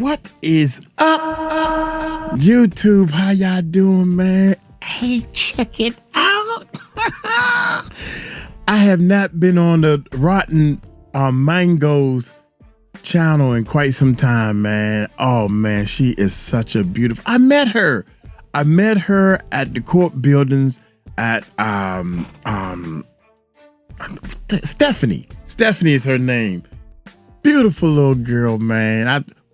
What is up, YouTube? How y'all doing, man? Hey, check it out. I have not been on the Rotten Mangoes channel in quite some time, man. Oh, man, she is such a beautiful... I met her at the court buildings at Stephanie. Stephanie is her name. Beautiful little girl, man.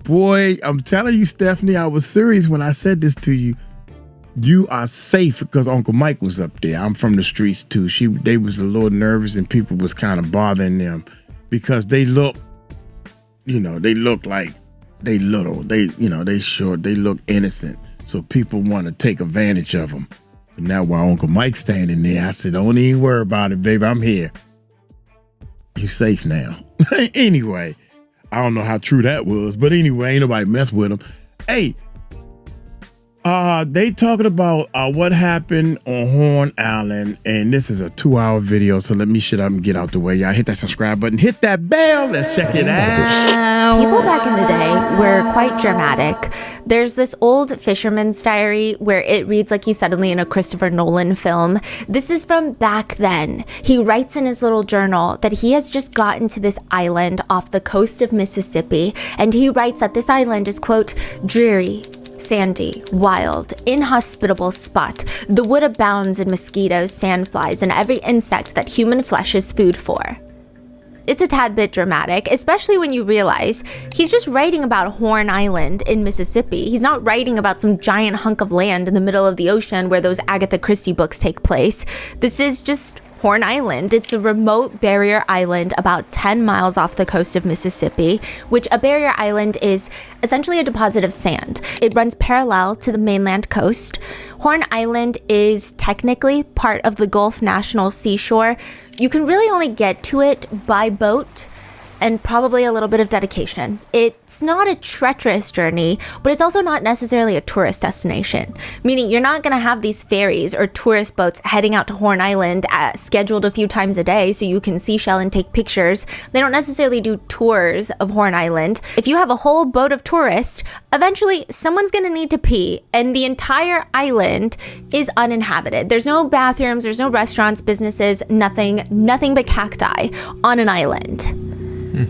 I'm telling you, Stephanie, I was serious when I said this to you. You are safe because Uncle Mike was up there. I'm from the streets too. They was a little nervous and people was kind of bothering them because they look like they little. They short. They look innocent. So people want to take advantage of them. But now while Uncle Mike's standing there, I said, don't even worry about it, baby. I'm here. You safe now. Anyway, I don't know how true that was, but anyway, ain't nobody mess with them. Hey, they talking about what happened on Horn Island, and this is a 2-hour video, so let me shut up and get out the way. Y'all hit that subscribe button, hit that bell, let's check it out. People back in the day were quite dramatic. There's this old fisherman's diary where it reads like he's suddenly in a Christopher Nolan film. This is from back then. He writes in his little journal that he has just gotten to this island off the coast of Mississippi, and he writes that this island is, quote, dreary, sandy, wild, inhospitable spot. The wood abounds in mosquitoes, sandflies, and every insect that human flesh is food for. It's a tad bit dramatic, especially when you realize he's just writing about Horn Island in Mississippi. He's not writing about some giant hunk of land in the middle of the ocean where those Agatha Christie books take place. This is just Horn Island. It's a remote barrier island about 10 miles off the coast of Mississippi, which a barrier island is essentially a deposit of sand. It runs parallel to the mainland coast. Horn Island is technically part of the Gulf National Seashore. You can really only get to it by boat and probably a little bit of dedication. It's not a treacherous journey, but it's also not necessarily a tourist destination, meaning you're not gonna have these ferries or tourist boats heading out to Horn Island scheduled a few times a day so you can seashell and take pictures. They don't necessarily do tours of Horn Island. If you have a whole boat of tourists, eventually someone's gonna need to pee, and the entire island is uninhabited. There's no bathrooms, there's no restaurants, businesses, nothing but cacti on an island.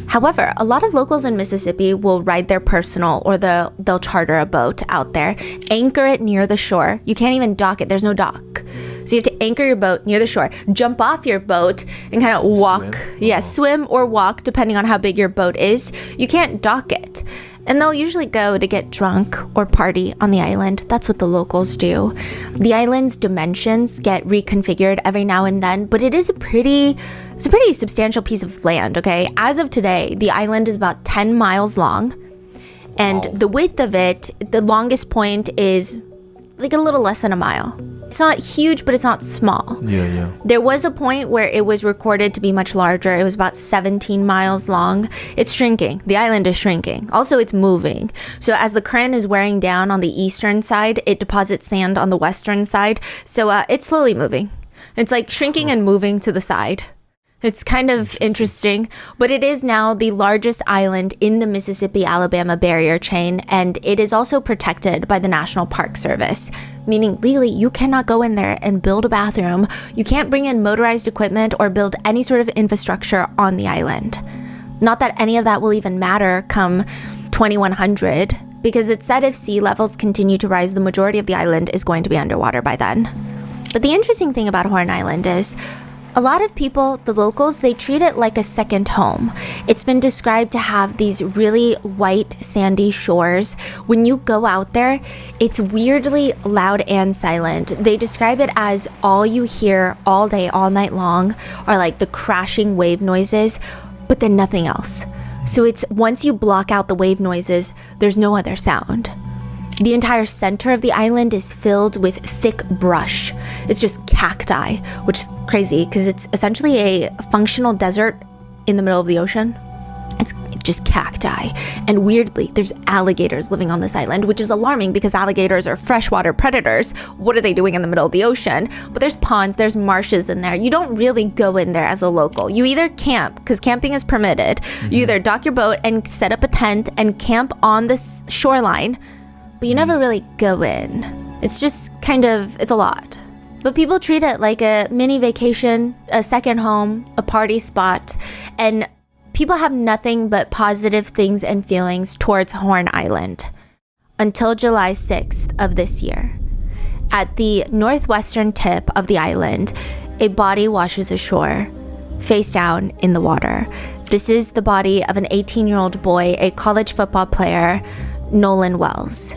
However, a lot of locals in Mississippi will ride their personal or they'll charter a boat out there, anchor it near the shore. You can't even dock it. There's no dock. So you have to anchor your boat near the shore, jump off your boat and kind of walk. Swim or walk depending on how big your boat is. You can't dock it. And they'll usually go to get drunk or party on the island. That's what the locals do. The island's dimensions get reconfigured every now and then, but it's a pretty substantial piece of land, okay? As of today, the island is about 10 miles long, and the width of it, the longest point is like a little less than a mile. It's not huge, but it's not small. Yeah. There was a point where it was recorded to be much larger. It was about 17 miles long. It's shrinking. The island is shrinking. Also, it's moving. So as the current is wearing down on the eastern side, it deposits sand on the western side. So it's slowly moving. It's like shrinking and moving to the side. It's kind of interesting, but it is now the largest island in the Mississippi-Alabama barrier chain, and it is also protected by the National Park Service, meaning legally you cannot go in there and build a bathroom. You can't bring in motorized equipment or build any sort of infrastructure on the island. Not that any of that will even matter come 2100, because it's said if sea levels continue to rise, the majority of the island is going to be underwater by then. But the interesting thing about Horn Island is a lot of people, the locals, they treat it like a second home. It's been described to have these really white, sandy shores. When you go out there, it's weirdly loud and silent. They describe it as all you hear all day, all night long are like the crashing wave noises, but then nothing else. So it's once you block out the wave noises, there's no other sound. The entire center of the island is filled with thick brush. It's just cacti, which is crazy because it's essentially a functional desert in the middle of the ocean. It's just cacti. And weirdly, there's alligators living on this island, which is alarming because alligators are freshwater predators. What are they doing in the middle of the ocean? But there's ponds, there's marshes in there. You don't really go in there as a local. You either camp, because camping is permitted. You either dock your boat and set up a tent and camp on this shoreline, but you never really go in. It's just it's a lot. But people treat it like a mini vacation, a second home, a party spot, and people have nothing but positive things and feelings towards Horn Island until July 6th of this year. At the northwestern tip of the island, a body washes ashore, face down in the water. This is the body of an 18-year-old boy, a college football player, Nolan Wells.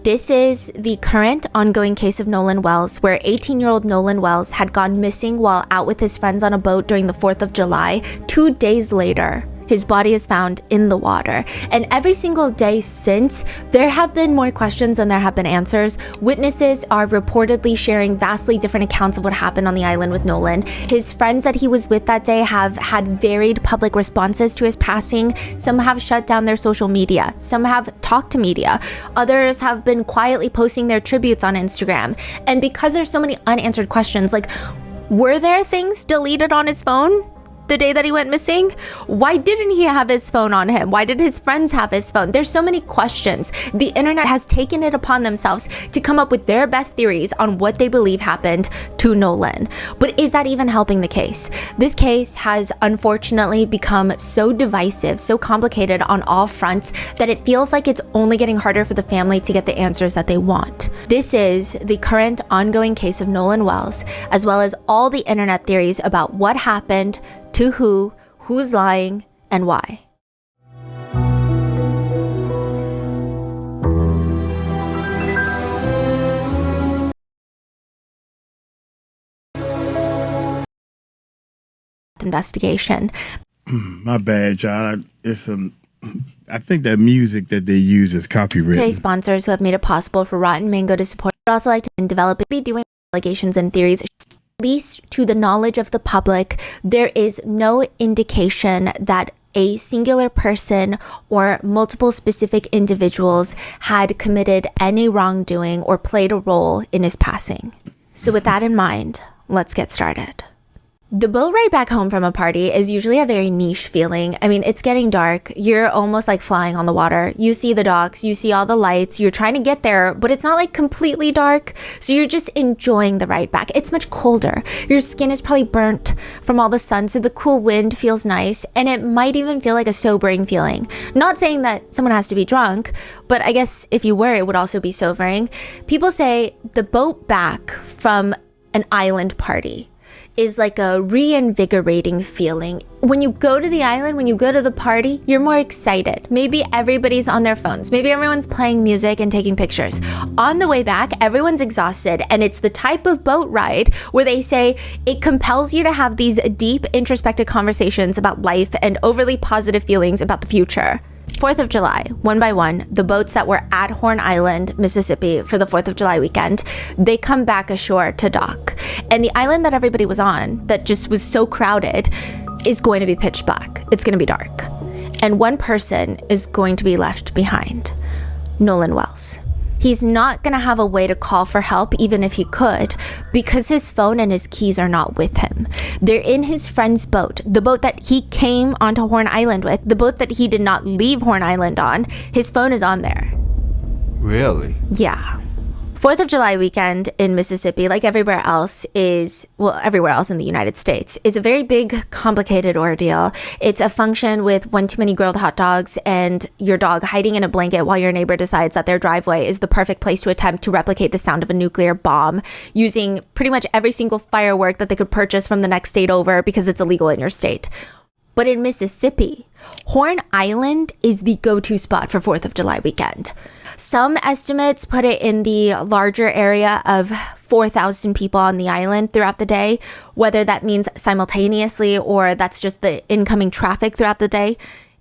This is the current ongoing case of Nolan Wells, where 18-year-old Nolan Wells had gone missing while out with his friends on a boat during the 4th of July. 2 days later, his body is found in the water. And every single day since, there have been more questions than there have been answers. Witnesses are reportedly sharing vastly different accounts of what happened on the island with Nolan. His friends that he was with that day have had varied public responses to his passing. Some have shut down their social media. Some have talked to media. Others have been quietly posting their tributes on Instagram. And because there's so many unanswered questions, like, were there things deleted on his phone the day that he went missing? Why didn't he have his phone on him? Why did his friends have his phone? There's so many questions. The internet has taken it upon themselves to come up with their best theories on what they believe happened to Nolan. But is that even helping the case? This case has unfortunately become so divisive, so complicated on all fronts, that it feels like it's only getting harder for the family to get the answers that they want. This is the current ongoing case of Nolan Wells, as well as all the internet theories about what happened, to who's lying, and why. Investigation. My bad, John. I think that music that they use is copyrighted. Today's sponsors who have made it possible for Rotten Mango to support. I'd also like to develop be doing allegations and theories. At least to the knowledge of the public, there is no indication that a singular person or multiple specific individuals had committed any wrongdoing or played a role in his passing. So with that in mind, let's get started. The boat ride back home from a party is usually a very niche feeling. I mean, it's getting dark. You're almost like flying on the water. You see the docks, you see all the lights, you're trying to get there, but it's not like completely dark. So you're just enjoying the ride back. It's much colder. Your skin is probably burnt from all the sun, so the cool wind feels nice, and it might even feel like a sobering feeling. Not saying that someone has to be drunk, but I guess if you were, it would also be sobering. People say the boat back from an island party is like a reinvigorating feeling. When you go to the island, when you go to the party, you're more excited. Maybe everybody's on their phones. Maybe everyone's playing music and taking pictures. On the way back, everyone's exhausted, and it's the type of boat ride where they say it compels you to have these deep, introspective conversations about life and overly positive feelings about the future. 4th of July, one by one, the boats that were at Horn Island, Mississippi for the 4th of July weekend, they come back ashore to dock. And the island that everybody was on, that just was so crowded, is going to be pitch black. It's going to be dark. And one person is going to be left behind, Nolan Wells. He's not going to have a way to call for help, even if he could, because his phone and his keys are not with him. They're in his friend's boat, the boat that he came onto Horn Island with, the boat that he did not leave Horn Island on. His phone is on there. Really? Yeah. 4th of July weekend in Mississippi, like everywhere else everywhere else in the United States, is a very big, complicated ordeal. It's a function with one too many grilled hot dogs and your dog hiding in a blanket while your neighbor decides that their driveway is the perfect place to attempt to replicate the sound of a nuclear bomb, using pretty much every single firework that they could purchase from the next state over because it's illegal in your state. But in Mississippi, Horn Island is the go-to spot for 4th of July weekend. Some estimates put it in the larger area of 4,000 people on the island throughout the day, whether that means simultaneously or that's just the incoming traffic throughout the day.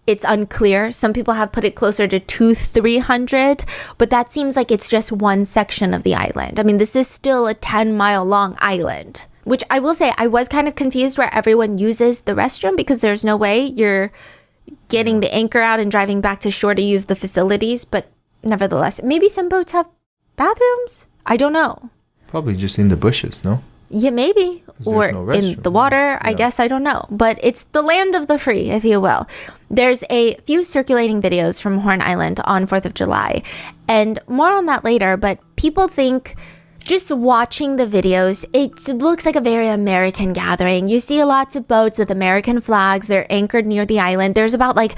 It's unclear. Some people have put it closer to 200-300, but that seems like it's just one section of the island. I mean, this is still a 10-mile long island, which I will say I was kind of confused where everyone uses the restroom, because there's no way you're getting the anchor out and driving back to shore to use the facilities. But nevertheless, maybe some boats have bathrooms? I don't know. Probably just in the bushes, no? Yeah, maybe. Or no in the water, I guess, I don't know. But it's the land of the free, if you will. There's a few circulating videos from Horn Island on 4th of July. And more on that later, but people think just watching the videos, it looks like a very American gathering. You see lots of boats with American flags. They're anchored near the island. There's about like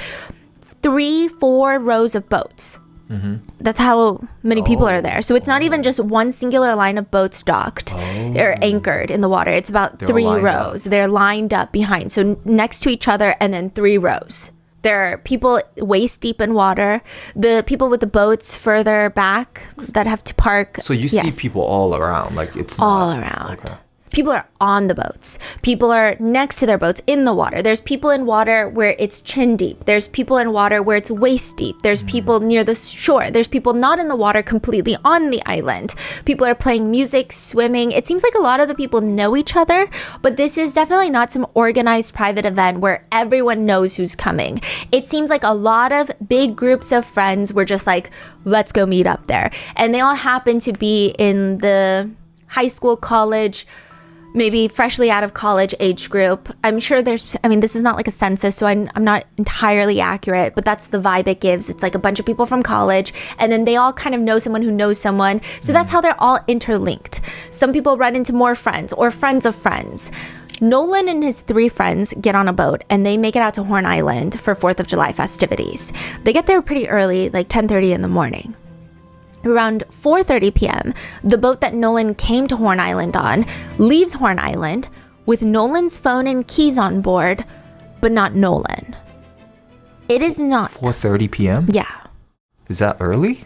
3-4 rows of boats. Mm-hmm. That's how many people are there. So it's not even just one singular line of boats docked or anchored in the water. It's about 3 rows. They're lined up behind. So next to each other and then 3 rows. There are people waist deep in water. The people with the boats further back that have to park. So you see people all around. Like it's all around. Okay. People are on the boats. People are next to their boats in the water. There's people in water where it's chin deep. There's people in water where it's waist deep. There's people near the shore. There's people not in the water, completely on the island. People are playing music, swimming. It seems like a lot of the people know each other, but this is definitely not some organized private event where everyone knows who's coming. It seems like a lot of big groups of friends were just like, let's go meet up there. And they all happen to be in the high school, college, maybe freshly out of college age group. I'm sure this is not like a census, so I'm not entirely accurate, but that's the vibe it gives. It's like a bunch of people from college, and then they all kind of know someone who knows someone. So that's how they're all interlinked. Some people run into more friends or friends of friends. Nolan and his 3 friends get on a boat and they make it out to Horn Island for 4th of July festivities. They get there pretty early, like 10:30 in the morning. Around 4:30 p.m., the boat that Nolan came to Horn Island on leaves Horn Island with Nolan's phone and keys on board, but not Nolan. It is not. 4:30 p.m.? Yeah. Is that early?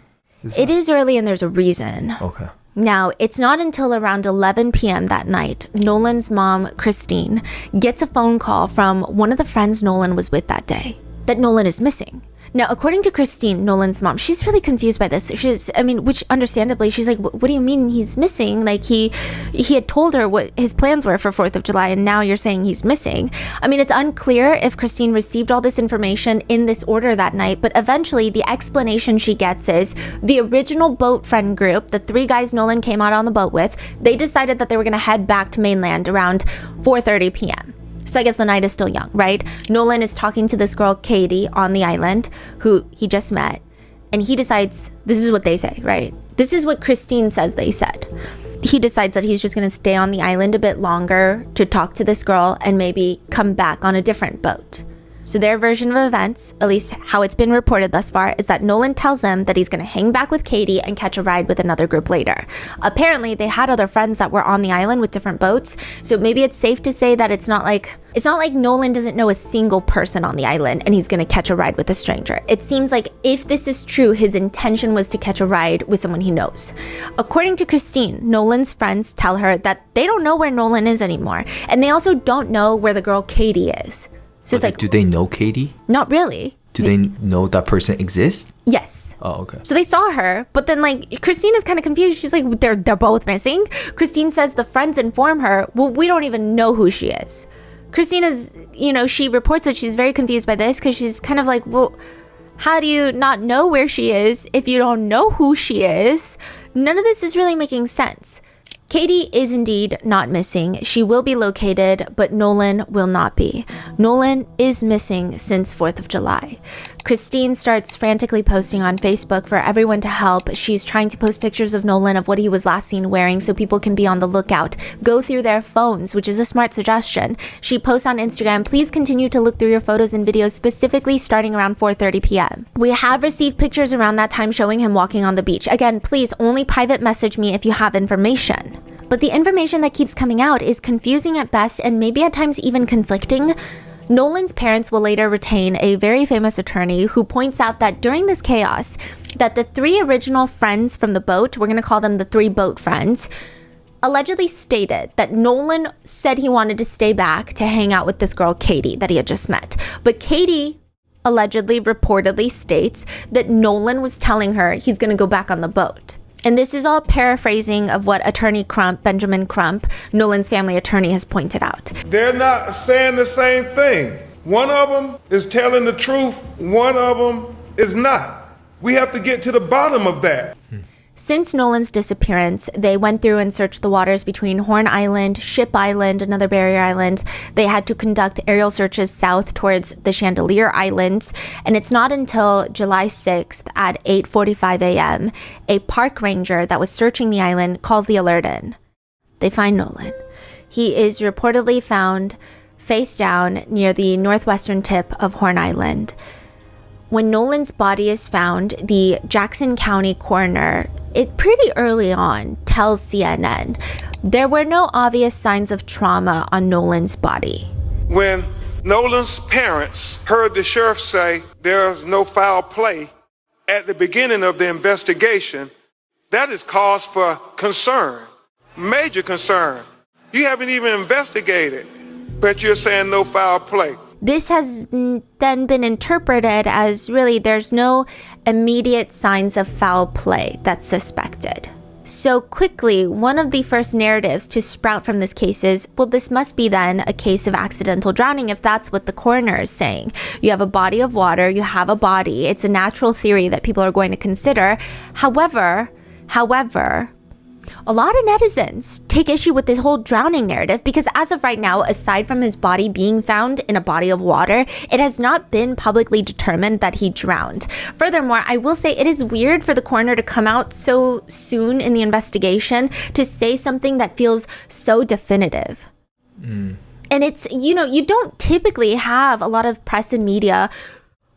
It is early and there's a reason. Okay. Now, it's not until around 11 p.m. that night, Nolan's mom, Christine, gets a phone call from one of the friends Nolan was with that day that Nolan is missing. Now, according to Christine, Nolan's mom, she's really confused by this. Which understandably, she's like, what do you mean he's missing? Like he had told her what his plans were for 4th of July, and now you're saying he's missing. I mean, it's unclear if Christine received all this information in this order that night, but eventually the explanation she gets is the original boat friend group, the 3 guys Nolan came out on the boat with, they decided that they were going to head back to mainland around 4:30 p.m. So I guess the night is still young, right? Nolan is talking to this girl, Katie, on the island, who he just met. And he decides, this is what they say, right? This is what Christine says they said. He decides that he's just going to stay on the island a bit longer to talk to this girl and maybe come back on a different boat. So their version of events, at least how it's been reported thus far, is that Nolan tells them that he's going to hang back with Katie and catch a ride with another group later. Apparently, they had other friends that were on the island with different boats, so maybe it's safe to say that it's not like Nolan doesn't know a single person on the island and he's going to catch a ride with a stranger. It seems like if this is true, his intention was to catch a ride with someone he knows. According to Christine, Nolan's friends tell her that they don't know where Nolan is anymore, and they also don't know where the girl Katie is. So it's like, do they know Katie? Not really. Do they know that person exists? Yes. Oh, okay. So they saw her, but then like Christine is kind of confused. She's like, they're both missing. Christine says the friends inform her, well, we don't even know who she is. Christine is, she reports that she's very confused by this because she's kind of like, well, how do you not know where she is if you don't know who she is? None of this is really making sense. Katie is indeed not missing. She will be located, but Nolan will not be. Nolan is missing since 4th of July. Christine starts frantically posting on Facebook for everyone to help. She's trying to post pictures of Nolan of what he was last seen wearing so people can be on the lookout. Go through their phones, which is a smart suggestion. She posts on Instagram, please continue to look through your photos and videos, specifically starting around 4:30 p.m. We have received pictures around that time showing him walking on the beach. Again, please only private message me if you have information. But the information that keeps coming out is confusing at best and maybe at times even conflicting. Nolan's parents will later retain a very famous attorney who points out that during this chaos, that the 3 original friends from the boat, we're going to call them the 3 boat friends, allegedly stated that Nolan said he wanted to stay back to hang out with this girl, Katie, that he had just met. But Katie allegedly, reportedly states that Nolan was telling her he's going to go back on the boat. And this is all paraphrasing of what attorney Crump, Benjamin Crump, Nolan's family attorney, has pointed out. They're not saying the same thing. One of them is telling the truth, one of them is not. We have to get to the bottom of that. Since Nolan's disappearance, they went through and searched the waters between Horn Island, Ship Island, another barrier island. They had to conduct aerial searches south towards the Chandelier Islands. And it's not until July 6th at 8:45 a.m., a park ranger that was searching the island calls the alert in. They find Nolan. He is reportedly found face down near the northwestern tip of Horn Island. When Nolan's body is found, the Jackson County coroner, pretty early on, tells CNN there were no obvious signs of trauma on Nolan's body. When Nolan's parents heard the sheriff say there's no foul play at the beginning of the investigation, that is cause for concern, major concern. You haven't even investigated, but you're saying no foul play. This has then been interpreted as really there's no immediate signs of foul play that's suspected. So quickly, one of the first narratives to sprout from this case is, well, this must be then a case of accidental drowning if that's what the coroner is saying. You have a body of water, you have a body. It's a natural theory that people are going to consider. However, a lot of netizens take issue with this whole drowning narrative because as of right now, aside from his body being found in a body of water, it has not been publicly determined that he drowned. Furthermore, I will say it is weird for the coroner to come out so soon in the investigation to say something that feels so definitive. And it's, you don't typically have a lot of press and media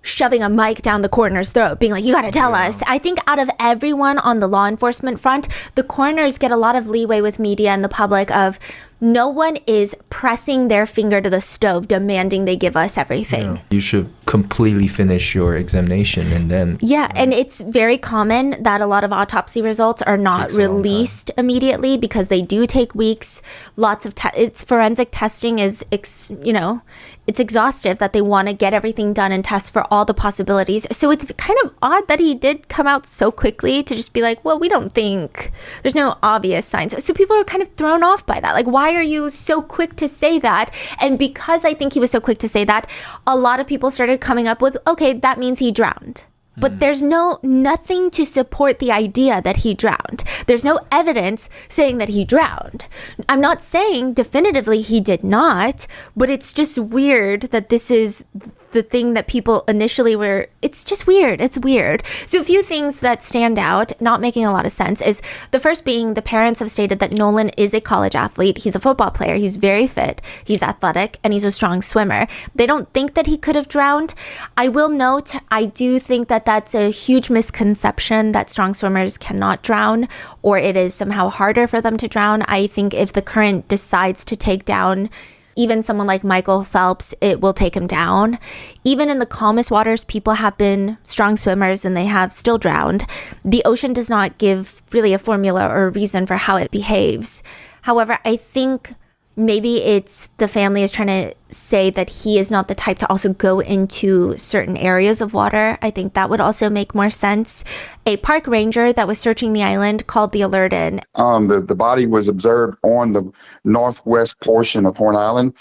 shoving a mic down the coroner's throat, being like, you gotta tell us. I think out of everyone on the law enforcement front, the coroners get a lot of leeway with media and the public of no one is pressing their finger to the stove demanding they give us everything. You should completely finish your examination and then... Yeah, and it's very common that a lot of autopsy results are not released immediately because they do take weeks. Lots of it's forensic testing is, it's exhaustive that they want to get everything done and test for all the possibilities. So it's kind of odd that he did come out so quickly to just be like, well, we don't think there's no obvious signs. So people are kind of thrown off by that. Like, why are you so quick to say that? And because I think he was so quick to say that, a lot of people started coming up with, okay, that means he drowned. But there's nothing to support the idea that he drowned. There's no evidence saying that he drowned. I'm not saying definitively he did not, but it's just weird that this is the thing that people initially were, it's just weird. It's weird. So a few things that stand out, not making a lot of sense, is the first being the parents have stated that Nolan is a college athlete. He's a football player. He's very fit. He's athletic and he's a strong swimmer. They don't think that he could have drowned. I will note, I do think that that's a huge misconception that strong swimmers cannot drown or it is somehow harder for them to drown. I think if the current decides to take down even someone like Michael Phelps, it will take him down. Even in the calmest waters, people have been strong swimmers and they have still drowned. The ocean does not give really a formula or a reason for how it behaves. However, I think maybe it's the family is trying to say that he is not the type to also go into certain areas of water. I think that would also make more sense. A park ranger that was searching the island called the alert in. The body was observed on the northwest portion of Horn Island,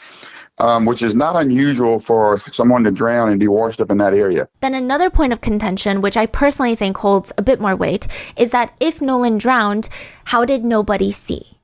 which is not unusual for someone to drown and be washed up in that area. Then another point of contention, which I personally think holds a bit more weight, is that if Nolan drowned, how did nobody see?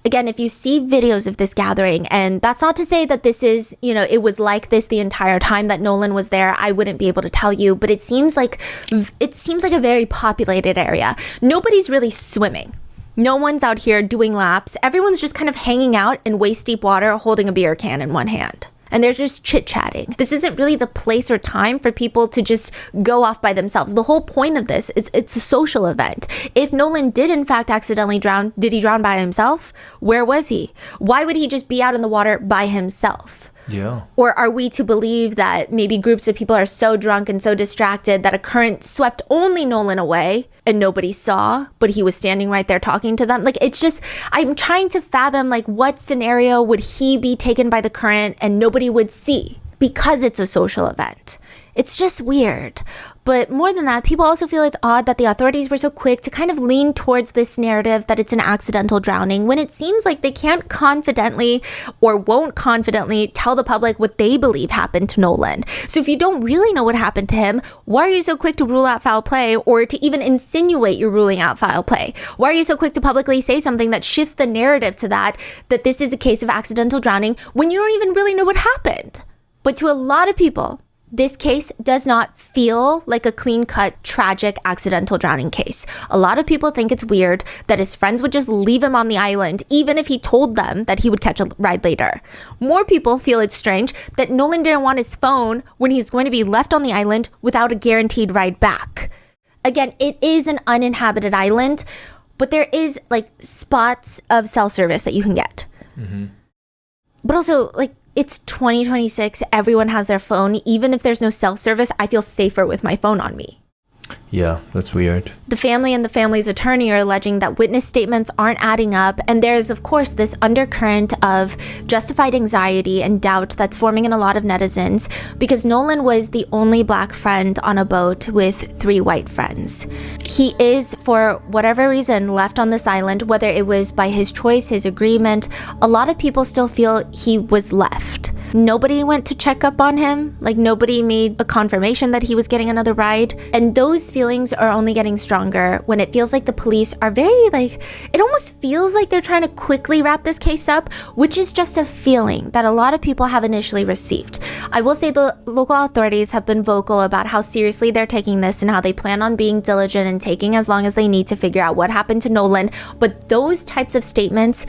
Again, if you see videos of this gathering, and that's not to say that this is, it was like this the entire time that Nolan was there, I wouldn't be able to tell you, but it seems like a very populated area. Nobody's really swimming. No one's out here doing laps. Everyone's just kind of hanging out in waist deep water, holding a beer can in one hand. And they're just chit-chatting. This isn't really the place or time for people to just go off by themselves. The whole point of this is it's a social event. If Nolan did in fact accidentally drown, did he drown by himself? Where was he? Why would he just be out in the water by himself? Yeah. Or are we to believe that maybe groups of people are so drunk and so distracted that a current swept only Nolan away and nobody saw, but he was standing right there talking to them? Like, it's just, I'm trying to fathom, like, what scenario would he be taken by the current and nobody would see? because it's a social event. It's just weird. But more than that, people also feel it's odd that the authorities were so quick to kind of lean towards this narrative that it's an accidental drowning when it seems like they can't confidently or won't confidently tell the public what they believe happened to Nolan. So if you don't really know what happened to him, why are you so quick to rule out foul play or to even insinuate you're ruling out foul play? Why are you so quick to publicly say something that shifts the narrative to that this is a case of accidental drowning when you don't even really know what happened? But to a lot of people, this case does not feel like a clean-cut, tragic, accidental drowning case. A lot of people think it's weird that his friends would just leave him on the island, even if he told them that he would catch a ride later. More people feel it's strange that Nolan didn't want his phone when he's going to be left on the island without a guaranteed ride back. Again, it is an uninhabited island, but there is like spots of cell service that you can get. Mm-hmm. But also, like, it's 2026. Everyone has their phone. Even if there's no cell service, I feel safer with my phone on me. Yeah, that's weird. The family and the family's attorney are alleging that witness statements aren't adding up, and there is, of course, this undercurrent of justified anxiety and doubt that's forming in a lot of netizens because Nolan was the only black friend on a boat with 3 white friends. He is, for whatever reason, left on this island, whether it was by his choice, his agreement. A lot of people still feel he was left. Nobody went to check up on him. Like, nobody made a confirmation that he was getting another ride. And those feelings are only getting stronger when it feels like the police are it almost feels like they're trying to quickly wrap this case up, which is just a feeling that a lot of people have initially received. I will say the local authorities have been vocal about how seriously they're taking this and how they plan on being diligent and taking as long as they need to figure out what happened to Nolan. But those types of statements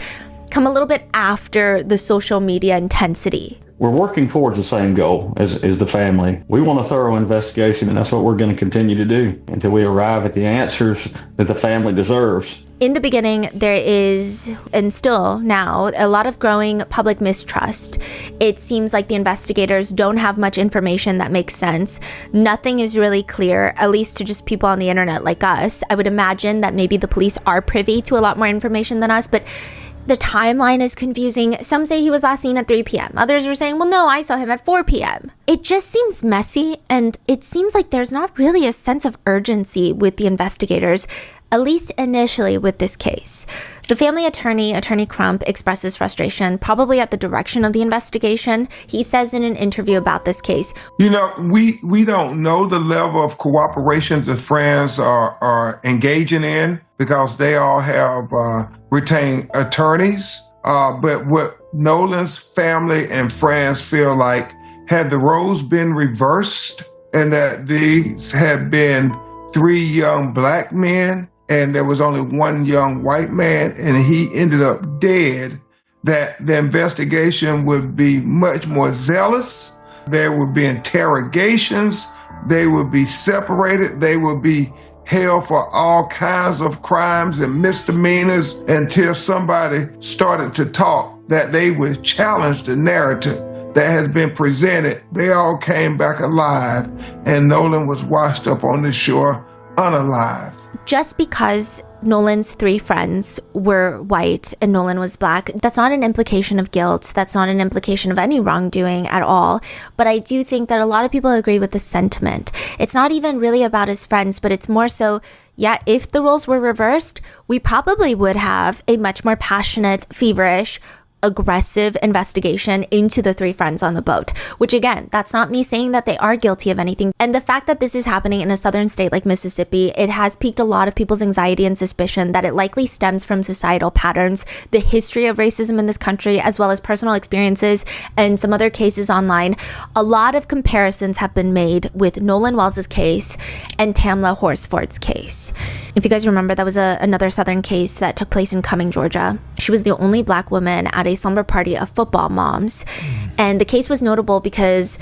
come a little bit after the social media intensity. We're working towards the same goal as the family. We want a thorough investigation, and that's what we're going to continue to do until we arrive at the answers that the family deserves. In the beginning, there is, and still now, a lot of growing public mistrust. It seems like the investigators don't have much information that makes sense. Nothing is really clear, at least to just people on the internet like us. I would imagine that maybe the police are privy to a lot more information than us, but the timeline is confusing. Some say he was last seen at 3 p.m. Others are saying, well, no, I saw him at 4 p.m. It just seems messy, and it seems like there's not really a sense of urgency with the investigators, at least initially with this case. The family attorney, Attorney Crump, expresses frustration, probably at the direction of the investigation. He says in an interview about this case, You know, we don't know the level of cooperation the friends are engaging in because they all have retained attorneys. But what Nolan's family and friends feel like, had the roles been reversed and that these had been 3 young black men and there was only 1 young white man and he ended up dead, that the investigation would be much more zealous. There would be interrogations. They would be separated. They would be held for all kinds of crimes and misdemeanors until somebody started to talk, that they would challenge the narrative that has been presented. They all came back alive, and Nolan was washed up on the shore unalive. Just because Nolan's 3 friends were white and Nolan was black, that's not an implication of guilt. That's not an implication of any wrongdoing at all. But I do think that a lot of people agree with the sentiment. It's not even really about his friends, but it's more so, yeah, if the roles were reversed, we probably would have a much more passionate, feverish, aggressive investigation into the 3 friends on the boat, which again, that's not me saying that they are guilty of anything. And the fact that this is happening in a southern state like Mississippi, it has piqued a lot of people's anxiety and suspicion that it likely stems from societal patterns, the history of racism in this country, as well as personal experiences and some other cases online. A lot of comparisons have been made with Nolan Wells' case and Tamla Horsford's case. If you guys remember, that was another southern case that took place in Cumming, Georgia. She was the only black woman at a slumber party of football moms. And the case was notable because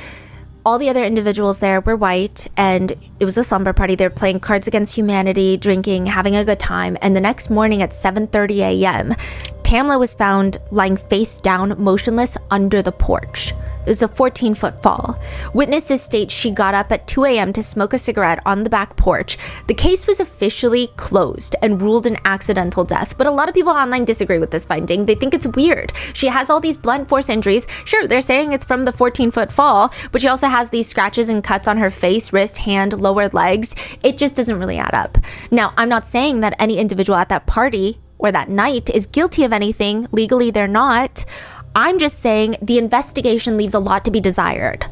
all the other individuals there were white, and it was a slumber party. They were playing Cards Against Humanity, drinking, having a good time. And the next morning at 7:30 a.m., Tamla was found lying face down, motionless under the porch. It was a 14-foot fall. Witnesses state she got up at 2 a.m. to smoke a cigarette on the back porch. The case was officially closed and ruled an accidental death, but a lot of people online disagree with this finding. They think it's weird. She has all these blunt force injuries. Sure, they're saying it's from the 14-foot fall, but she also has these scratches and cuts on her face, wrist, hand, lower legs. It just doesn't really add up. Now, I'm not saying that any individual at that party or that night is guilty of anything. Legally, they're not. I'm just saying the investigation leaves a lot to be desired.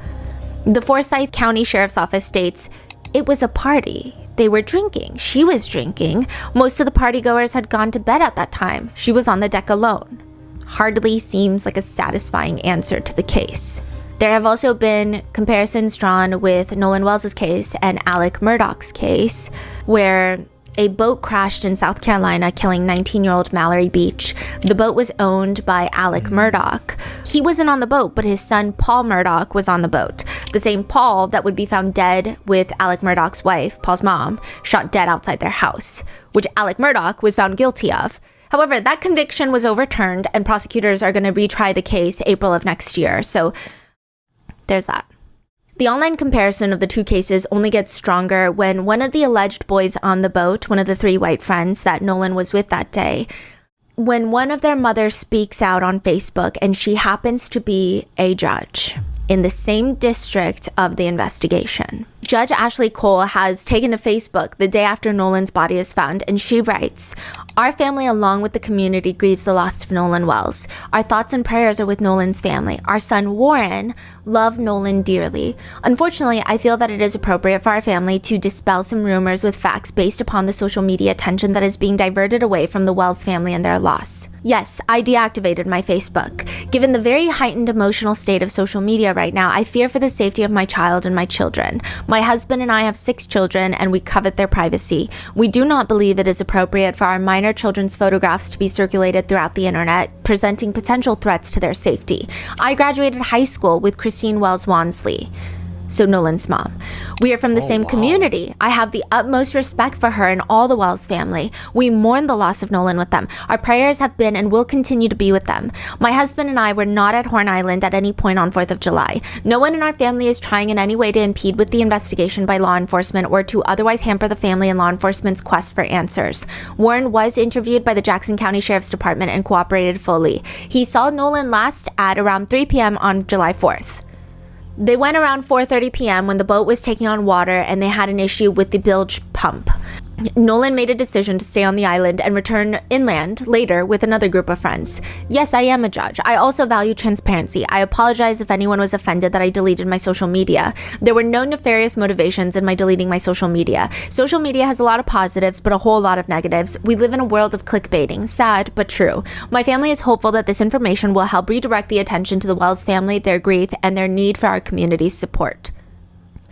The Forsyth County Sheriff's Office states, it was a party. They were drinking. She was drinking. Most of the partygoers had gone to bed at that time. She was on the deck alone. Hardly seems like a satisfying answer to the case. There have also been comparisons drawn with Nolan Wells' case and Alec Murdaugh's case, where a boat crashed in South Carolina, killing 19-year-old Mallory Beach. The boat was owned by Alec Murdaugh. He wasn't on the boat, but his son, Paul Murdaugh, was on the boat. The same Paul that would be found dead with Alec Murdaugh's wife, Paul's mom, shot dead outside their house, which Alec Murdaugh was found guilty of. However, that conviction was overturned, and prosecutors are going to retry the case April of next year. So there's that. The online comparison of the two cases only gets stronger when one of the alleged boys on the boat, one of the 3 white friends that Nolan was with that day, when one of their mothers speaks out on Facebook, and she happens to be a judge in the same district of the investigation. Judge Ashley Cole has taken to Facebook the day after Nolan's body is found, and she writes, "Our family, along with the community, grieves the loss of Nolan Wells. Our thoughts and prayers are with Nolan's family. Our son, Warren, loved Nolan dearly. Unfortunately, I feel that it is appropriate for our family to dispel some rumors with facts based upon the social media attention that is being diverted away from the Wells family and their loss. Yes, I deactivated my Facebook. Given the very heightened emotional state of social media right now, I fear for the safety of my child and my children. My husband and I have 6 children, and we covet their privacy. We do not believe it is appropriate for our minor children's photographs to be circulated throughout the internet, presenting potential threats to their safety. I graduated high school with Christine Wells Wansley," so Nolan's mom. "We are from the same community. I have the utmost respect for her and all the Wells family. We mourn the loss of Nolan with them. Our prayers have been and will continue to be with them. My husband and I were not at Horn Island at any point on 4th of July. No one in our family is trying in any way to impede with the investigation by law enforcement or to otherwise hamper the family and law enforcement's quest for answers. Warren was interviewed by the Jackson County Sheriff's Department and cooperated fully. He saw Nolan last at around 3 p.m. on July 4th. They went around 4:30 p.m. when the boat was taking on water and they had an issue with the bilge pump. Nolan made a decision to stay on the island and return inland later with another group of friends. Yes, I am a judge. I also value transparency. I apologize if anyone was offended that I deleted my social media. There were no nefarious motivations in my deleting my social media. Social media has a lot of positives, but a whole lot of negatives. We live in a world of clickbaiting. Sad, but true. My family is hopeful that this information will help redirect the attention to the Wells family, their grief, and their need for our community's support."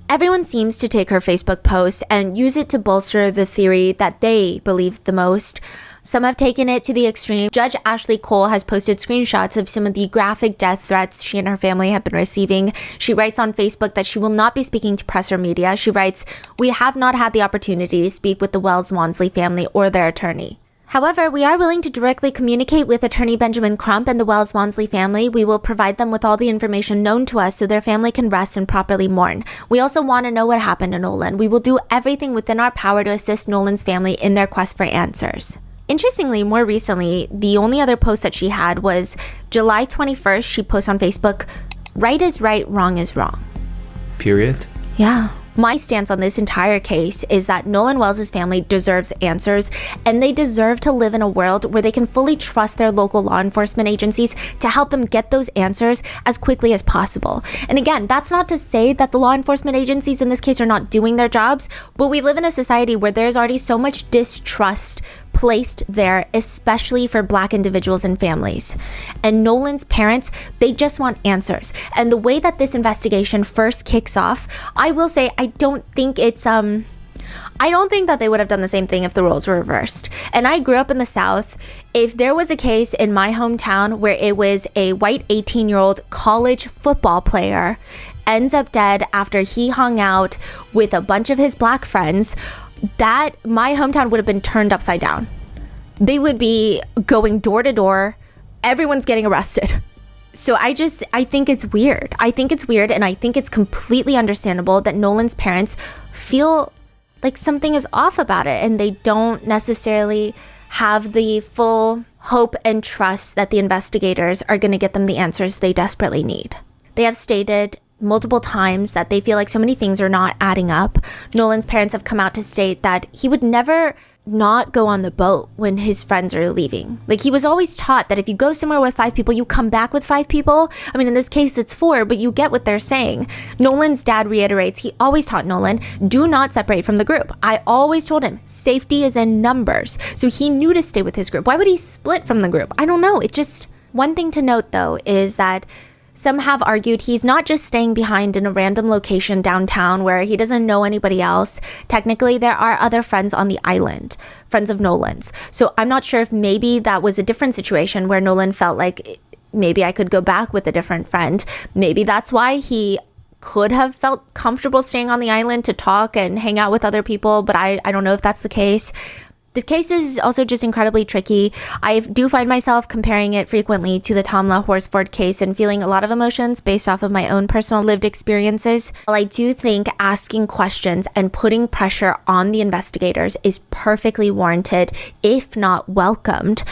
Everyone seems to take her Facebook post and use it to bolster the theory that they believe the most. Some have taken it to the extreme. Judge Ashley Cole has posted screenshots of some of the graphic death threats she and her family have been receiving. She writes on Facebook that she will not be speaking to press or media. She writes, "We have not had the opportunity to speak with the Wells Wansley family or their attorney. However, we are willing to directly communicate with attorney Benjamin Crump and the Wells Wansley family. We will provide them with all the information known to us so their family can rest and properly mourn. We also want to know what happened to Nolan. We will do everything within our power to assist Nolan's family in their quest for answers." Interestingly, more recently, the only other post that she had was July 21st. She posts on Facebook, "Right is right, wrong is wrong." Period. Yeah. My stance on this entire case is that Nolan Wells' family deserves answers, and they deserve to live in a world where they can fully trust their local law enforcement agencies to help them get those answers as quickly as possible. And again, that's not to say that the law enforcement agencies in this case are not doing their jobs, but we live in a society where there's already so much distrust placed there, especially for Black individuals and families. And Nolan's parents, they just want answers. And the way that this investigation first kicks off, I will say, I don't think that they would have done the same thing if the roles were reversed. And I grew up in the South. If there was a case in my hometown where it was a white 18-year-old college football player ends up dead after he hung out with a bunch of his Black friends, that my hometown would have been turned upside down. They would be going door to door. Everyone's getting arrested. So I think it's weird. I think it's weird, and I think it's completely understandable that Nolan's parents feel like something is off about it, and they don't necessarily have the full hope and trust that the investigators are going to get them the answers they desperately need. They have stated multiple times that they feel like so many things are not adding up. Nolan's parents have come out to state that he would never not go on the boat when his friends are leaving. Like, he was always taught that if you go somewhere with 5 people, you come back with 5 people. I mean, in this case, it's 4, but you get what they're saying. Nolan's dad reiterates, he always taught Nolan, do not separate from the group. I always told him, safety is in numbers. So he knew to stay with his group. Why would he split from the group? I don't know. It just, one thing to note, though, is that some have argued he's not just staying behind in a random location downtown where he doesn't know anybody else. Technically, there are other friends on the island, friends of Nolan's. So I'm not sure if maybe that was a different situation where Nolan felt like maybe I could go back with a different friend. Maybe that's why he could have felt comfortable staying on the island to talk and hang out with other people, but I don't know if that's the case. This case is also just incredibly tricky. I do find myself comparing it frequently to the Tamla Horsford case and feeling a lot of emotions based off of my own personal lived experiences. While I do think asking questions and putting pressure on the investigators is perfectly warranted, if not welcomed,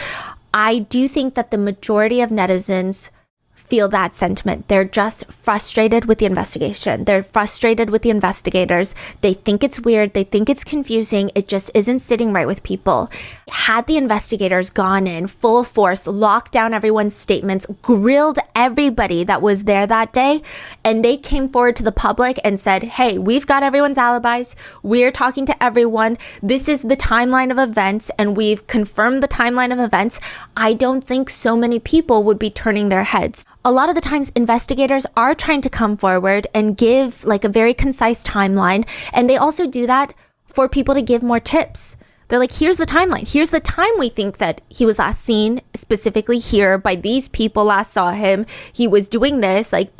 I do think that the majority of netizens feel that sentiment. They're just frustrated with the investigation. They're frustrated with the investigators. They think it's weird. They think it's confusing. It just isn't sitting right with people. Had the investigators gone in full force, locked down everyone's statements, grilled everybody that was there that day, and they came forward to the public and said, hey, we've got everyone's alibis. We're talking to everyone. This is the timeline of events, and we've confirmed the timeline of events. I don't think so many people would be turning their heads. A lot of the times investigators are trying to come forward and give like a very concise timeline. And they also do that for people to give more tips. They're like, here's the timeline. Here's the time we think that he was last seen, specifically here by these people last saw him. He was doing this, like,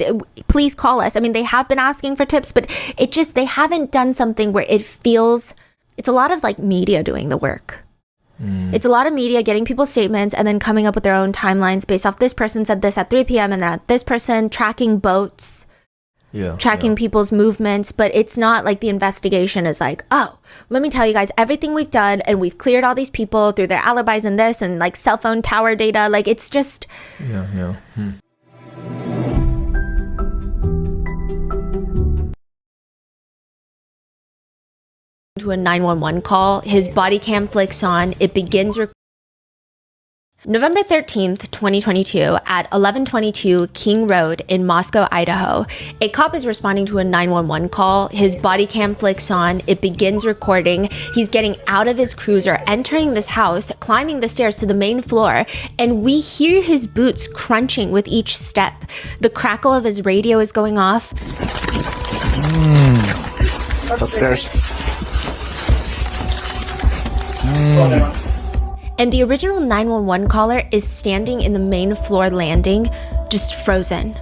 please call us. I mean, they have been asking for tips, but they haven't done something where it feels, it's a lot of like media doing the work. It's a lot of media getting people's statements and then coming up with their own timelines based off this person said this at 3 p.m. and then this person tracking boats, tracking people's movements. But it's not like the investigation is like, oh, let me tell you guys everything we've done and we've cleared all these people through their alibis and this and like cell phone tower data. Like, it's just... to a 911 call. His body cam flicks on. It begins November 13th, 2022 at 1122 King Road in Moscow, Idaho. A cop is responding to a 911 call. His body cam flicks on. It begins recording. He's getting out of his cruiser, entering this house, climbing the stairs to the main floor, and we hear his boots crunching with each step. The crackle of his radio is going off. And the original 911 caller is standing in the main floor landing, just frozen.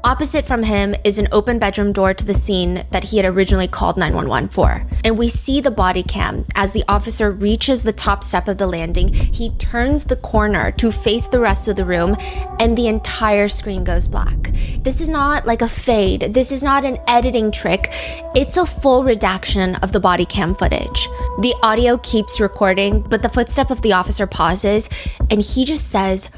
Opposite from him is an open bedroom door to the scene that he had originally called 911 for. And we see the body cam as the officer reaches the top step of the landing. He turns the corner to face the rest of the room, and the entire screen goes black. This is not like a fade. This is not an editing trick. It's a full redaction of the body cam footage. The audio keeps recording, but the footstep of the officer pauses, and he just says,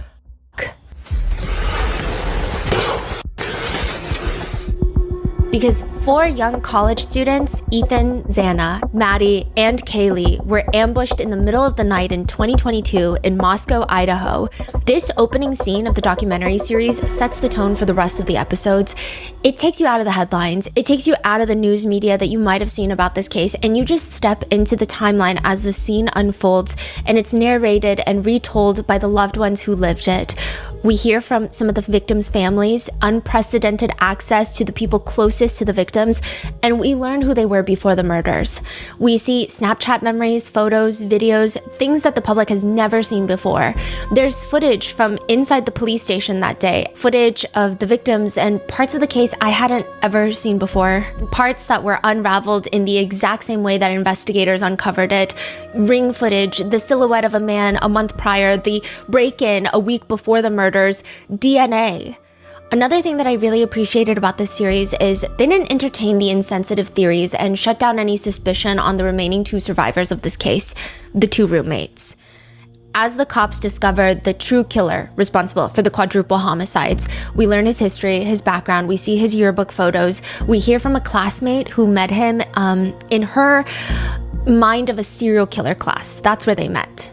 because 4 young college students, Ethan, Xana, Maddie, and Kaylee, were ambushed in the middle of the night in 2022 in Moscow, Idaho. This opening scene of the documentary series sets the tone for the rest of the episodes. It takes you out of the headlines. It takes you out of the news media that you might have seen about this case, and you just step into the timeline as the scene unfolds, and it's narrated and retold by the loved ones who lived it. We hear from some of the victims' families, unprecedented access to the people closest to the victims, and we learn who they were before the murders. We see Snapchat memories, photos, videos, things that the public has never seen before. There's footage from inside the police station that day, footage of the victims and parts of the case I hadn't ever seen before, parts that were unraveled in the exact same way that investigators uncovered it, ring footage, the silhouette of a man a month prior, the break-in a week before the murders, DNA. Another thing that I really appreciated about this series is they didn't entertain the insensitive theories and shut down any suspicion on the remaining 2 survivors of this case, the 2 roommates. As the cops discover the true killer responsible for the quadruple homicides, we learn his history, his background, we see his yearbook photos, we hear from a classmate who met him in her mind of a serial killer class. That's where they met.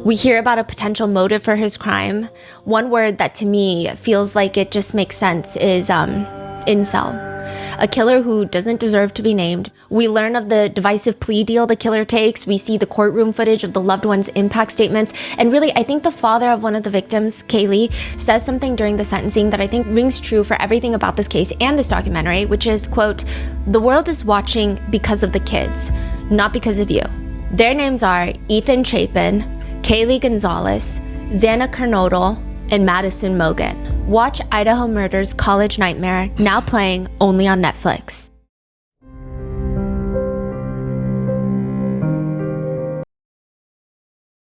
We hear about a potential motive for his crime. One word that to me feels like it just makes sense is incel. A killer who doesn't deserve to be named. We learn of the divisive plea deal the killer takes. We see the courtroom footage of the loved one's impact statements. And really, I think the father of one of the victims, Kaylee, says something during the sentencing that I think rings true for everything about this case and this documentary, which is, quote, "The world is watching because of the kids, not because of you." Their names are Ethan Chapin, Kaylee Gonzalez, Xana Kernodle, and Madison Mogan. Watch Idaho Murders College Nightmare, now playing only on Netflix.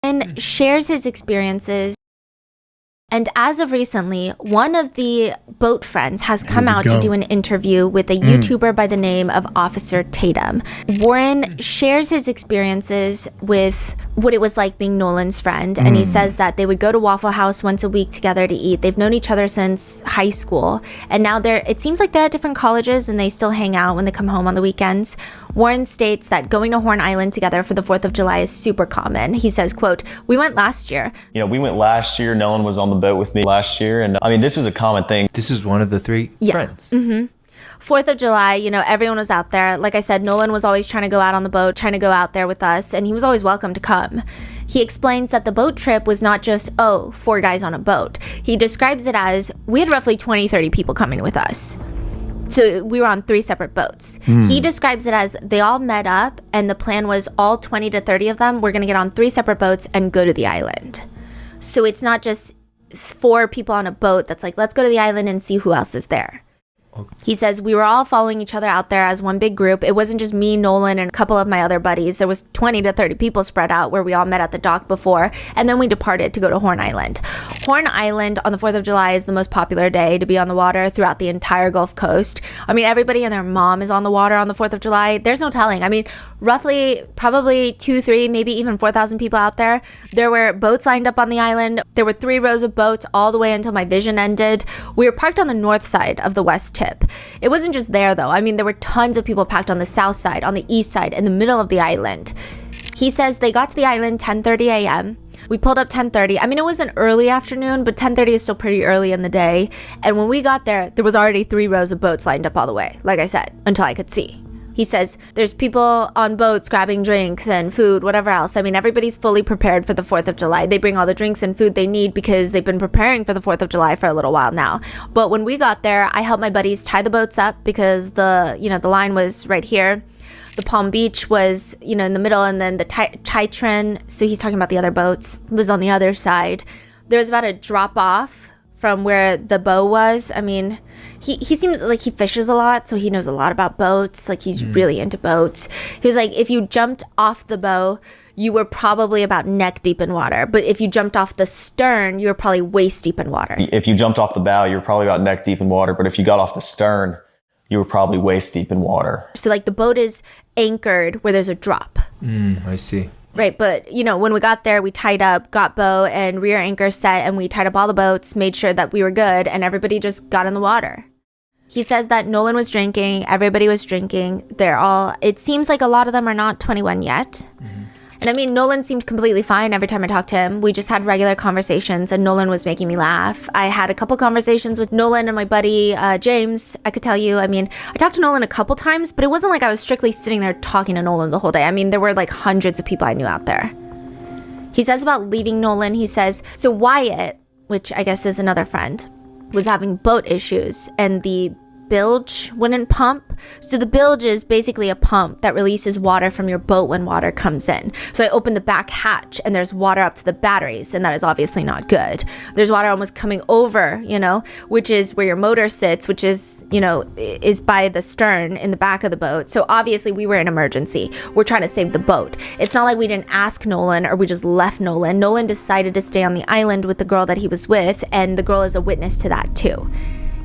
And shares his experiences. And as of recently, one of the boat friends has come out to do an interview with a YouTuber by the name of Officer Tatum. Warren shares his experiences with what it was like being Nolan's friend. And he says that they would go to Waffle House once a week together to eat. They've known each other since high school. And now it seems like they're at different colleges and they still hang out when they come home on the weekends. Warren states that going to Horn Island together for the 4th of July is super common. He says, quote, "We went last year." We went last year. Nolan was on the boat with me last year. And I mean, this was a common thing. This is one of the 3 friends. 4th of July, everyone was out there. Like I said, Nolan was always trying to go out on the boat, trying to go out there with us, and he was always welcome to come. He explains that the boat trip was not just, 4 guys on a boat. He describes it as, we had roughly 20, 30 people coming with us. So we were on 3 separate boats. He describes it as they all met up and the plan was all 20 to 30 of them were going to get on 3 separate boats and go to the island. So it's not just 4 people on a boat that's like, let's go to the island and see who else is there. He says we were all following each other out there as one big group. It wasn't just me, Nolan, and a couple of my other buddies. There was 20 to 30 people spread out where we all met at the dock before, and then we departed to go to Horn Island. Horn Island on the 4th of July is the most popular day to be on the water throughout the entire Gulf Coast. I mean, everybody and their mom is on the water on the 4th of July. There's no telling. I mean, roughly probably 2, 3, maybe even 4,000 people out there. There were boats lined up on the island. There were 3 rows of boats all the way until my vision ended. We were parked on the north side of the west tip. It wasn't just there though. I mean, there were tons of people packed on the south side, on the east side, in the middle of the island. He says they got to the island 10:30 a.m. We pulled up 10:30. I mean, it was an early afternoon, but 10:30 is still pretty early in the day. And when we got there was already 3 rows of boats lined up all the way, like I said, until I could see. He says there's people on boats grabbing drinks and food, whatever else. I mean, everybody's fully prepared for the 4th of July. They bring all the drinks and food they need because they've been preparing for the 4th of July for a little while now. But when we got there, I helped my buddies tie the boats up because the line was right here. The Palm Beach was, in the middle, and then the Titran, so he's talking about the other boats, was on the other side. There was about a drop off from where the bow was. I mean, he seems like he fishes a lot, so he knows a lot about boats. Like, he's really into boats. He was like, if you jumped off the bow, you were probably about neck deep in water. But if you jumped off the stern, you were probably waist deep in water. If you jumped off the bow, you were probably about neck deep in water. But if you got off the stern, you were probably waist deep in water. So, like, the boat is anchored where there's a drop. I see. Right, but, when we got there, we tied up, got bow and rear anchor set, and we tied up all the boats, made sure that we were good, and everybody just got in the water. He says that Nolan was drinking, everybody was drinking. It seems like a lot of them are not 21 yet. And I mean, Nolan seemed completely fine every time I talked to him. We just had regular conversations, and Nolan was making me laugh. I had a couple conversations with Nolan and my buddy, James. I could tell you, I mean, I talked to Nolan a couple times, but it wasn't like I was strictly sitting there talking to Nolan the whole day. I mean, there were like hundreds of people I knew out there. He says about leaving Nolan, he says, so Wyatt, which I guess is another friend, was having boat issues, and the bilge wouldn't pump. So the bilge is basically a pump that releases water from your boat when water comes in. So I opened the back hatch and there's water up to the batteries, and that is obviously not good. There's water almost coming over, which is where your motor sits, which is, is by the stern in the back of the boat. So obviously we were in emergency. We're trying to save the boat. It's not like we didn't ask Nolan or we just left Nolan. Nolan decided to stay on the island with the girl that he was with, and the girl is a witness to that too.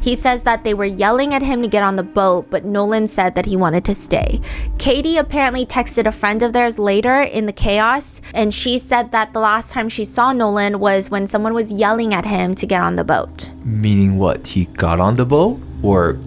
He says that they were yelling at him to get on the boat, but Nolan said that he wanted to stay. Katie apparently texted a friend of theirs later in the chaos, and she said that the last time she saw Nolan was when someone was yelling at him to get on the boat. Meaning what? He got on the boat? Or...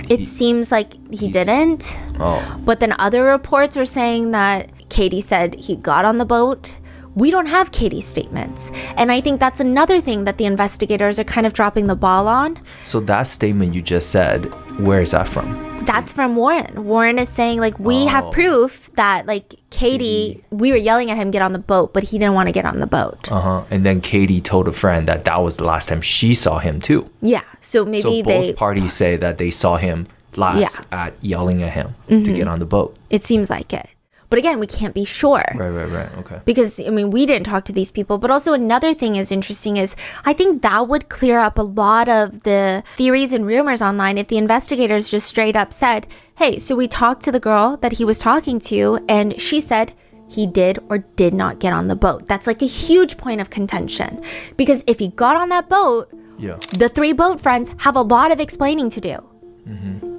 It seems like he didn't. Oh. But then other reports were saying that Katie said he got on the boat. We don't have Katie's statements. And I think that's another thing that the investigators are kind of dropping the ball on. So that statement you just said, where is that from? That's from Warren. Warren is saying, like, we have proof that, like, Katie, we were yelling at him get on the boat, but he didn't want to get on the boat. And then Katie told a friend that was the last time she saw him too. Yeah. So maybe both parties say that they saw him last at yelling at him to get on the boat. It seems like it. But again, we can't be sure. Right. Okay. Because, I mean, we didn't talk to these people. But also another thing is interesting is I think that would clear up a lot of the theories and rumors online if the investigators just straight up said, hey, so we talked to the girl that he was talking to, and she said he did or did not get on the boat. That's like a huge point of contention. Because if he got on that boat, the 3 boat friends have a lot of explaining to do.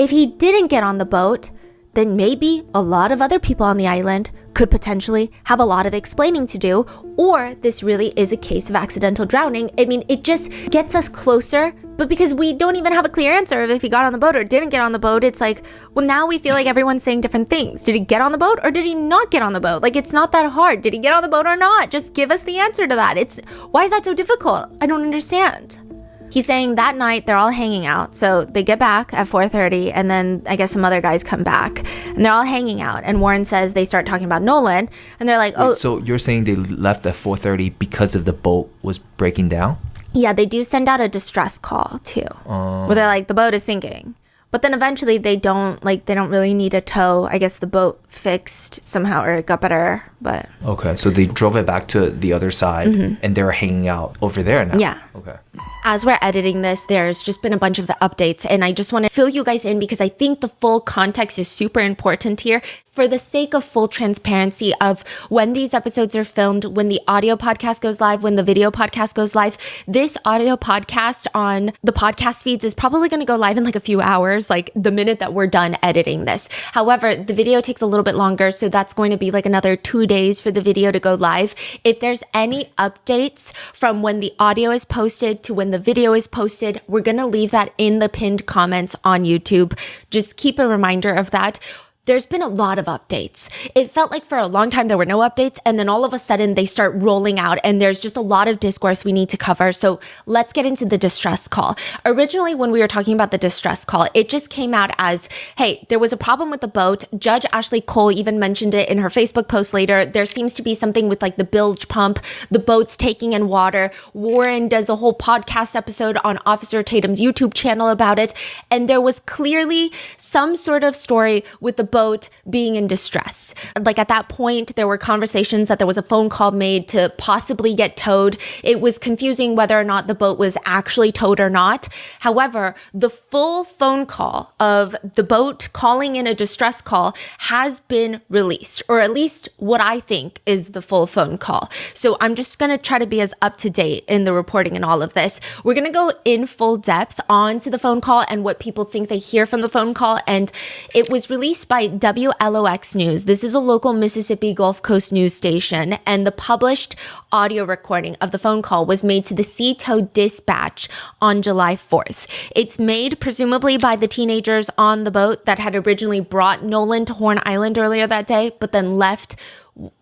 If he didn't get on the boat, then maybe a lot of other people on the island could potentially have a lot of explaining to do, or this really is a case of accidental drowning. I mean, it just gets us closer, but because we don't even have a clear answer of if he got on the boat or didn't get on the boat, it's like, well, now we feel like everyone's saying different things. Did he get on the boat or did he not get on the boat? Like, it's not that hard. Did he get on the boat or not? Just give us the answer to that. Why is that so difficult? I don't understand. He's saying that night they're all hanging out. So they get back at 4:30 and then I guess some other guys come back and they're all hanging out. And Warren says they start talking about Nolan and they're like, oh. So you're saying they left at 4:30 because of the boat was breaking down? Yeah, they do send out a distress call too. Where they're like, the boat is sinking. But then eventually they don't really need a tow. I guess the boat fixed somehow or it got better, but. Okay, so they drove it back to the other side and they're hanging out over there now. Yeah. Okay. As we're editing this, there's just been a bunch of updates and I just want to fill you guys in because I think the full context is super important here for the sake of full transparency of when these episodes are filmed, when the audio podcast goes live, when the video podcast goes live. This audio podcast on the podcast feeds is probably going to go live in like a few hours, like the minute that we're done editing this. However, the video takes a little bit longer, so that's going to be like another 2 days for the video to go live. If there's any updates from when the audio is posted to when the video is posted, we're going to leave that in the pinned comments on YouTube. Just keep a reminder of that. There's been a lot of updates. It felt like for a long time there were no updates, and then all of a sudden they start rolling out, and there's just a lot of discourse we need to cover. So let's get into the distress call. Originally, when we were talking about the distress call, it just came out as, hey, there was a problem with the boat. Judge Ashley Cole even mentioned it in her Facebook post later. There seems to be something with like the bilge pump, the boat's taking in water. Warren does a whole podcast episode on Officer Tatum's YouTube channel about it. And there was clearly some sort of story with the boat being in distress. Like at that point, there were conversations that there was a phone call made to possibly get towed. It was confusing whether or not the boat was actually towed or not. However, the full phone call of the boat calling in a distress call has been released, or at least what I think is the full phone call. So I'm just going to try to be as up to date in the reporting and all of this. We're going to go in full depth onto the phone call and what people think they hear from the phone call. And it was released by WLOX News. This is a local Mississippi Gulf Coast news station, and the published audio recording of the phone call was made to the Sea Tow Dispatch on July 4th. It's made presumably by the teenagers on the boat that had originally brought Nolan to Horn Island earlier that day, but then left,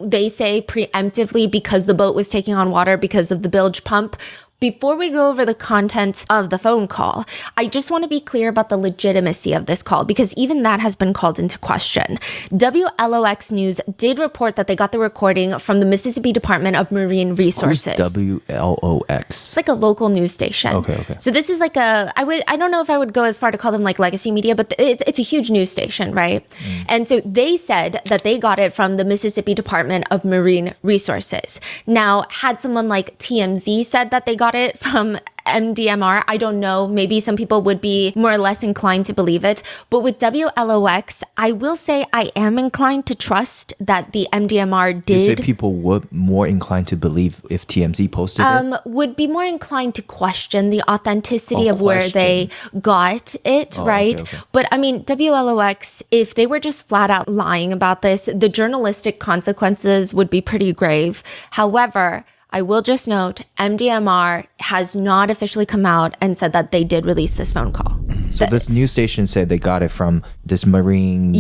they say, preemptively because the boat was taking on water because of the bilge pump. Before we go over the contents of the phone call, I just want to be clear about the legitimacy of this call because even that has been called into question. WLOX News did report that they got the recording from the Mississippi Department of Marine Resources. Who's WLOX? It's like a local news station. Okay. So this is like I don't know if I would go as far to call them like legacy media, but it's a huge news station, right? And so they said that they got it from the Mississippi Department of Marine Resources. Now, had someone like TMZ said that they got got it from MDMR. I don't know. Maybe some people would be more or less inclined to believe it. But with WLOX, I will say I am inclined to trust that the MDMR did. You say people would more inclined to believe if TMZ posted it? Would be more inclined to question the authenticity of where they got it, right? Okay. But I mean, WLOX, if they were just flat out lying about this, the journalistic consequences would be pretty grave. However, I will just note, MDMR has not officially come out and said that they did release this phone call. So this news station said they got it from this Marine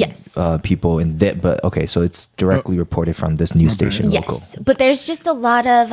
people in that, but okay, so it's directly reported from this news station. Yes, local. But there's just a lot of,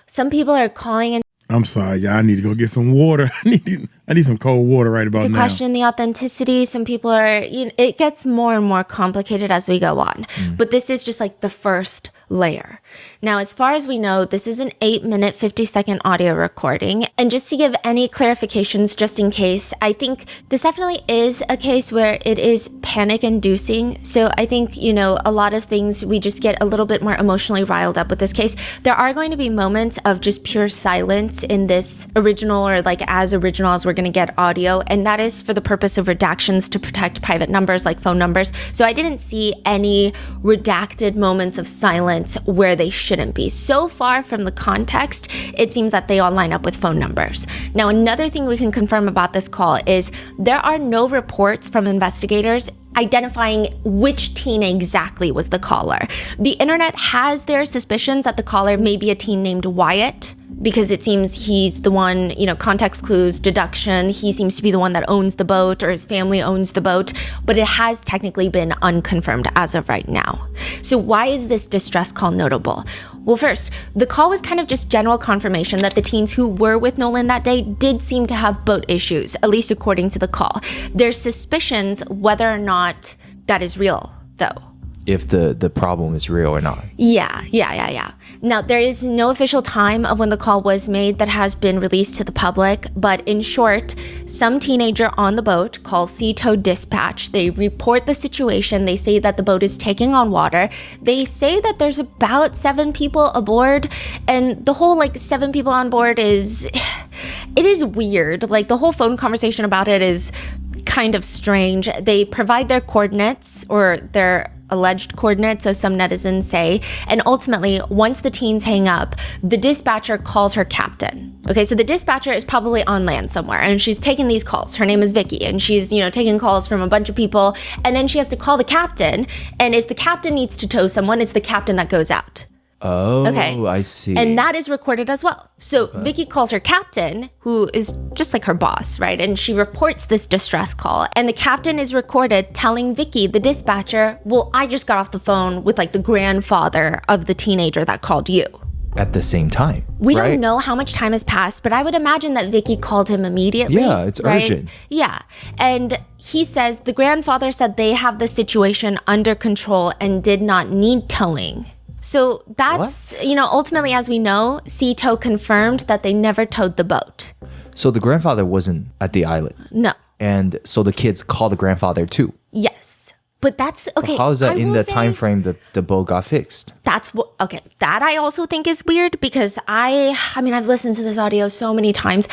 some people are calling in. I'm sorry, y'all. I need to go get some water. I need some cold water right about now. To question the authenticity. Some people are, it gets more and more complicated as we go on. But this is just like the first layer. Now, as far as we know, this is an 8-minute, 50-second audio recording. And just to give any clarifications, just in case, I think this definitely is a case where it is panic-inducing. So I think, a lot of things, we just get a little bit more emotionally riled up with this case. There are going to be moments of just pure silence in this original, or like as original as we're going to get audio. And that is for the purpose of redactions to protect private numbers like phone numbers. So I didn't see any redacted moments of silence where they shouldn't be. So far from the context, it seems that they all line up with phone numbers. Now, another thing we can confirm about this call is there are no reports from investigators identifying which teen exactly was the caller. The internet has their suspicions that the caller may be a teen named Wyatt, because it seems he's the one, context clues, deduction, he seems to be the one that owns the boat, or his family owns the boat, but it has technically been unconfirmed as of right now. So why is this distress call notable? Well, first, the call was kind of just general confirmation that the teens who were with Nolan that day did seem to have boat issues, at least according to the call. There's suspicions whether or not that is real, though. If the problem is real or not. Yeah. Now, there is no official time of when the call was made that has been released to the public, but in short, some teenager on the boat calls Sea-Tow Dispatch. They report the situation. They say that the boat is taking on water. They say that there's about 7 people aboard, and the whole 7 people on board it is weird. The whole phone conversation about it is kind of strange. They provide their coordinates, or their alleged coordinates, as some netizens say, and ultimately, once the teens hang up, the dispatcher calls her captain. Okay, so the dispatcher is probably on land somewhere, and she's taking these calls. Her name is Vicky, and she's, taking calls from a bunch of people, and then she has to call the captain, and if the captain needs to tow someone, it's the captain that goes out. Oh, okay. I see. And that is recorded as well. So Vicky calls her captain, who is just like her boss, right? And she reports this distress call. And the captain is recorded telling Vicky, the dispatcher, well, I just got off the phone with the grandfather of the teenager that called you. At the same time. We don't know how much time has passed, but I would imagine that Vicky called him immediately. Yeah, it's urgent. Yeah. And he says the grandfather said they have the situation under control and did not need towing. So that's, ultimately, as we know, Sea-Tow confirmed that they never towed the boat. So the grandfather wasn't at the island? No. And so the kids called the grandfather too? Yes. But that's, okay. But how is that in the time frame that the boat got fixed? That's what, okay. That I also think is weird, because I've listened to this audio so many times.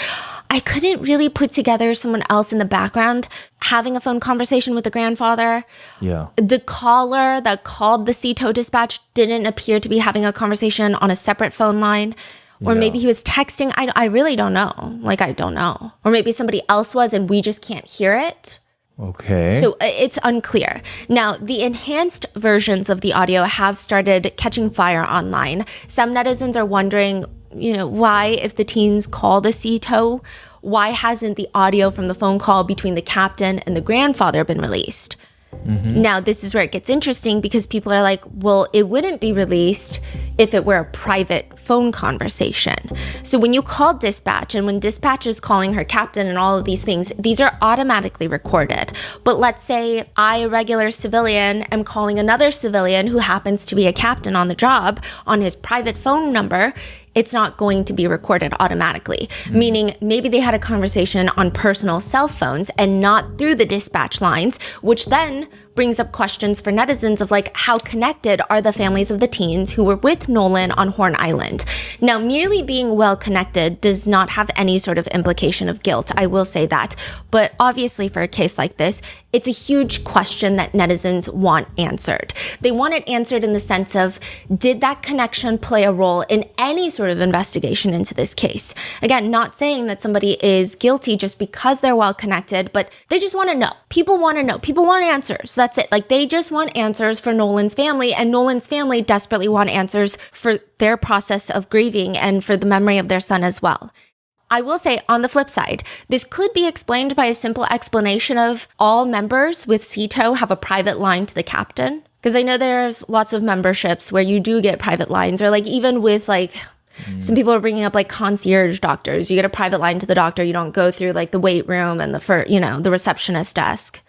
I couldn't really put together someone else in the background having a phone conversation with the grandfather. Yeah. The caller that called the Sea-Tow Dispatch didn't appear to be having a conversation on a separate phone line. Or maybe he was texting. I really don't know. I don't know. Or maybe somebody else was and we just can't hear it. Okay. So it's unclear. Now, the enhanced versions of the audio have started catching fire online. Some netizens are wondering, why, if the teens call the Sea-Tow, why hasn't the audio from the phone call between the captain and the grandfather been released? Mm-hmm. Now, this is where it gets interesting, because people are like, well, it wouldn't be released if it were a private phone conversation. So when you call dispatch, and when dispatch is calling her captain and all of these things, these are automatically recorded. But let's say I, a regular civilian, am calling another civilian who happens to be a captain on the job on his private phone number. It's not going to be recorded automatically, meaning maybe they had a conversation on personal cell phones and not through the dispatch lines, which then brings up questions for netizens of like, how connected are the families of the teens who were with Nolan on Horn Island? Now, merely being well connected does not have any sort of implication of guilt. I will say that. But obviously for a case like this, it's a huge question that netizens want answered. They want it answered in the sense of, did that connection play a role in any sort of investigation into this case? Again, not saying that somebody is guilty just because they're well connected, but they just want to know. People want to know. People want answers. That's it. Like, they just want answers for Nolan's family, and Nolan's family desperately want answers for their process of grieving and for the memory of their son as well. I will say, on the flip side, this could be explained by a simple explanation of all members with CTO have a private line to the captain. Because I know there's lots of memberships where you do get private lines, or like even with like, some people are bringing up like concierge doctors. You get a private line to the doctor. You don't go through like the wait room and the receptionist desk.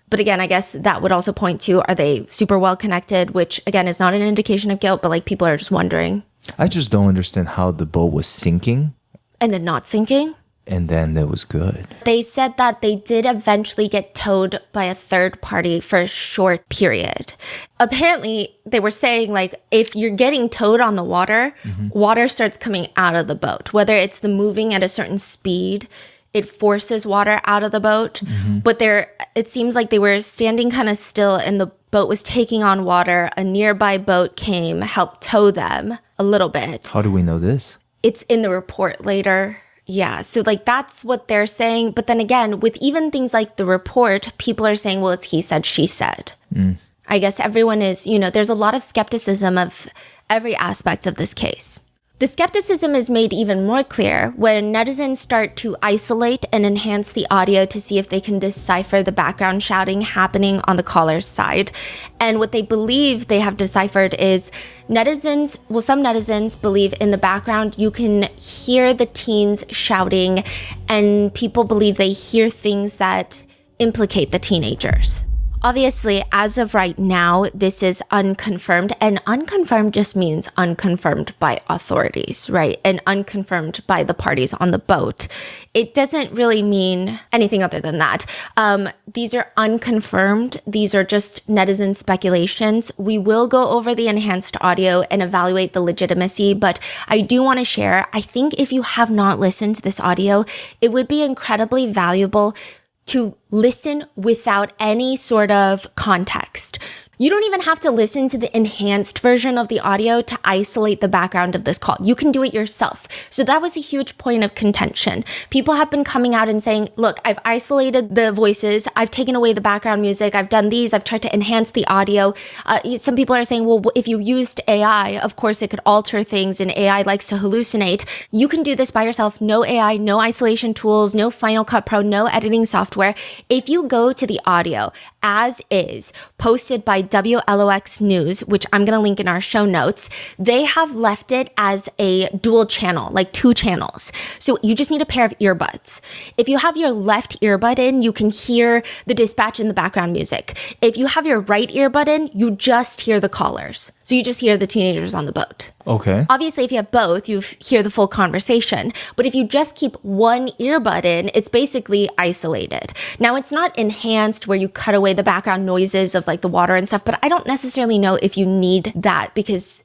But again, I guess that would also point to, are they super well connected, which again is not an indication of guilt, but like people are just wondering. I just don't understand how the boat was sinking. And then not sinking. And then it was good. They said that they did eventually get towed by a third party for a short period. Apparently, they were saying, like, if you're getting towed on the water, water starts coming out of the boat. Whether it's the moving at a certain speed, it forces water out of the boat. But it seems like they were standing kind of still and the boat was taking on water. A nearby boat came, helped tow them a little bit. How do we know this? It's in the report later. Yeah, so like that's what they're saying. But then again, with even things like the report, people are saying, well, it's he said, she said. I guess everyone is, there's a lot of skepticism of every aspect of this case. The skepticism is made even more clear when netizens start to isolate and enhance the audio to see if they can decipher the background shouting happening on the caller's side. And what they believe they have deciphered is some netizens believe in the background you can hear the teens shouting, and people believe they hear things that implicate the teenagers. Obviously, as of right now, this is unconfirmed, and unconfirmed just means unconfirmed by authorities, right? And unconfirmed by the parties on the boat. It doesn't really mean anything other than that. These are unconfirmed. These are just netizen speculations. We will go over the enhanced audio and evaluate the legitimacy, but I do want to share, I think if you have not listened to this audio, it would be incredibly valuable to listen without any sort of context. You don't even have to listen to the enhanced version of the audio to isolate the background of this call. You can do it yourself. So that was a huge point of contention. People have been coming out and saying, look, I've isolated the voices. I've taken away the background music. I've done these. I've tried to enhance the audio. Some people are saying, well, if you used AI, of course it could alter things, and AI likes to hallucinate. You can do this by yourself. No AI, no isolation tools, no Final Cut Pro, no editing software. If you go to the audio as is, posted by WLOX News, which I'm going to link in our show notes, they have left it as a dual channel, like 2 channels. So you just need a pair of earbuds. If you have your left earbud in, you can hear the dispatch in the background music. If you have your right earbud in, you just hear the callers. So you just hear the teenagers on the boat. Okay. Obviously, if you have both, you hear the full conversation. But if you just keep one earbud in, it's basically isolated. Now, it's not enhanced where you cut away the background noises of like the water and stuff, but I don't necessarily know if you need that because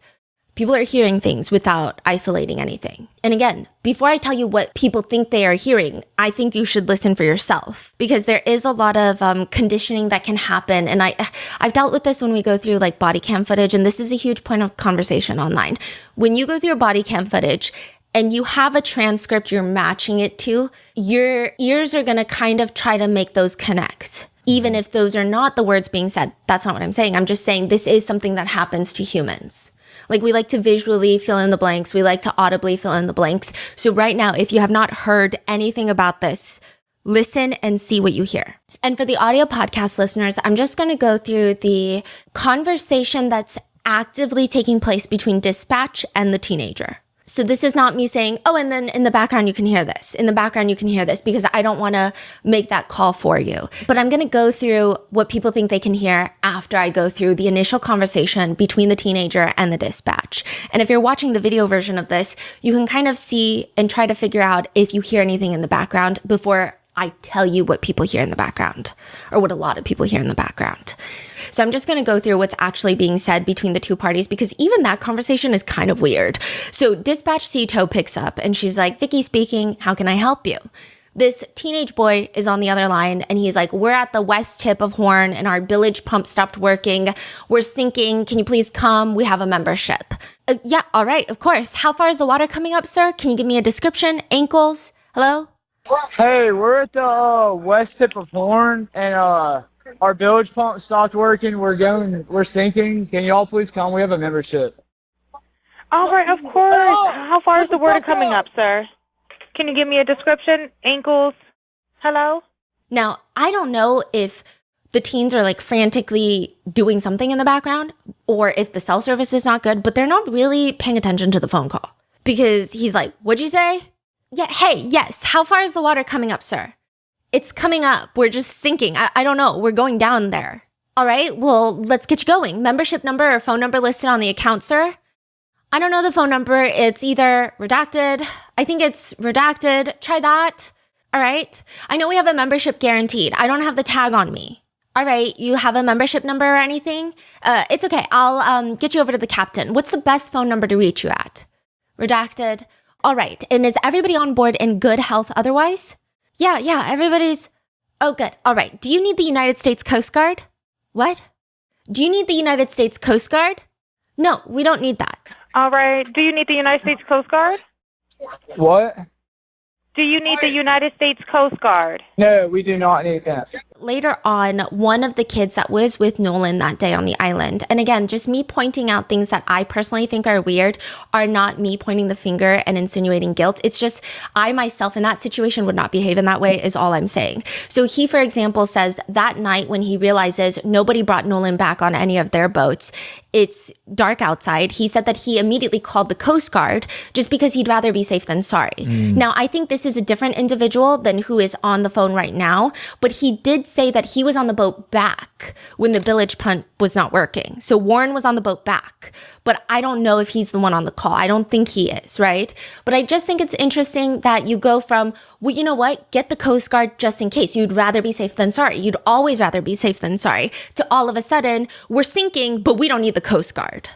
people are hearing things without isolating anything. And again, before I tell you what people think they are hearing, I think you should listen for yourself because there is a lot of conditioning that can happen. And I've dealt with this when we go through like body cam footage, and this is a huge point of conversation online. When you go through body cam footage and you have a transcript you're matching it to, your ears are going to kind of try to make those connect. Even if those are not the words being said. That's not what I'm saying. I'm just saying this is something that happens to humans. Like we like to visually fill in the blanks. We like to audibly fill in the blanks. So right now, if you have not heard anything about this, listen and see what you hear. And for the audio podcast listeners, I'm just going to go through the conversation that's actively taking place between dispatch and the teenager. So this is not me saying, oh, and then in the background, you can hear this. In the background, you can hear this, because I don't want to make that call for you. But I'm going to go through what people think they can hear after I go through the initial conversation between the teenager and the dispatch. And if you're watching the video version of this, you can kind of see and try to figure out if you hear anything in the background before I tell you what people hear in the background, or what a lot of people hear in the background. So I'm just going to go through what's actually being said between the two parties, because even that conversation is kind of weird. So dispatch CTO picks up and she's like, Vicky speaking, how can I help you? This teenage boy is on the other line and he's like, we're at the west tip of Horn and our village pump stopped working. We're sinking. Can you please come? We have a membership. Yeah, all right, of course. How far is the water coming up, sir? Can you give me a description? Ankles? Hello? Hey, we're at the west tip of Horn, and our village pump stopped working. We're sinking. Can y'all please come? We have a membership. All right, of course. How far is the water coming up, sir? Can you give me a description? Ankles? Hello? Now, I don't know if the teens are like frantically doing something in the background or if the cell service is not good, but they're not really paying attention to the phone call because he's like, what'd you say? Yeah, hey, yes. How far is the water coming up, sir? It's coming up. We're just sinking. I don't know. We're going down there. All right, well, let's get you going. Membership number or phone number listed on the account, sir? I don't know the phone number. It's either redacted. I think it's redacted. Try that. All right. I know we have a membership guaranteed. I don't have the tag on me. All right. You have a membership number or anything? It's okay. I'll get you over to the captain. What's the best phone number to reach you at? Redacted. All right. And is everybody on board in good health otherwise? Yeah, everybody's... Oh, good. All right. Do you need the United States Coast Guard? What? Do you need the United States Coast Guard? No, we don't need that. All right. Do you need the United States Coast Guard? What? Do you need the United States Coast Guard? No, we do not need that. Later on, one of the kids that was with Nolan that day on the island, and again, just me pointing out things that I personally think are weird are not me pointing the finger and insinuating guilt. It's just I myself in that situation would not behave in that way is all I'm saying. So he, for example, says that night when he realizes nobody brought Nolan back on any of their boats, it's dark outside. He said that he immediately called the Coast Guard just because he'd rather be safe than sorry. Now, I think this is a different individual than who is on the phone right now, but he did say that he was on the boat back when the village pump was not working. So Warren was on the boat back, but I don't know if he's the one on the call. I don't think he is, right? But I just think it's interesting that you go from, well, you know what? Get the Coast Guard just in case. You'd rather be safe than sorry. You'd always rather be safe than sorry. To all of a sudden, we're sinking, but we don't need the Coast Guard.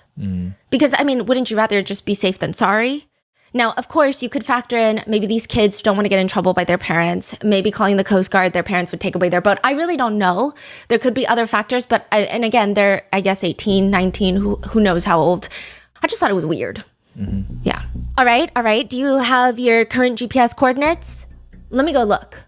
Because, I mean, wouldn't you rather just be safe than sorry? Now, of course, you could factor in maybe these kids don't want to get in trouble by their parents. Maybe calling the Coast Guard, their parents would take away their boat. I really don't know. There could be other factors, but and again, they're, I guess, 18, 19, who knows how old. I just thought it was weird. Yeah. All right. Do you have your current GPS coordinates? Let me go look.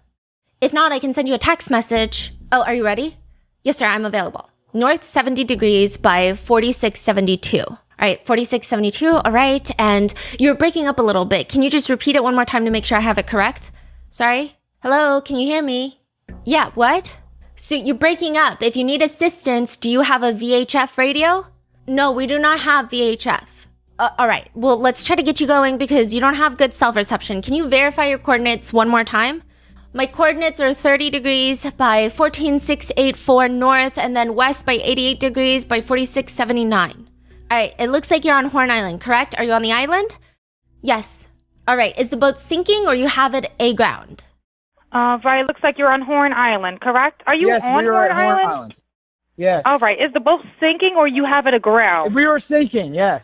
If not, I can send you a text message. Oh, are you ready? Yes, sir, I'm available. North 70 degrees by 4672. All right, 4672, all right. And you're breaking up a little bit. Can you just repeat it one more time to make sure I have it correct? Sorry? Hello, can you hear me? Yeah, what? So you're breaking up. If you need assistance, do you have a VHF radio? No, we do not have VHF. All right, well, let's try to get you going because you don't have good self-reception. Can you verify your coordinates one more time? My coordinates are 30 degrees by 14684 north and then west by 88 degrees by 4679. All right, it looks like you're on Horn Island, correct? Are you on the island? Yes. All right, is the boat sinking or you have it aground? Right, looks like you're on Horn Island, correct? Are you Yes, on we are Horn at Horn Island? Island. Yes. All right, is the boat sinking or you have it aground? We were sinking, yes.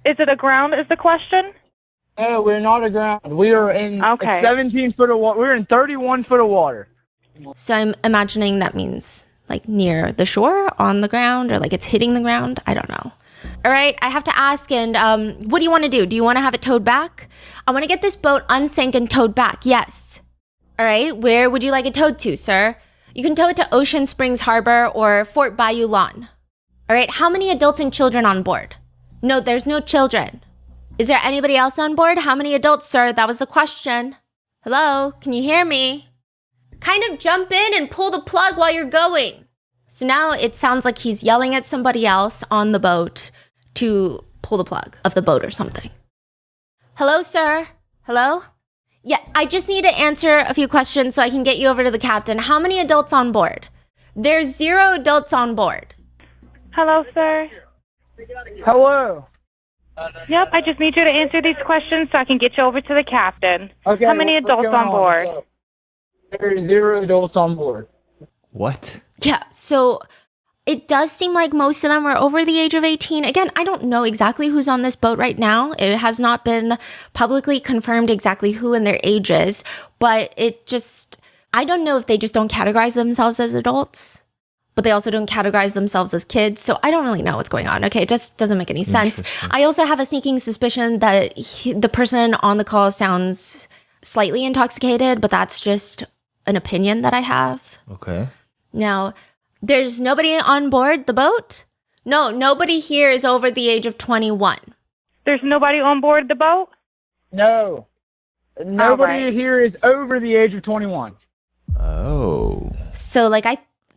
Is it aground is the question? No, we're not aground. We are in 17 foot of water. We're in 31 foot of water. So I'm imagining that means like near the shore, on the ground, or like it's hitting the ground. I don't know. All right, I have to ask, and what do you want to do? Do you want to have it towed back? I want to get this boat unsank and towed back, yes. All right, where would you like it towed to, sir? You can tow it to Ocean Springs Harbor or Fort Bayou Lawn. All right, how many adults and children on board? No, there's no children. Is there anybody else on board? How many adults, sir? That was the question. Hello, can you hear me? Kind of jump in and pull the plug while you're going. So now it sounds like he's yelling at somebody else on the boat to pull the plug of the boat or something. Hello, sir? Hello? Yeah, I just need to answer a few questions so I can get you over to the captain. How many adults on board? There's 0 adults on board. Hello, sir. Hello. Yep, I just need you to answer these questions so I can get you over to the captain. Okay. How many what's adults going on board? There are 0 adults on board. What? Yeah, so it does seem like most of them are over the age of 18. Again, I don't know exactly who's on this boat right now. It has not been publicly confirmed exactly who and their ages, but I don't know if they just don't categorize themselves as adults, but they also don't categorize themselves as kids. So I don't really know what's going on. Okay, it just doesn't make any sense. I also have a sneaking suspicion that the person on the call sounds slightly intoxicated, but that's just an opinion that I have. Okay. Now, there's nobody on board the boat? No, nobody here is over the age of 21. There's nobody on board the boat? No. Nobody here is over the age of 21. Oh. So, like,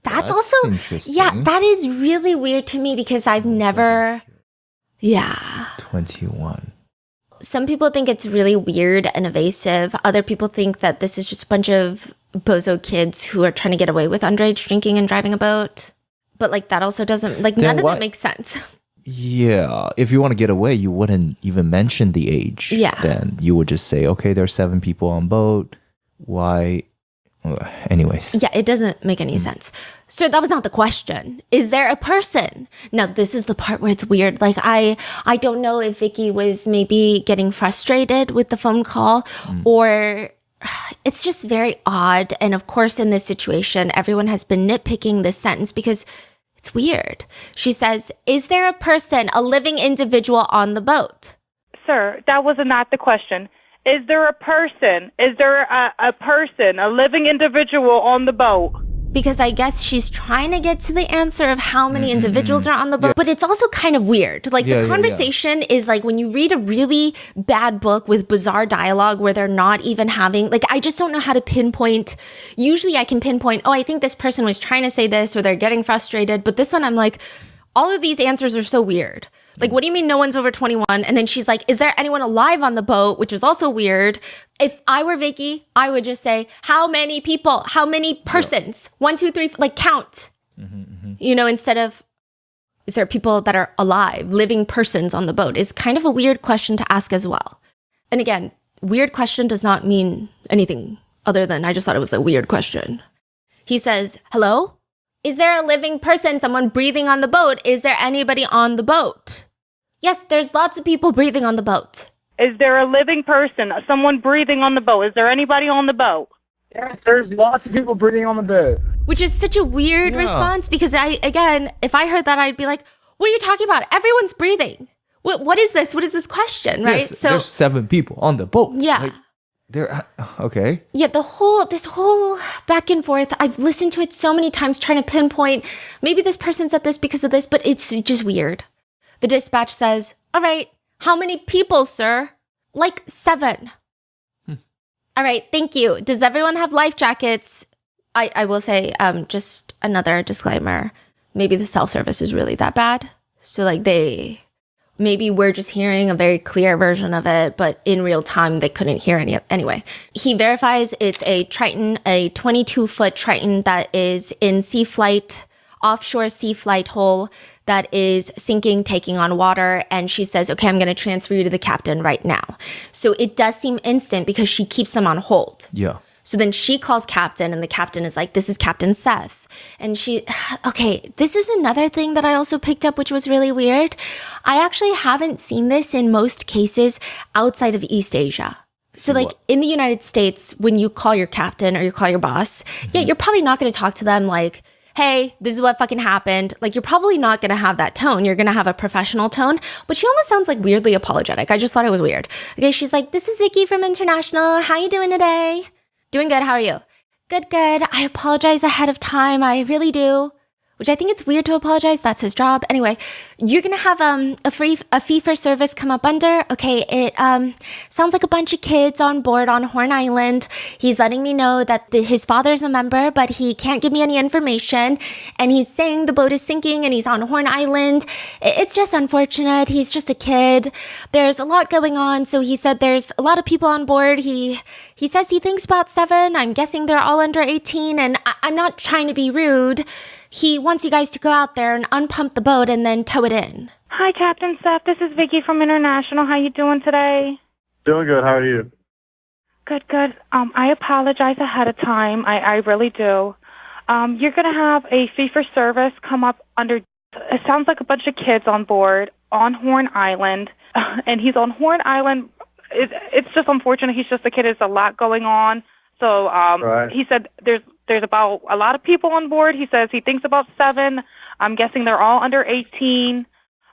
that's also, interesting. yeah, that is really weird to me because I've never, 21. Some people think it's really weird and evasive. Other people think that this is just a bunch of bozo kids who are trying to get away with underage drinking and driving a boat. But, like, that also doesn't, like, none of that makes sense. Yeah. If you want to get away, you wouldn't even mention the age. Yeah. Then you would just say, okay, there's 7 people on boat. Why? Anyways. Yeah, it doesn't make any sense. So that was not the question. Is there a person? Now, this is the part where it's weird. Like, I don't know if Vicky was maybe getting frustrated with the phone call or it's just very odd. And of course, in this situation, everyone has been nitpicking this sentence because it's weird. She says, is there a person, a living individual on the boat? Sir, that was not the question. Is there a person? Is there a person, a living individual on the boat? Because I guess she's trying to get to the answer of how many individuals are on the boat. But it's also kind of weird. Like the conversation is like when you read a really bad book with bizarre dialogue where they're not even having, like, I just don't know how to pinpoint. Usually I can pinpoint, oh, I think this person was trying to say this or they're getting frustrated. But this one, I'm like, all of these answers are so weird. Like, what do you mean no one's over 21? And then she's like, is there anyone alive on the boat? Which is also weird. If I were Vicky, I would just say, how many people? How many persons? 1, 2, 3, like count. You know, instead of, is there people that are alive, living persons on the boat? Is kind of a weird question to ask as well. And again, weird question does not mean anything other than I just thought it was a weird question. He says, hello? Is there a living person, someone breathing on the boat? Is there anybody on the boat? Yes, there's lots of people breathing on the boat. Is there a living person, someone breathing on the boat? Is there anybody on the boat? Yes, there's lots of people breathing on the boat. Which is such a weird response because if I heard that, I'd be like, what are you talking about? Everyone's breathing. What is this? What is this question, right? Yes, there's 7 people on the boat. Yeah. Like, okay. Yeah, this whole back and forth, I've listened to it so many times trying to pinpoint, maybe this person said this because of this, but it's just weird. The dispatch says, all right, how many people, sir? Like 7. All right, thank you. Does everyone have life jackets? I will say, just another disclaimer. Maybe the self-service is really that bad. So like maybe we're just hearing a very clear version of it, but in real time, they couldn't hear any of it. Anyway, he verifies it's a Triton, a 22-foot Triton that is in offshore sea flight hole that is sinking, taking on water. And she says, okay, I'm going to transfer you to the captain right now. So it does seem instant because she keeps them on hold. Yeah. So then she calls captain and the captain is like, this is Captain Seth. And okay, this is another thing that I also picked up, which was really weird. I actually haven't seen this in most cases outside of East Asia. So like in the United States, when you call your captain or you call your boss, you're probably not going to talk to them like, hey, this is what fucking happened. Like, you're probably not going to have that tone. You're going to have a professional tone, but she almost sounds like weirdly apologetic. I just thought it was weird. Okay, she's like, this is Vicky from International. How you doing today? Doing good. How are you? Good. I apologize ahead of time. I really do. Which I think it's weird to apologize. That's his job. Anyway, you're going to have a fee for service come up under. Okay, it sounds like a bunch of kids on board on Horn Island. He's letting me know that his father's a member, but he can't give me any information. And he's saying the boat is sinking and he's on Horn Island. It's just unfortunate. He's just a kid. There's a lot going on. So he said there's a lot of people on board. He says he thinks about 7. I'm guessing they're all under 18. And I'm not trying to be rude. He wants you guys to go out there and unpump the boat and then tow it in. Hi, Captain Seth. This is Vicky from International. How you doing today? Doing good. How are you? Good, good. I apologize ahead of time. I really do. You're going to have a fee-for-service come up under, it sounds like a bunch of kids on board on Horn Island. And he's on Horn Island. It's just unfortunate. He's just a kid. There's a lot going on. So right. He said there's about a lot of people on board. He says he thinks about 7. I'm guessing they're all under 18.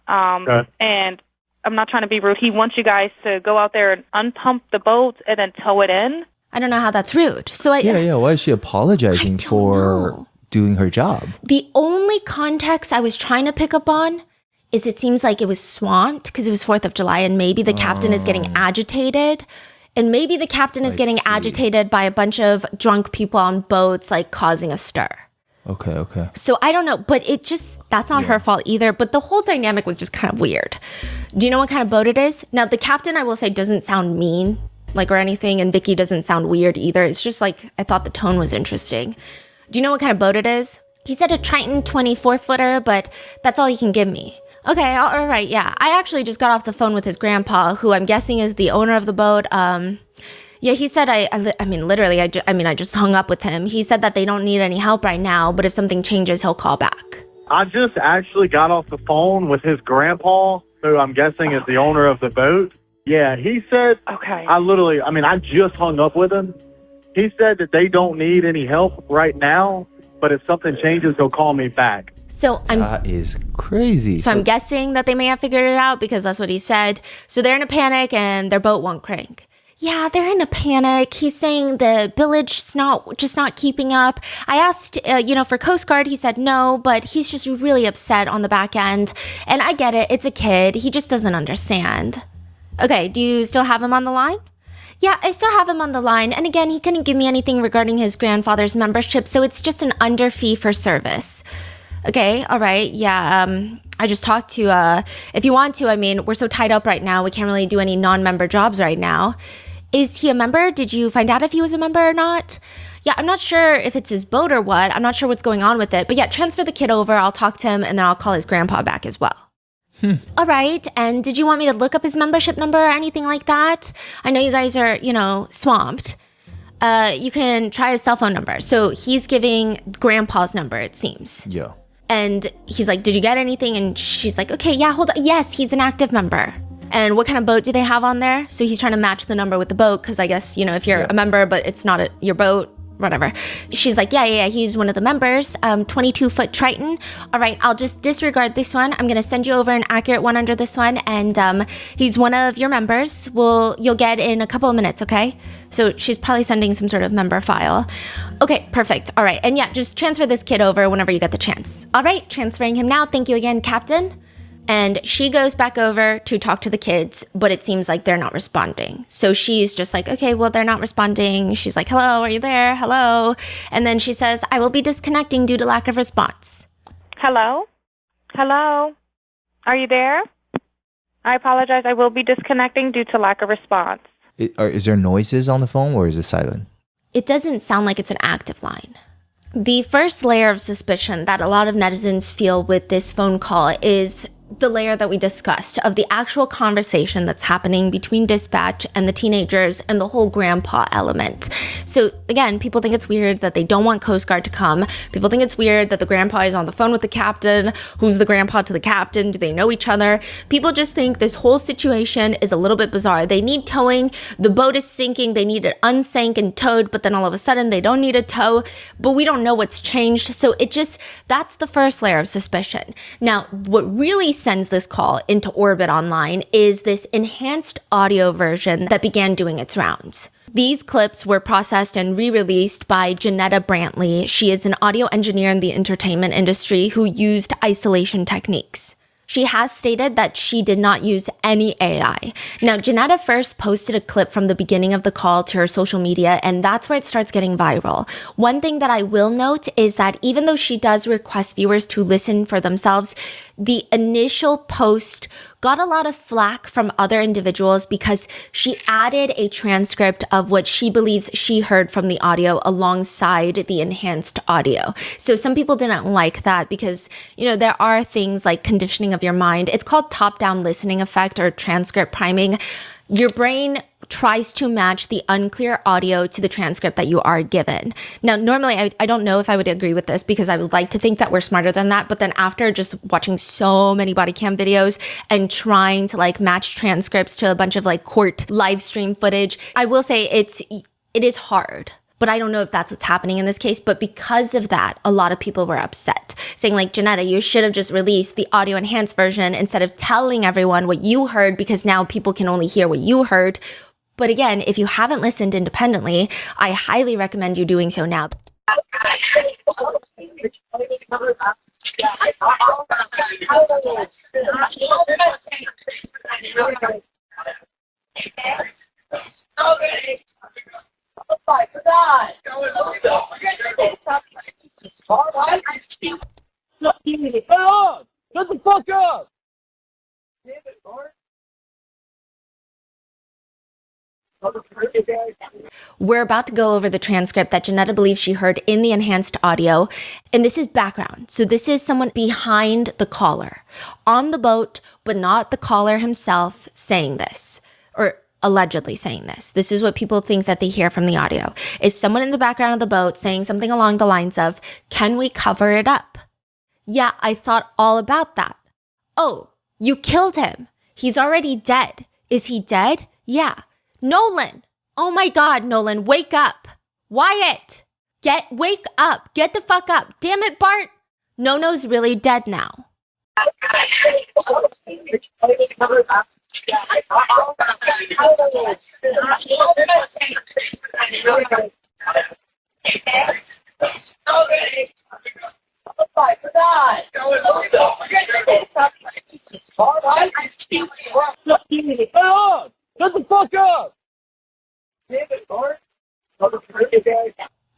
Okay. And I'm not trying to be rude. He wants you guys to go out there and unpump the boat and then tow it in. I don't know how that's rude. So yeah. Why is she apologizing for doing her job? The only context I was trying to pick up on is it seems like it was swamped because it was 4th of July and maybe the captain is getting agitated. And maybe the captain is getting agitated by a bunch of drunk people on boats, like causing a stir. Okay. So I don't know, but that's not her fault either. But the whole dynamic was just kind of weird. Do you know what kind of boat it is? Now, the captain, I will say, doesn't sound mean, like, or anything. And Vicky doesn't sound weird either. It's just like, I thought the tone was interesting. Do you know what kind of boat it is? He said a Triton 24-footer, but that's all he can give me. Okay, all right, yeah. I actually just got off the phone with his grandpa, who I'm guessing is the owner of the boat. Yeah, he said, I mean, literally, I just hung up with him. He said that they don't need any help right now, but if something changes, he'll call back. I just actually got off the phone with his grandpa, who I'm guessing is the owner of the boat. Yeah, he said, okay. I just hung up with him. He said that they don't need any help right now, but if something changes, he'll call me back. So that is crazy. So I'm guessing that they may have figured it out because that's what he said. So they're in a panic and their boat won't crank. Yeah, they're in a panic. He's saying the village's not keeping up. I asked, for Coast Guard, he said no, but he's just really upset on the back end. And I get it. It's a kid. He just doesn't understand. Okay, do you still have him on the line? Yeah, I still have him on the line. And again, he couldn't give me anything regarding his grandfather's membership, so it's just an under fee for service. Okay, all right, yeah, I just talked to, if you want to, we're so tied up right now, we can't really do any non-member jobs right now. Is he a member? Did you find out if he was a member or not? Yeah, I'm not sure if it's his boat or what. I'm not sure what's going on with it. But yeah, transfer the kid over. I'll talk to him and then I'll call his grandpa back as well. All right. And did you want me to look up his membership number or anything like that? I know you guys are, swamped. You can try his cell phone number. So he's giving grandpa's number, it seems. Yeah. And he's like, did you get anything? And she's like, okay, yeah, hold on. Yes, he's an active member. And what kind of boat do they have on there? So he's trying to match the number with the boat because I guess, if you're a member, but it's not your boat, whatever. She's like, yeah, he's one of the members, 22-foot Triton. All right, I'll just disregard this one. I'm going to send you over an accurate one under this one. And he's one of your members. You'll get in a couple of minutes, okay? So she's probably sending some sort of member file. Okay, perfect. All right. And yeah, just transfer this kid over whenever you get the chance. All right, transferring him now. Thank you again, Captain. And she goes back over to talk to the kids, but it seems like they're not responding. So she's just like, okay, well, they're not responding. She's like, hello, are you there? Hello. And then she says, I will be disconnecting due to lack of response. Hello? Hello? Are you there? I apologize. I will be disconnecting due to lack of response. Is there noises on the phone or is it silent? It doesn't sound like it's an active line. The first layer of suspicion that a lot of netizens feel with this phone call is the layer that we discussed of the actual conversation that's happening between dispatch and the teenagers and the whole grandpa element. So again, people think it's weird that they don't want Coast Guard to come. People think it's weird that the grandpa is on the phone with the captain. Who's the grandpa to the captain? Do they know each other? People just think this whole situation is a little bit bizarre. They need towing. The boat is sinking. They need it unsank and towed, but then all of a sudden they don't need a tow, but we don't know what's changed. So that's the first layer of suspicion. Now, what really sends this call into orbit online is this enhanced audio version that began doing its rounds. These clips were processed and re-released by Janetta Brantley. She is an audio engineer in the entertainment industry who used isolation techniques. She has stated that she did not use any AI. Now, Janetta first posted a clip from the beginning of the call to her social media, and that's where it starts getting viral. One thing that I will note is that even though she does request viewers to listen for themselves, the initial post got a lot of flack from other individuals because she added a transcript of what she believes she heard from the audio alongside the enhanced audio. So some people didn't like that because, there are things like conditioning of your mind. It's called top-down listening effect or transcript priming. Your brain tries to match the unclear audio to the transcript that you are given. Now, normally, I don't know if I would agree with this because I would like to think that we're smarter than that. But then after just watching so many body cam videos and trying to like match transcripts to a bunch of like court live stream footage, I will say it is hard. But I don't know if that's what's happening in this case. But because of that, a lot of people were upset, saying like, Janetta, you should have just released the audio enhanced version instead of telling everyone what you heard, because now people can only hear what you heard. But again, if you haven't listened independently, I highly recommend you doing so now. Shut the fuck up! We're about to go over the transcript that Janetta believes she heard in the enhanced audio. And this is background. So this is someone behind the caller on the boat, but not the caller himself saying this, or allegedly saying this. This is what people think that they hear from the audio, is someone in the background of the boat saying something along the lines of, can we cover it up? Yeah, I thought all about that. Oh, you killed him. He's already dead. Is he dead? Yeah. Nolan. Oh my God, Nolan, wake up. Wyatt, wake up. Get the fuck up. Damn it, Bart. Nono's really dead now. Shut the fuck up!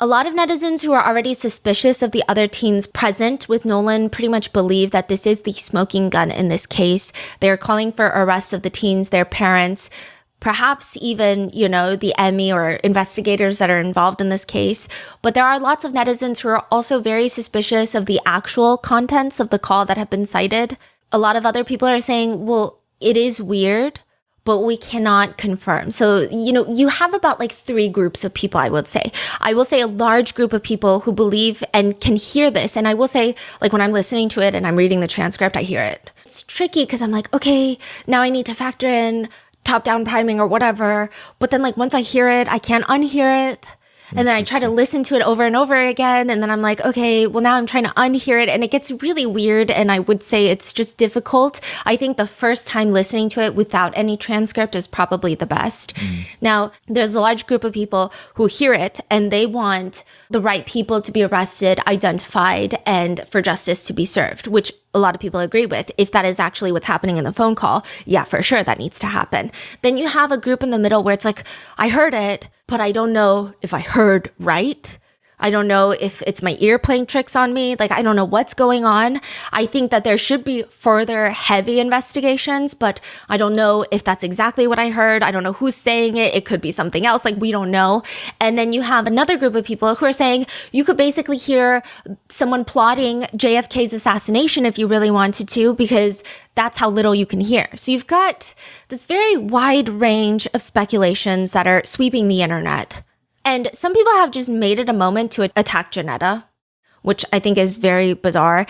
A lot of netizens who are already suspicious of the other teens present with Nolan pretty much believe that this is the smoking gun in this case. They're calling for arrests of the teens, their parents, perhaps even, the Emmy or investigators that are involved in this case. But there are lots of netizens who are also very suspicious of the actual contents of the call that have been cited. A lot of other people are saying, well, it is weird, but we cannot confirm. So, you have about like 3 groups of people, I would say. I will say a large group of people who believe and can hear this. And I will say, like, when I'm listening to it and I'm reading the transcript, I hear it. It's tricky because I'm like, okay, now I need to factor in top-down priming or whatever. But then, like, once I hear it, I can't unhear it. And then I try to listen to it over and over again. And then I'm like, okay, well, now I'm trying to unhear it. And it gets really weird. And I would say it's just difficult. I think the first time listening to it without any transcript is probably the best. Now, there's a large group of people who hear it and they want the right people to be arrested, identified, and for justice to be served, which a lot of people agree with. If that is actually what's happening in the phone call, yeah, for sure, that needs to happen. Then you have a group in the middle where it's like, I heard it, but I don't know if I heard right. I don't know if it's my ear playing tricks on me. Like, I don't know what's going on. I think that there should be further heavy investigations, but I don't know if that's exactly what I heard. I don't know who's saying it. It could be something else. Like, we don't know. And then you have another group of people who are saying you could basically hear someone plotting JFK's assassination if you really wanted to, because that's how little you can hear. So you've got this very wide range of speculations that are sweeping the internet. And some people have just made it a moment to attack Janetta, which I think is very bizarre.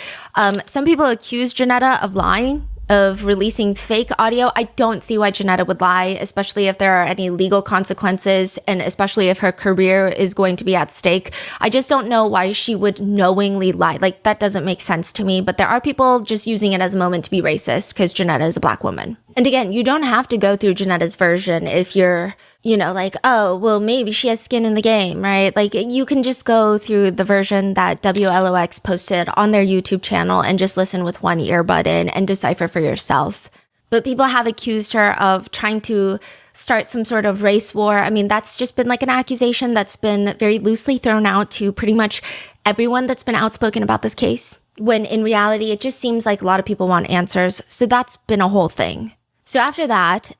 Some people accuse Janetta of lying, of releasing fake audio. I don't see why Janetta would lie, especially if there are any legal consequences and especially if her career is going to be at stake. I just don't know why she would knowingly lie. Like, that doesn't make sense to me. But there are people just using it as a moment to be racist because Janetta is a Black woman. And again, you don't have to go through Janetta's version if you're, like, oh, well, maybe she has skin in the game, right? Like, you can just go through the version that WLOX posted on their YouTube channel and just listen with one earbud in and decipher for yourself. But people have accused her of trying to start some sort of race war. I mean, that's just been like an accusation that's been very loosely thrown out to pretty much everyone that's been outspoken about this case, when in reality, it just seems like a lot of people want answers. So that's been a whole thing. So after that,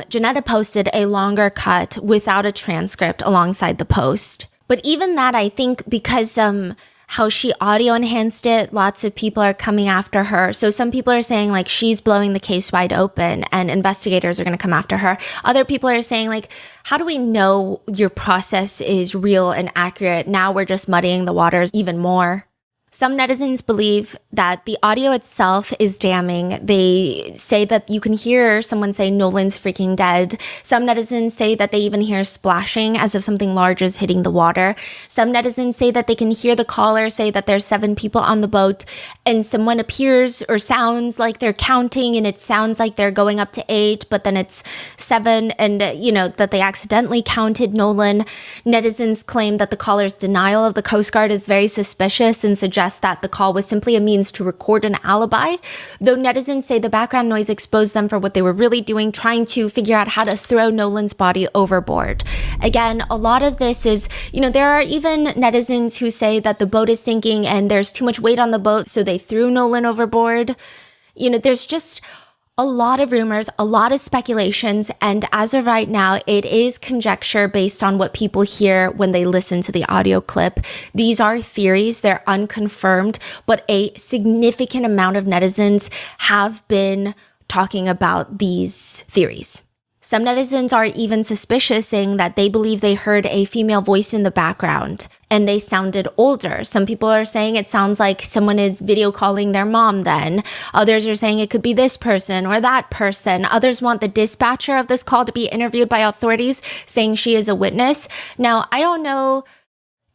Janetta posted a longer cut without a transcript alongside the post. But even that, I think, because how she audio enhanced it. Lots of people are coming after her. So some people are saying like she's blowing the case wide open and investigators are going to come after her. Other people are saying like, how do we know your process is real and accurate? Now we're just muddying the waters even more. Some netizens believe that the audio itself is damning. They say that you can hear someone say Nolan's freaking dead. Some netizens say that they even hear splashing as if something large is hitting the water. Some netizens say that they can hear the caller say that there's 7 people on the boat and someone appears or sounds like they're counting and it sounds like they're going up to 8, but then it's 7 and, that they accidentally counted Nolan. Netizens claim that the caller's denial of the Coast Guard is very suspicious and suggests that the call was simply a means to record an alibi, though netizens say the background noise exposed them for what they were really doing, trying to figure out how to throw Nolan's body overboard. Again, a lot of this is, there are even netizens who say that the boat is sinking and there's too much weight on the boat, so they threw Nolan overboard. There's just a lot of rumors, a lot of speculations, and as of right now, it is conjecture based on what people hear when they listen to the audio clip. These are theories, they're unconfirmed, but a significant amount of netizens have been talking about these theories. Some netizens are even suspicious, saying that they believe they heard a female voice in the background and they sounded older. Some people are saying it sounds like someone is video calling their mom then. Others are saying it could be this person or that person. Others want the dispatcher of this call to be interviewed by authorities, saying she is a witness. Now, I don't know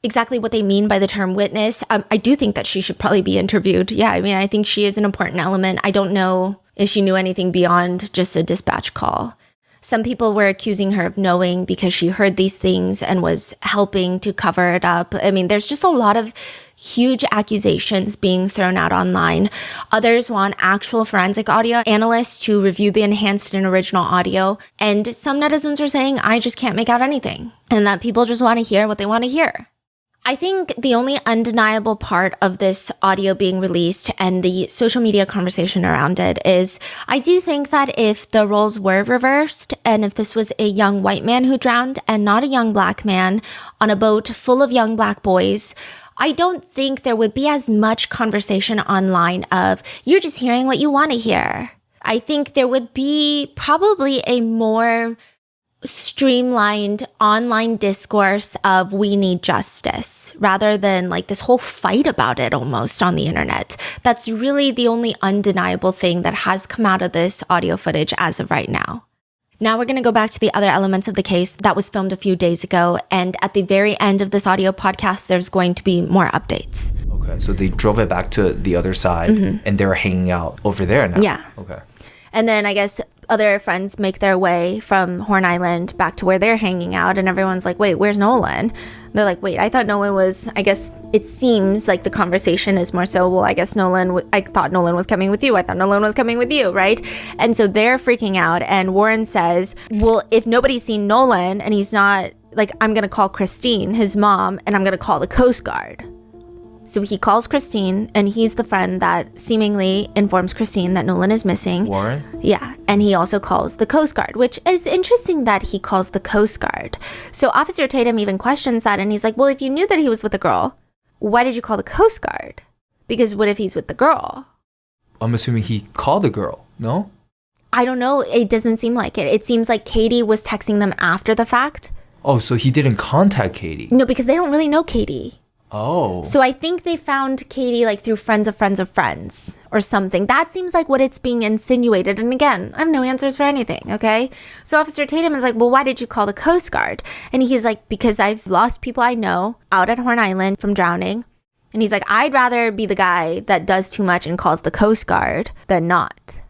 exactly what they mean by the term witness. I do think that she should probably be interviewed. Yeah, I think she is an important element. I don't know if she knew anything beyond just a dispatch call. Some people were accusing her of knowing because she heard these things and was helping to cover it up. There's just a lot of huge accusations being thrown out online. Others want actual forensic audio analysts to review the enhanced and original audio. And some netizens are saying, I just can't make out anything. And that people just want to hear what they want to hear. I think the only undeniable part of this audio being released and the social media conversation around it is I do think that if the roles were reversed and if this was a young white man who drowned and not a young black man on a boat full of young black boys, I don't think there would be as much conversation online of you're just hearing what you want to hear. I think there would be probably a more streamlined online discourse of we need justice rather than like this whole fight about it almost on the internet. That's really the only undeniable thing that has come out of this audio footage as of right now. Now we're going to go back to the other elements of the case that was filmed a few days ago. And at the very end of this audio podcast, there's going to be more updates. Okay, so they drove it back to the other side and they're hanging out over there now. Yeah. Okay. And then I guess other friends make their way from Horn Island back to where they're hanging out. And everyone's like, wait, where's Nolan? They're like, wait, I thought Nolan was, I guess it seems like the conversation is more so, well, I guess I thought Nolan was coming with you. I thought Nolan was coming with you, right? And so they're freaking out. And Warren says, well, if nobody's seen Nolan and he's not, like, I'm going to call Christine, his mom, and I'm going to call the Coast Guard. So he calls Christine, and he's the friend that seemingly informs Christine that Nolan is missing. Warren? Yeah, and he also calls the Coast Guard, which is interesting that he calls the Coast Guard. So Officer Tatum even questions that, and he's like, well, if you knew that he was with a girl, why did you call the Coast Guard? Because what if he's with the girl? I'm assuming he called the girl, no? I don't know. It doesn't seem like it. It seems like Katie was texting them after the fact. Oh, so he didn't contact Katie? No, because they don't really know Katie. Oh. So I think they found Katie like through friends of friends of friends or something. That seems like what it's being insinuated. And again, I have no answers for anything, okay? So Officer Tatum is like, well, why did you call the Coast Guard? And he's like, because I've lost people I know out at Horn Island from drowning. And he's like, I'd rather be the guy that does too much and calls the Coast Guard than not.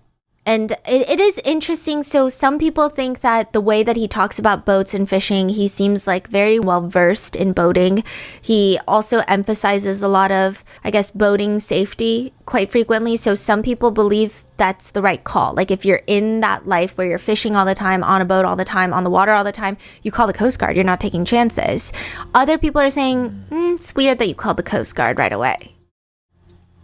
And it is interesting. So some people think that the way that he talks about boats and fishing, he seems like very well versed in boating. He also emphasizes a lot of, I guess, boating safety quite frequently. So some people believe that's the right call. Like if you're in that life where you're fishing all the time, on a boat all the time, on the water all the time, you call the Coast Guard. You're not taking chances. Other people are saying, it's weird that you called the Coast Guard right away.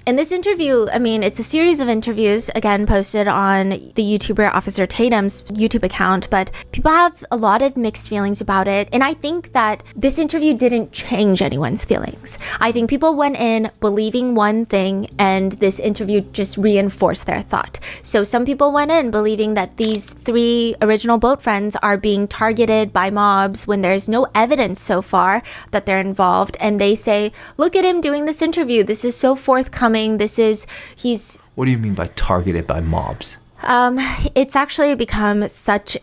In this interview, I mean, it's a series of interviews, again, posted on the YouTuber Officer Tatum's YouTube account, but people have a lot of mixed feelings about it. And I think that this interview didn't change anyone's feelings. I think people went in believing one thing, and this interview just reinforced their thought. So some people went in believing that these 3 original boat friends are being targeted by mobs when there's no evidence so far that they're involved. And they say, look at him doing this interview. This is so forthcoming. What do you mean by targeted by mobs? It's actually become such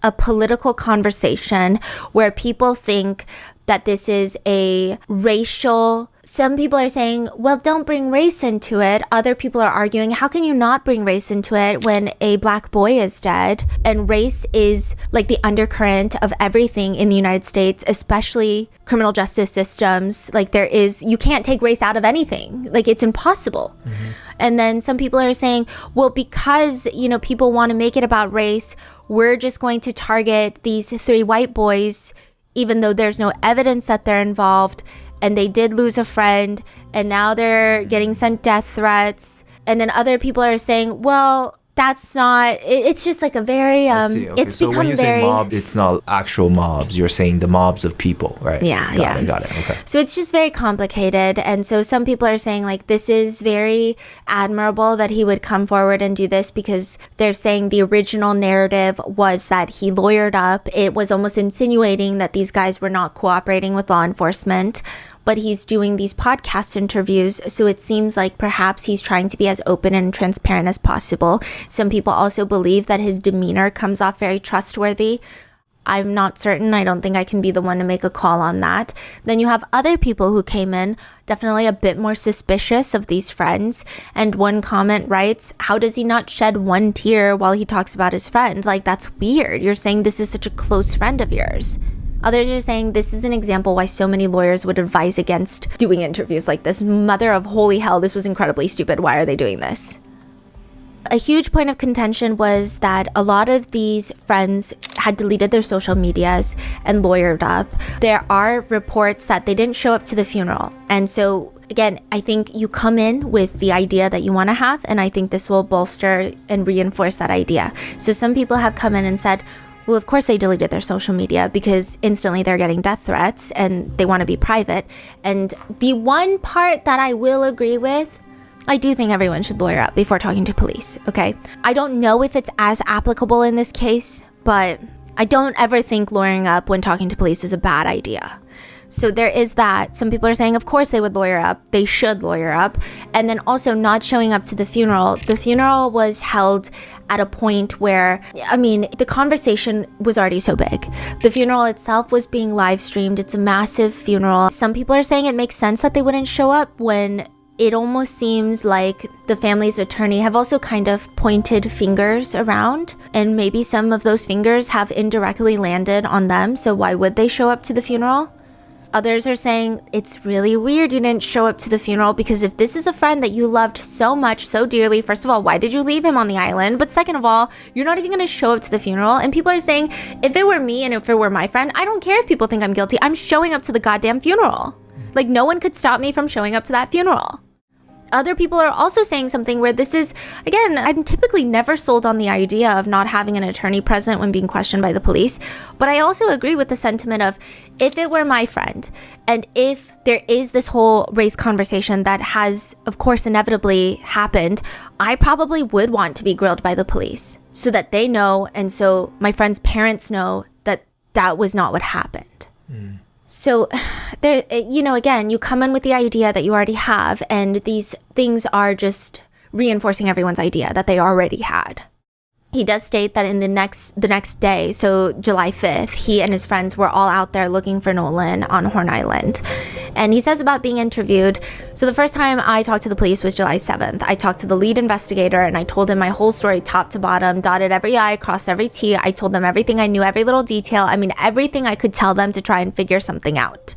a political conversation where people think that this is a racial. Some people are saying, well, don't bring race into it. Other people are arguing, how can you not bring race into it when a black boy is dead? And race is like the undercurrent of everything in the United States, especially criminal justice systems. Like you can't take race out of anything. Like it's impossible. Mm-hmm. And then some people are saying, well, because, people want to make it about race, we're just going to target these 3 white boys, even though there's no evidence that they're involved. And they did lose a friend, and now they're getting sent death threats. And then other people are saying, well, that's not, it's just like a very, Okay. it's so become when you very... say mob, it's not actual mobs. You're saying the mobs of people, right? Yeah, Got it. Okay. So it's just very complicated. And so some people are saying like, this is very admirable that he would come forward and do this, because they're saying the original narrative was that he lawyered up. It was almost insinuating that these guys were not cooperating with law enforcement, but he's doing these podcast interviews, so it seems like perhaps he's trying to be as open and transparent as possible. Some people also believe that his demeanor comes off very trustworthy. I'm not certain. I don't think I can be the one to make a call on that. Then you have other people who came in definitely a bit more suspicious of these friends. And one comment writes, how does he not shed one tear while he talks about his friend? Like, that's weird. You're saying this is such a close friend of yours. Others are saying this is an example why so many lawyers would advise against doing interviews like this. Mother of holy hell, this was incredibly stupid. Why are they doing this? A huge point of contention was that a lot of these friends had deleted their social medias and lawyered up. There are reports that they didn't show up to the funeral. And so, again, I think you come in with the idea that you want to have, and I think this will bolster and reinforce that idea. So some people have come in and said, well, of course they deleted their social media because instantly they're getting death threats and they want to be private. And the one part that I will agree with, I do think everyone should lawyer up before talking to police, okay? I don't know if it's as applicable in this case, but I don't ever think lawyering up when talking to police is a bad idea. So there is that. Some people are saying, of course they would lawyer up. They should lawyer up. And then also not showing up to the funeral. The funeral was held at a point where, the conversation was already so big. The funeral itself was being live streamed. It's a massive funeral. Some people are saying it makes sense that they wouldn't show up when it almost seems like the family's attorney have also kind of pointed fingers around, and maybe some of those fingers have indirectly landed on them. So why would they show up to the funeral? Others are saying it's really weird you didn't show up to the funeral, because if this is a friend that you loved so much, so dearly, first of all, why did you leave him on the island? But second of all, you're not even going to show up to the funeral. And people are saying, if it were me and if it were my friend, I don't care if people think I'm guilty. I'm showing up to the goddamn funeral. Like, no one could stop me from showing up to that funeral. Other people are also saying something where this is, again, I'm typically never sold on the idea of not having an attorney present when being questioned by the police, but I also agree with the sentiment of, if it were my friend, and if there is this whole race conversation that has, of course, inevitably happened, I probably would want to be grilled by the police so that they know, and so my friend's parents know that that was not what happened. So there, again, you come in with the idea that you already have, and these things are just reinforcing everyone's idea that they already had. He does state that in the next day, so July 5th, he and his friends were all out there looking for Nolan on Horn Island. And he says about being interviewed, so the first time I talked to the police was July 7th. I talked to the lead investigator and I told him my whole story top to bottom, dotted every I, crossed every T. I told them everything I knew, every little detail. Everything I could tell them to try and figure something out.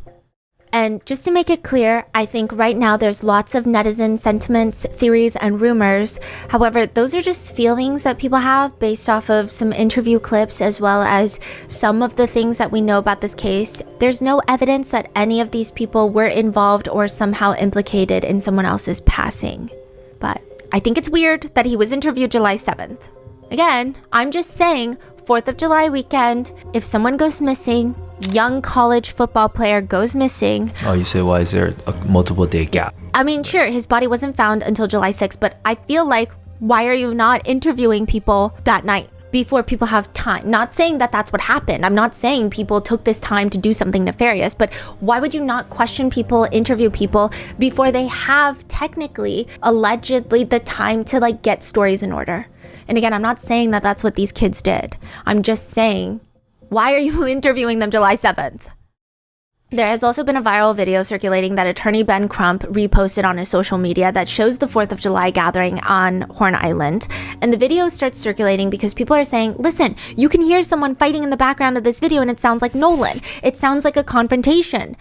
And just to make it clear, I think right now there's lots of netizen sentiments, theories, and rumors. However, those are just feelings that people have based off of some interview clips as well as some of the things that we know about this case. There's no evidence that any of these people were involved or somehow implicated in someone else's passing. But I think it's weird that he was interviewed July 7th. Again, I'm just saying, 4th of July weekend, if someone goes missing, young college football player goes missing. Oh, you say, why is there a multiple day gap? I mean, sure, his body wasn't found until July 6th, but I feel like, why are you not interviewing people that night before people have time? Not saying that that's what happened. I'm not saying people took this time to do something nefarious, but why would you not question people, interview people before they have technically, allegedly, the time to like get stories in order? And again, I'm not saying that that's what these kids did. I'm just saying, why are you interviewing them July 7th? There has also been a viral video circulating that attorney Ben Crump reposted on his social media that shows the 4th of July gathering on Horn Island. And the video starts circulating because people are saying, listen, you can hear someone fighting in the background of this video and it sounds like Nolan. It sounds like a confrontation.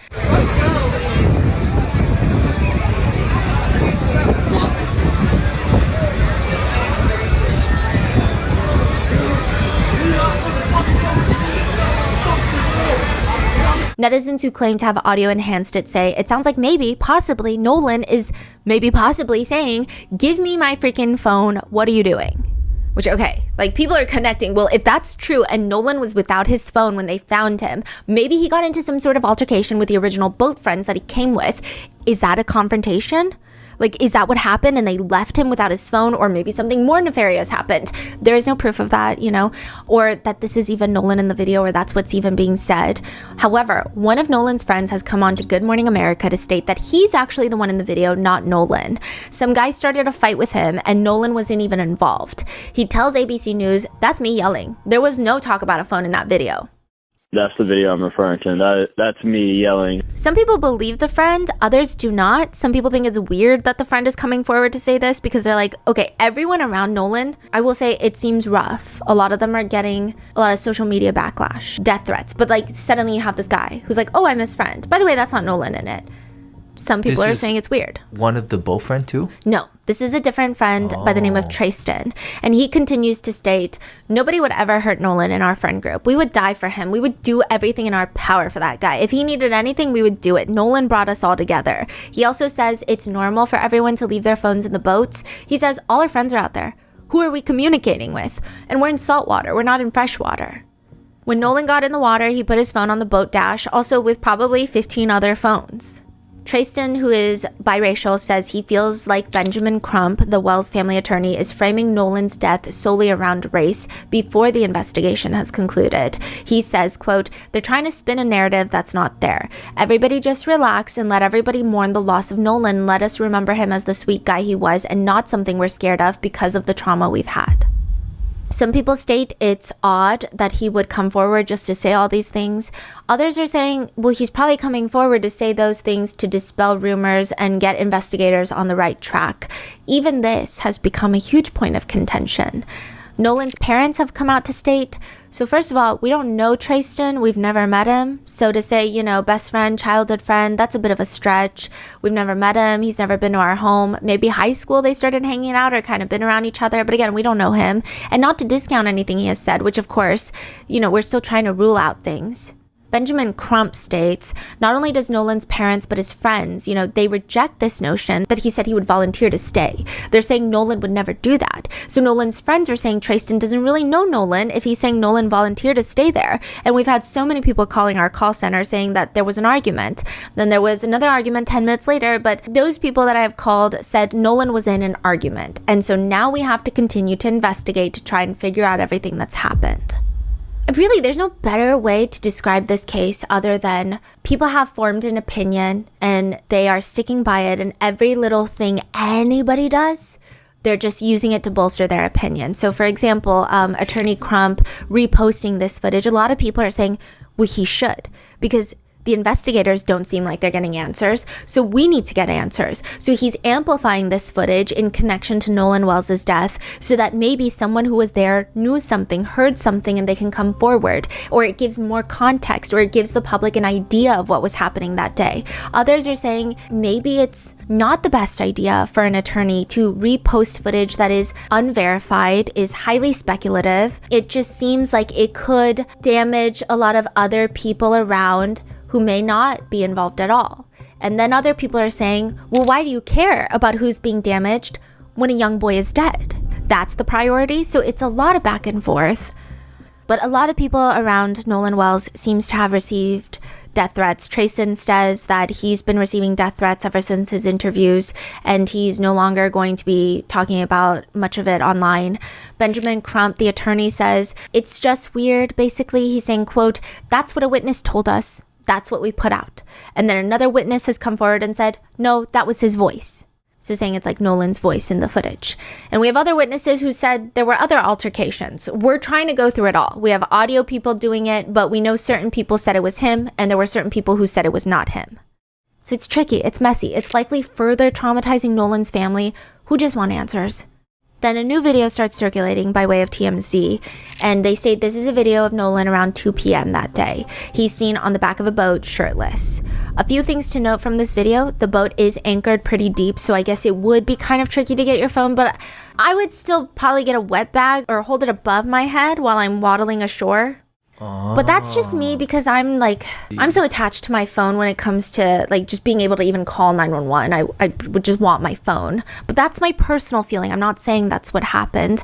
Netizens who claim to have audio enhanced it say, it sounds like maybe, possibly, Nolan is maybe possibly saying, give me my freaking phone, what are you doing? Which, okay, like people are connecting. Well, if that's true and Nolan was without his phone when they found him, maybe he got into some sort of altercation with the original boat friends that he came with. Is that a confrontation? Like, is that what happened and they left him without his phone, or maybe something more nefarious happened? There is no proof of that, you know, or that this is even Nolan in the video, or that's what's even being said. However, one of Nolan's friends has come on to Good Morning America to state that he's actually the one in the video, not Nolan. Some guy started a fight with him and Nolan wasn't even involved. He tells ABC News, that's me yelling. There was no talk about a phone in that video. That's the video I'm referring to. That's me yelling. Some people believe the friend, others do not. Some people think it's weird that the friend is coming forward to say this because they're like, okay, everyone around Nolan, I will say it seems rough. A lot of them are getting a lot of social media backlash, death threats. But like suddenly you have this guy who's like, oh, I'm his friend. By the way, that's not Nolan in it. Some people are saying it's weird. One of the boat friend too? No, this is a different friend by the name of Tristan. And he continues to state, nobody would ever hurt Nolan in our friend group. We would die for him. We would do everything in our power for that guy. If he needed anything, we would do it. Nolan brought us all together. He also says it's normal for everyone to leave their phones in the boats. He says all our friends are out there. Who are we communicating with? And we're in salt water. We're not in fresh water. When Nolan got in the water, he put his phone on the boat dash, also with probably 15 other phones. Tristan, who is biracial, says he feels like Benjamin Crump, the Wells family attorney, is framing Nolan's death solely around race before the investigation has concluded. He says, quote, they're trying to spin a narrative that's not there. Everybody just relax and let everybody mourn the loss of Nolan. Let us remember him as the sweet guy he was and not something we're scared of because of the trauma we've had. Some people state it's odd that he would come forward just to say all these things. Others are saying, well, he's probably coming forward to say those things to dispel rumors and get investigators on the right track. Even this has become a huge point of contention. Nolan's parents have come out to state, so first of all, we don't know Tristan, we've never met him. So to say, you know, best friend, childhood friend, that's a bit of a stretch. We've never met him, he's never been to our home. Maybe high school they started hanging out or kind of been around each other, but again, we don't know him. And not to discount anything he has said, which of course, you know, we're still trying to rule out things. Benjamin Crump states, not only does Nolan's parents, but his friends, you know, they reject this notion that he said he would volunteer to stay. They're saying Nolan would never do that. So Nolan's friends are saying Tristan doesn't really know Nolan if he's saying Nolan volunteered to stay there. And we've had so many people calling our call center saying that there was an argument. Then there was another argument 10 minutes later, but those people that I have called said Nolan was in an argument. And so now we have to continue to investigate to try and figure out everything that's happened. Really, there's no better way to describe this case other than people have formed an opinion and they are sticking by it, and every little thing anybody does, they're just using it to bolster their opinion. So for example, Attorney Crump reposting this footage, a lot of people are saying, well, he should, because The investigators don't seem like they're getting answers, so we need to get answers. So he's amplifying this footage in connection to Nolan Wells' death so that maybe someone who was there knew something, heard something, and they can come forward. Or it gives more context, or it gives the public an idea of what was happening that day. Others are saying maybe it's not the best idea for an attorney to repost footage that is unverified, is highly speculative. It just seems like it could damage a lot of other people around who may not be involved at all. And then other people are saying, well, why do you care about who's being damaged when a young boy is dead? That's the priority. So it's a lot of back and forth. But a lot of people around Nolan Wells seems to have received death threats. Trayson says that he's been receiving death threats ever since his interviews, and he's no longer going to be talking about much of it online. Benjamin Crump, the attorney, says, it's just weird. Basically, he's saying, quote, that's what a witness told us. That's what we put out. And then another witness has come forward and said, no, that was his voice. So saying it's like Nolan's voice in the footage. And we have other witnesses who said there were other altercations. We're trying to go through it all. We have audio people doing it, but we know certain people said it was him, and there were certain people who said it was not him. So it's tricky, it's messy. It's likely further traumatizing Nolan's family, who just want answers. Then a new video starts circulating by way of TMZ, and they state this is a video of Nolan around 2 p.m. that day. He's seen on the back of a boat, shirtless. A few things to note from this video: the boat is anchored pretty deep, so I guess it would be kind of tricky to get your phone, but I would still probably get a wet bag or hold it above my head while I'm waddling ashore. But that's just me, because I'm so attached to my phone when it comes to like just being able to even call 911. I would just want my phone. But that's my personal feeling. I'm not saying that's what happened.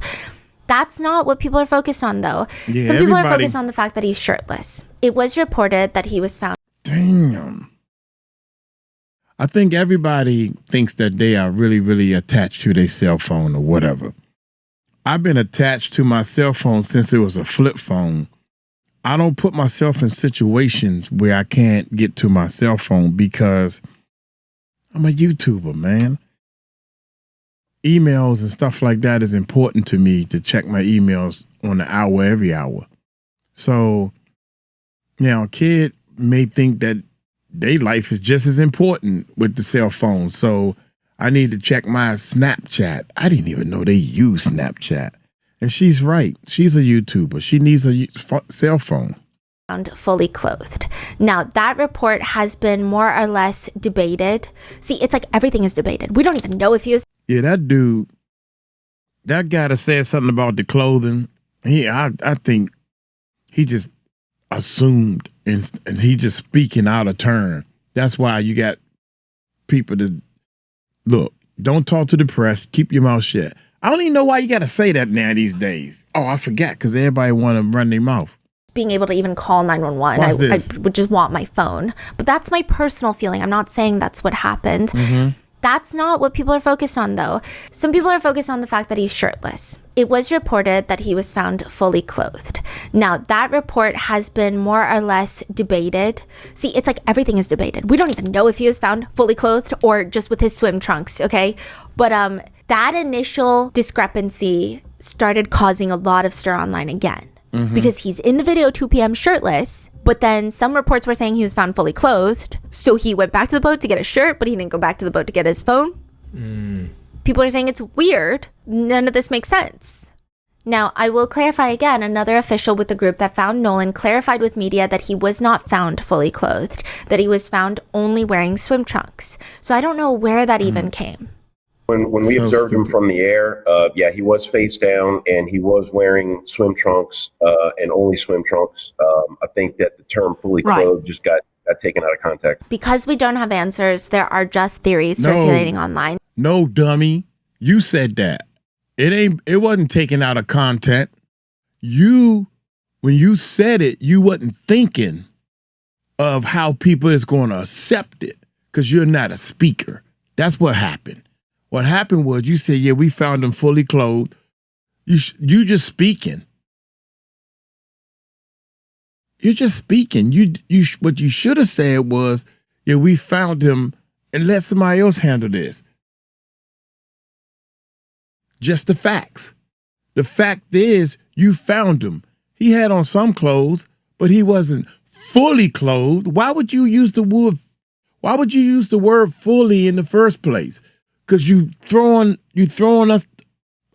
That's not what people are focused on, though. Yeah, some people are focused on the fact that he's shirtless. It was reported that he was found. Damn. I think everybody thinks that they are really, really attached to their cell phone or whatever. I've been attached to my cell phone since it was a flip phone. I don't put myself in situations where I can't get to my cell phone because I'm a YouTuber, man. Emails and stuff like that is important to me, to check my emails on the hour, every hour. So, a kid may think that their life is just as important with the cell phone. So I need to check my Snapchat. I didn't even know they use Snapchat. And she's right. She's a YouTuber. She needs a cell phone. Found fully clothed. Now, that report has been more or less debated. See, it's like everything is debated. We don't even know if he was. Yeah, that dude, that guy that said something about the clothing, I think he just assumed and he just speaking out of turn. That's why you got people that, look, don't talk to the press. Keep your mouth shut. I don't even know why you got to say that now these days. Oh, I forgot, because everybody want to run their mouth. Being able to even call 911. I would just want my phone. But that's my personal feeling. I'm not saying that's what happened. Mm-hmm. That's not what people are focused on, though. Some people are focused on the fact that he's shirtless. It was reported that he was found fully clothed. Now, that report has been more or less debated. See, it's like everything is debated. We don't even know if he was found fully clothed or just with his swim trunks, okay? But that initial discrepancy started causing a lot of stir online again. Mm-hmm. Because he's in the video 2 p.m. shirtless, but then some reports were saying he was found fully clothed. So he went back to the boat to get a shirt, but he didn't go back to the boat to get his phone. People are saying it's weird. None of this makes sense. Now, I will clarify again, another official with the group that found Nolan clarified with media that he was not found fully clothed, that he was found only wearing swim trunks. So I don't know where that even came. When we observed him from the air, he was face down and he was wearing swim trunks and only swim trunks. I think that the term fully clothed just got taken out of context. Because we don't have answers, there are just theories circulating online. No, dummy. You said that. It wasn't taken out of context. When you said it, you wasn't thinking of how people is going to accept it because you're not a speaker. That's what happened. What happened was you said, yeah, we found him fully clothed. You just speaking. You're just speaking. What you should have said was, yeah, we found him, and let somebody else handle this. Just the facts. The fact is, you found him. He had on some clothes, but he wasn't fully clothed. Why would you use the word fully in the first place? Because you throwing us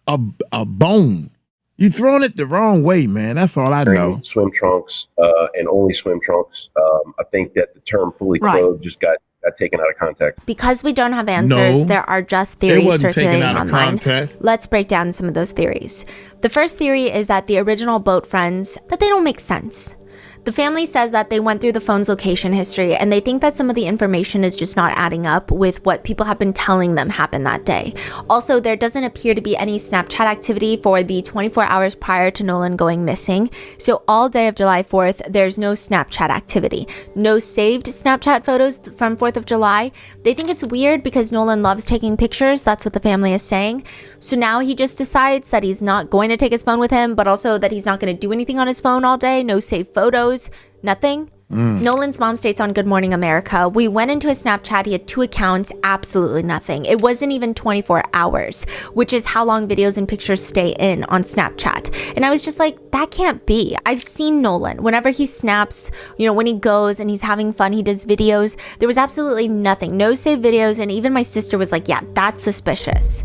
a bone. You throwing it the wrong way, man. That's all I know. Swim trunks and only swim trunks. I think that the term fully clothed just got taken out of context. Because we don't have answers, there are just theories circulating online. Let's break down some of those theories. The first theory is that the original boat friends, that they don't make sense. The family says that they went through the phone's location history and they think that some of the information is just not adding up with what people have been telling them happened that day. Also, there doesn't appear to be any Snapchat activity for the 24 hours prior to Nolan going missing. So all day of July 4th, there's no Snapchat activity. No saved Snapchat photos from 4th of July. They think it's weird because Nolan loves taking pictures. That's what the family is saying. So now he just decides that he's not going to take his phone with him, but also that he's not going to do anything on his phone all day. No saved photos. Nothing. Nolan's mom states on Good Morning America, we went into his Snapchat, he had 2 accounts, absolutely nothing. It wasn't even 24 hours, which is how long videos and pictures stay in on Snapchat. And I was just like, that can't be. I've seen Nolan. Whenever he snaps, when he goes and he's having fun, he does videos. There was absolutely nothing. No saved videos. And even my sister was like, yeah, that's suspicious.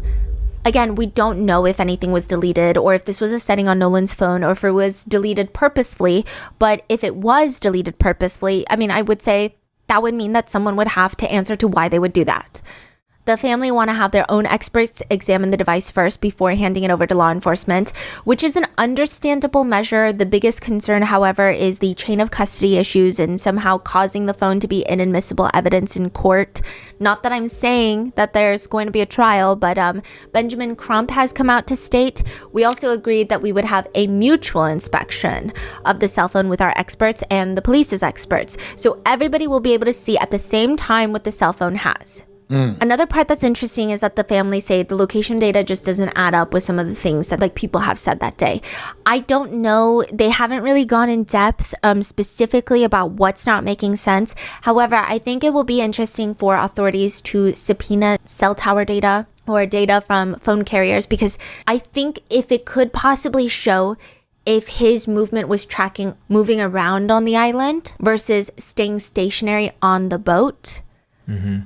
Again, we don't know if anything was deleted or if this was a setting on Nolan's phone or if it was deleted purposefully. But if it was deleted purposefully, I would say that would mean that someone would have to answer to why they would do that. The family want to have their own experts examine the device first before handing it over to law enforcement, which is an understandable measure. The biggest concern, however, is the chain of custody issues and somehow causing the phone to be inadmissible evidence in court. Not that I'm saying that there's going to be a trial, but Benjamin Crump has come out to state, we also agreed that we would have a mutual inspection of the cell phone with our experts and the police's experts. So everybody will be able to see at the same time what the cell phone has. Another part that's interesting is that the family say the location data just doesn't add up with some of the things that people have said that day. I don't know. They haven't really gone in depth specifically about what's not making sense. However, I think it will be interesting for authorities to subpoena cell tower data or data from phone carriers, because I think if it could possibly show if his movement was tracking moving around on the island versus staying stationary on the boat.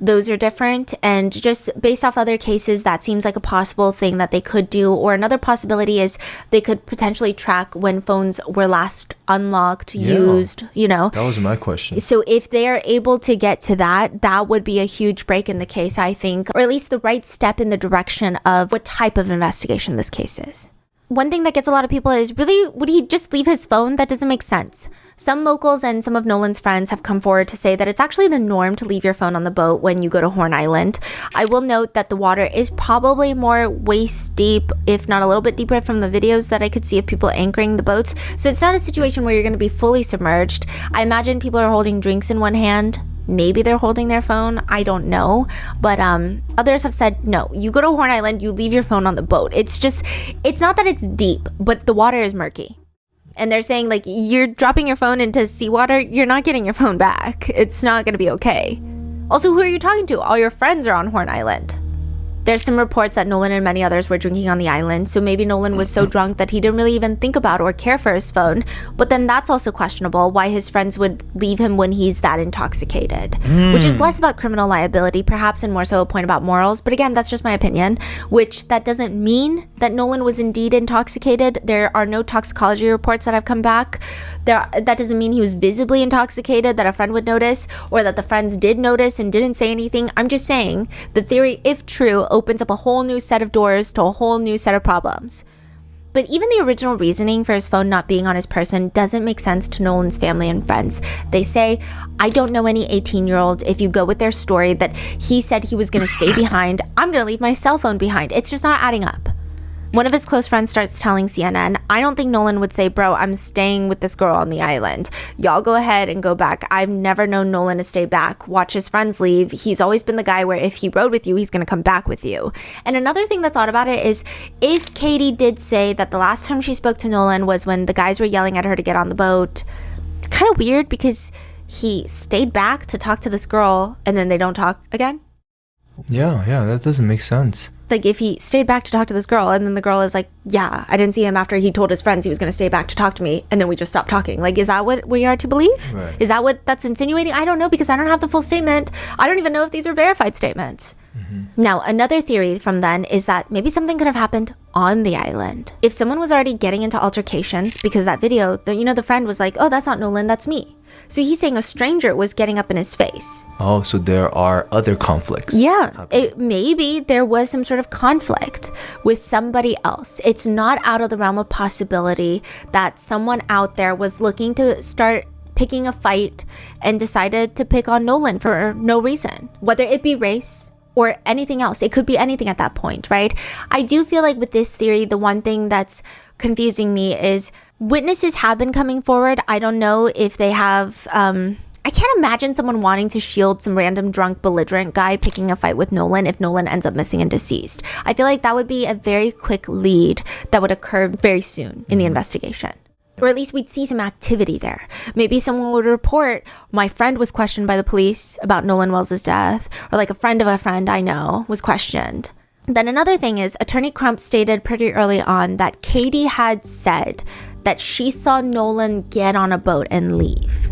Those are different, and just based off other cases, that seems like a possible thing that they could do. Or another possibility is they could potentially track when phones were last unlocked, used, That was my question. So if they are able to get to that, that would be a huge break in the case, I think, or at least the right step in the direction of what type of investigation this case is. One thing that gets a lot of people is, really, would he just leave his phone? That doesn't make sense. Some locals and some of Nolan's friends have come forward to say that it's actually the norm to leave your phone on the boat when you go to Horn Island. I will note that the water is probably more waist deep, if not a little bit deeper from the videos that I could see of people anchoring the boats. So it's not a situation where you're going to be fully submerged. I imagine people are holding drinks in one hand. Maybe they're holding their phone. I don't know. But others have said, no, you go to Horn Island, you leave your phone on the boat. It's not that it's deep, but the water is murky. And they're saying, you're dropping your phone into seawater, you're not getting your phone back. It's not going to be okay. Also, who are you talking to? All your friends are on Horn Island. There's some reports that Nolan and many others were drinking on the island, so maybe Nolan was so drunk that he didn't really even think about or care for his phone. But then that's also questionable, why his friends would leave him when he's that intoxicated. Which is less about criminal liability, perhaps, and more so a point about morals. But again, that's just my opinion, which that doesn't mean that Nolan was indeed intoxicated. There are no toxicology reports that have come back. That doesn't mean he was visibly intoxicated, that a friend would notice, or that the friends did notice and didn't say anything. I'm just saying the theory, if true, opens up a whole new set of doors to a whole new set of problems. But even the original reasoning for his phone not being on his person doesn't make sense to Nolan's family and friends. They say, I don't know any 18-year-old, if you go with their story that he said he was going to stay behind, I'm going to leave my cell phone behind. It's just not adding up. One of his close friends starts telling CNN, I don't think Nolan would say, bro, I'm staying with this girl on the island. Y'all go ahead and go back. I've never known Nolan to stay back. Watch his friends leave. He's always been the guy where if he rode with you, he's going to come back with you. And another thing that's odd about it is if Katie did say that the last time she spoke to Nolan was when the guys were yelling at her to get on the boat, it's kind of weird because he stayed back to talk to this girl and then they don't talk again. Yeah, that doesn't make sense. Like, if he stayed back to talk to this girl, and then the girl is like, yeah, I didn't see him after he told his friends he was going to stay back to talk to me, and then we just stopped talking. Like, is that what we are to believe? Right. Is that what that's insinuating? I don't know, because I don't have the full statement. I don't even know if these are verified statements. Now, another theory from then is that maybe something could have happened on the island. If someone was already getting into altercations, because that video, the friend was like, oh, that's not Nolan, that's me. So he's saying a stranger was getting up in his face. Oh, so there are other conflicts. Yeah, maybe there was some sort of conflict with somebody else. It's not out of the realm of possibility that someone out there was looking to start picking a fight and decided to pick on Nolan for no reason, whether it be race or anything else. It could be anything at that point, right? I do feel like with this theory, the one thing that's confusing me is witnesses have been coming forward. I don't know if they have, I can't imagine someone wanting to shield some random drunk belligerent guy picking a fight with Nolan if Nolan ends up missing and deceased. I feel like that would be a very quick lead that would occur very soon in the investigation. Or at least we'd see some activity there. Maybe someone would report, my friend was questioned by the police about Nolan Wells' death, or like a friend of a friend I know was questioned. Then another thing is, Attorney Crump stated pretty early on that Katie had said that she saw Nolan get on a boat and leave.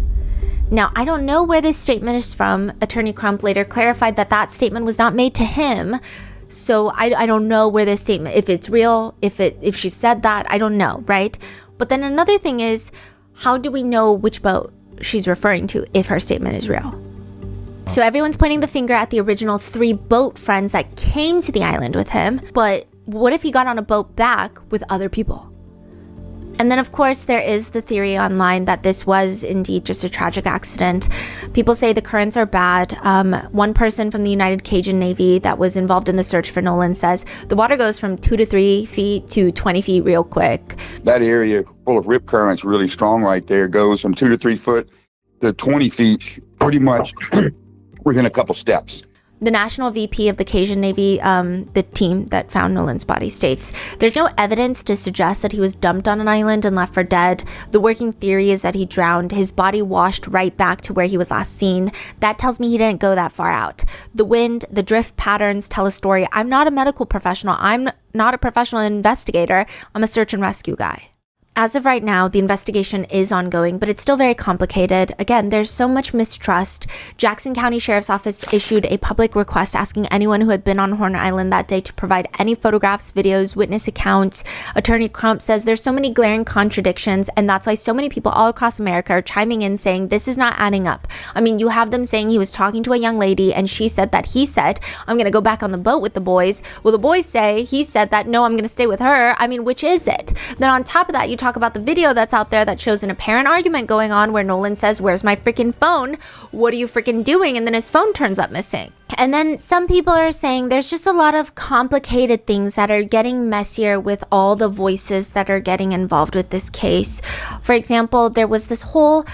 Now, I don't know where this statement is from. Attorney Crump later clarified that that statement was not made to him. So I don't know where this statement, if it's real, if she said that, I don't know, right? But then another thing is, how do we know which boat she's referring to if her statement is real? So everyone's pointing the finger at the original 3 boat friends that came to the island with him. But what if he got on a boat back with other people? And then, of course, there is the theory online that this was indeed just a tragic accident. People say the currents are bad. One person from the United Cajun Navy that was involved in the search for Nolan says the water goes from 2 to 3 feet to 20 feet real quick. That area full of rip currents really strong right there. Goes from 2 to 3 foot to 20 feet pretty much within a couple steps. The National VP of the Cajun Navy, the team that found Nolan's body, states, there's no evidence to suggest that he was dumped on an island and left for dead. The working theory is that he drowned. His body washed right back to where he was last seen. That tells me he didn't go that far out. The wind, the drift patterns tell a story. I'm not a medical professional. I'm not a professional investigator. I'm a search and rescue guy. As of right now, the investigation is ongoing, but it's still very complicated. Again, there's so much mistrust. Jackson County Sheriff's Office issued a public request asking anyone who had been on Horn Island that day to provide any photographs, videos, witness accounts. Attorney Crump says there's so many glaring contradictions, and that's why so many people all across America are chiming in saying this is not adding up. I mean, you have them saying he was talking to a young lady, and she said that he said, I'm going to go back on the boat with the boys. Well, the boys say he said that, no, I'm going to stay with her. I mean, which is it? Then on top of that, you talk about the video that's out there that shows an apparent argument going on where Nolan says, where's my freaking phone? What are you freaking doing? And then his phone turns up missing. And then some people are saying there's just a lot of complicated things that are getting messier with all the voices that are getting involved with this case. For example, there was this whole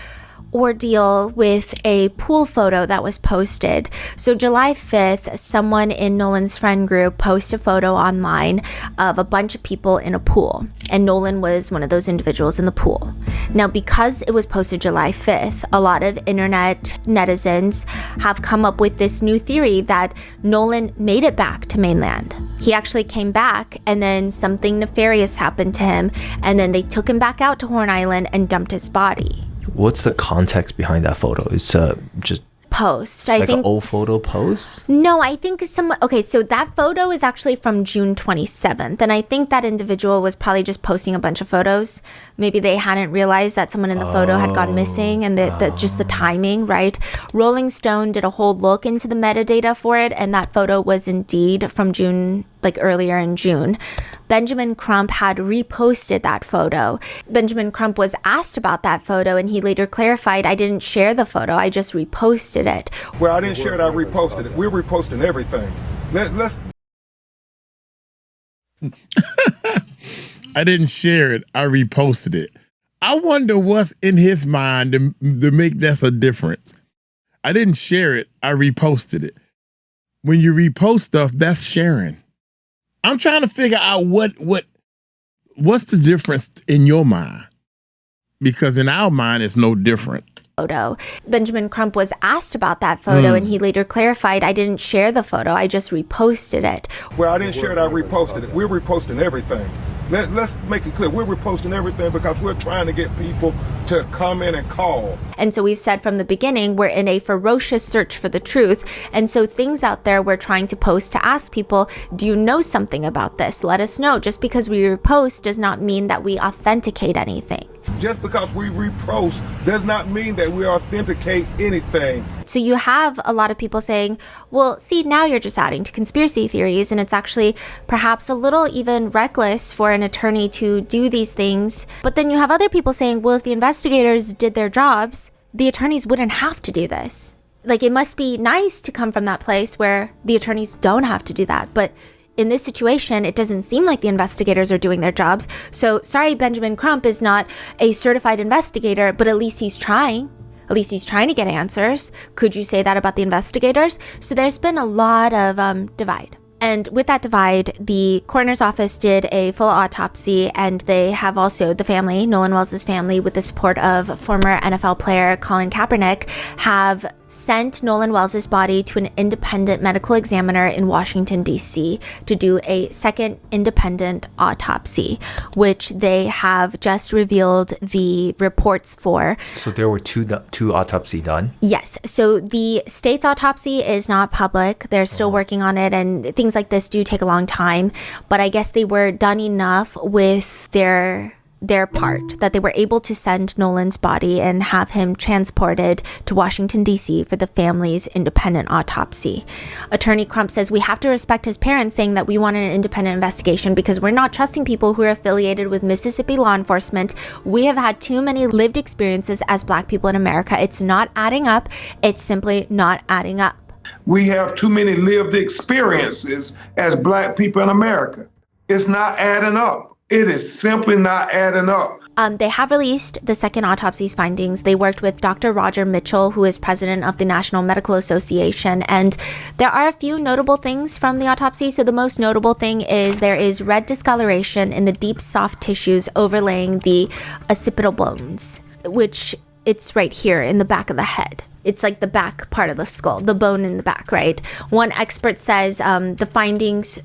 ordeal with a pool photo that was posted. So July 5th, someone in Nolan's friend group posted a photo online of a bunch of people in a pool, and Nolan was one of those individuals in the pool. Now, because it was posted July 5th, a lot of internet netizens have come up with this new theory that Nolan made it back to mainland. He actually came back, and then something nefarious happened to him, and then they took him back out to Horn Island and dumped his body. What's the context behind that photo? It's just post. I think an old photo post? No, I think okay, so that photo is actually from June 27th. And I think that individual was probably just posting a bunch of photos. Maybe they hadn't realized that someone in the photo had gone missing, and that just the timing, right? Rolling Stone did a whole look into the metadata for it, and that photo was indeed from June, like earlier in June. Benjamin Crump had reposted that photo. Benjamin Crump was asked about that photo, and he later clarified, I didn't share the photo, I just reposted it. Well, I didn't share it, I reposted it. We're reposting everything. Let's I didn't share it, I reposted it. I wonder what's in his mind to make that a difference. I didn't share it, I reposted it. When you repost stuff, that's sharing. I'm trying to figure out what's the difference in your mind, because in our mind it's no different. photo. Benjamin Crump was asked about that photo and he later clarified, I didn't share the photo, I just reposted it. Well, I didn't share it, I reposted it. We're reposting everything. Let's make it clear, we're reposting everything because we're trying to get people to come in and call. And so we've said from the beginning, we're in a ferocious search for the truth. And so things out there we're trying to post to ask people, do you know something about this? Let us know. Just because we repost does not mean that we authenticate anything. Just because we repost does not mean that we authenticate anything. So you have a lot of people saying, well, see, now you're just adding to conspiracy theories, and it's actually perhaps a little even reckless for an attorney to do these things. But then you have other people saying, well, if the investigators did their jobs, the attorneys wouldn't have to do this. Like, it must be nice to come from that place where the attorneys don't have to do that. But in this situation, it doesn't seem like the investigators are doing their jobs. So sorry, Benjamin Crump is not a certified investigator, but at least he's trying. At least he's trying to get answers. Could you say that about the investigators? So there's been a lot of divide. And with that divide, the coroner's office did a full autopsy, and they have also, the family, Nolan Wells' family, with the support of former NFL player Colin Kaepernick, have sent Nolan Wells' body to an independent medical examiner in Washington, D.C. to do a second independent autopsy, which they have just revealed the reports for. So there were two autopsy done? Yes. So the state's autopsy is not public. They're still working on it, and things like this do take a long time. But I guess they were done enough with their part that they were able to send Nolan's body and have him transported to Washington, D.C. for the family's independent autopsy. Attorney Crump says we have to respect his parents saying that we want an independent investigation because we're not trusting people who are affiliated with Mississippi law enforcement. We have had too many lived experiences as Black people in America. It's not adding up. It's simply not adding up. We have too many lived experiences as Black people in America. It's not adding up. It is simply not adding up. They have released the second autopsy's findings. They worked with Dr. Roger Mitchell, who is president of the National Medical Association, and there are a few notable things from the autopsy. So the most notable thing is there is red discoloration in the deep soft tissues overlaying the occipital bones, which it's right here in the back of the head. It's like the back part of the skull, the bone in the back, right? One expert says the findings,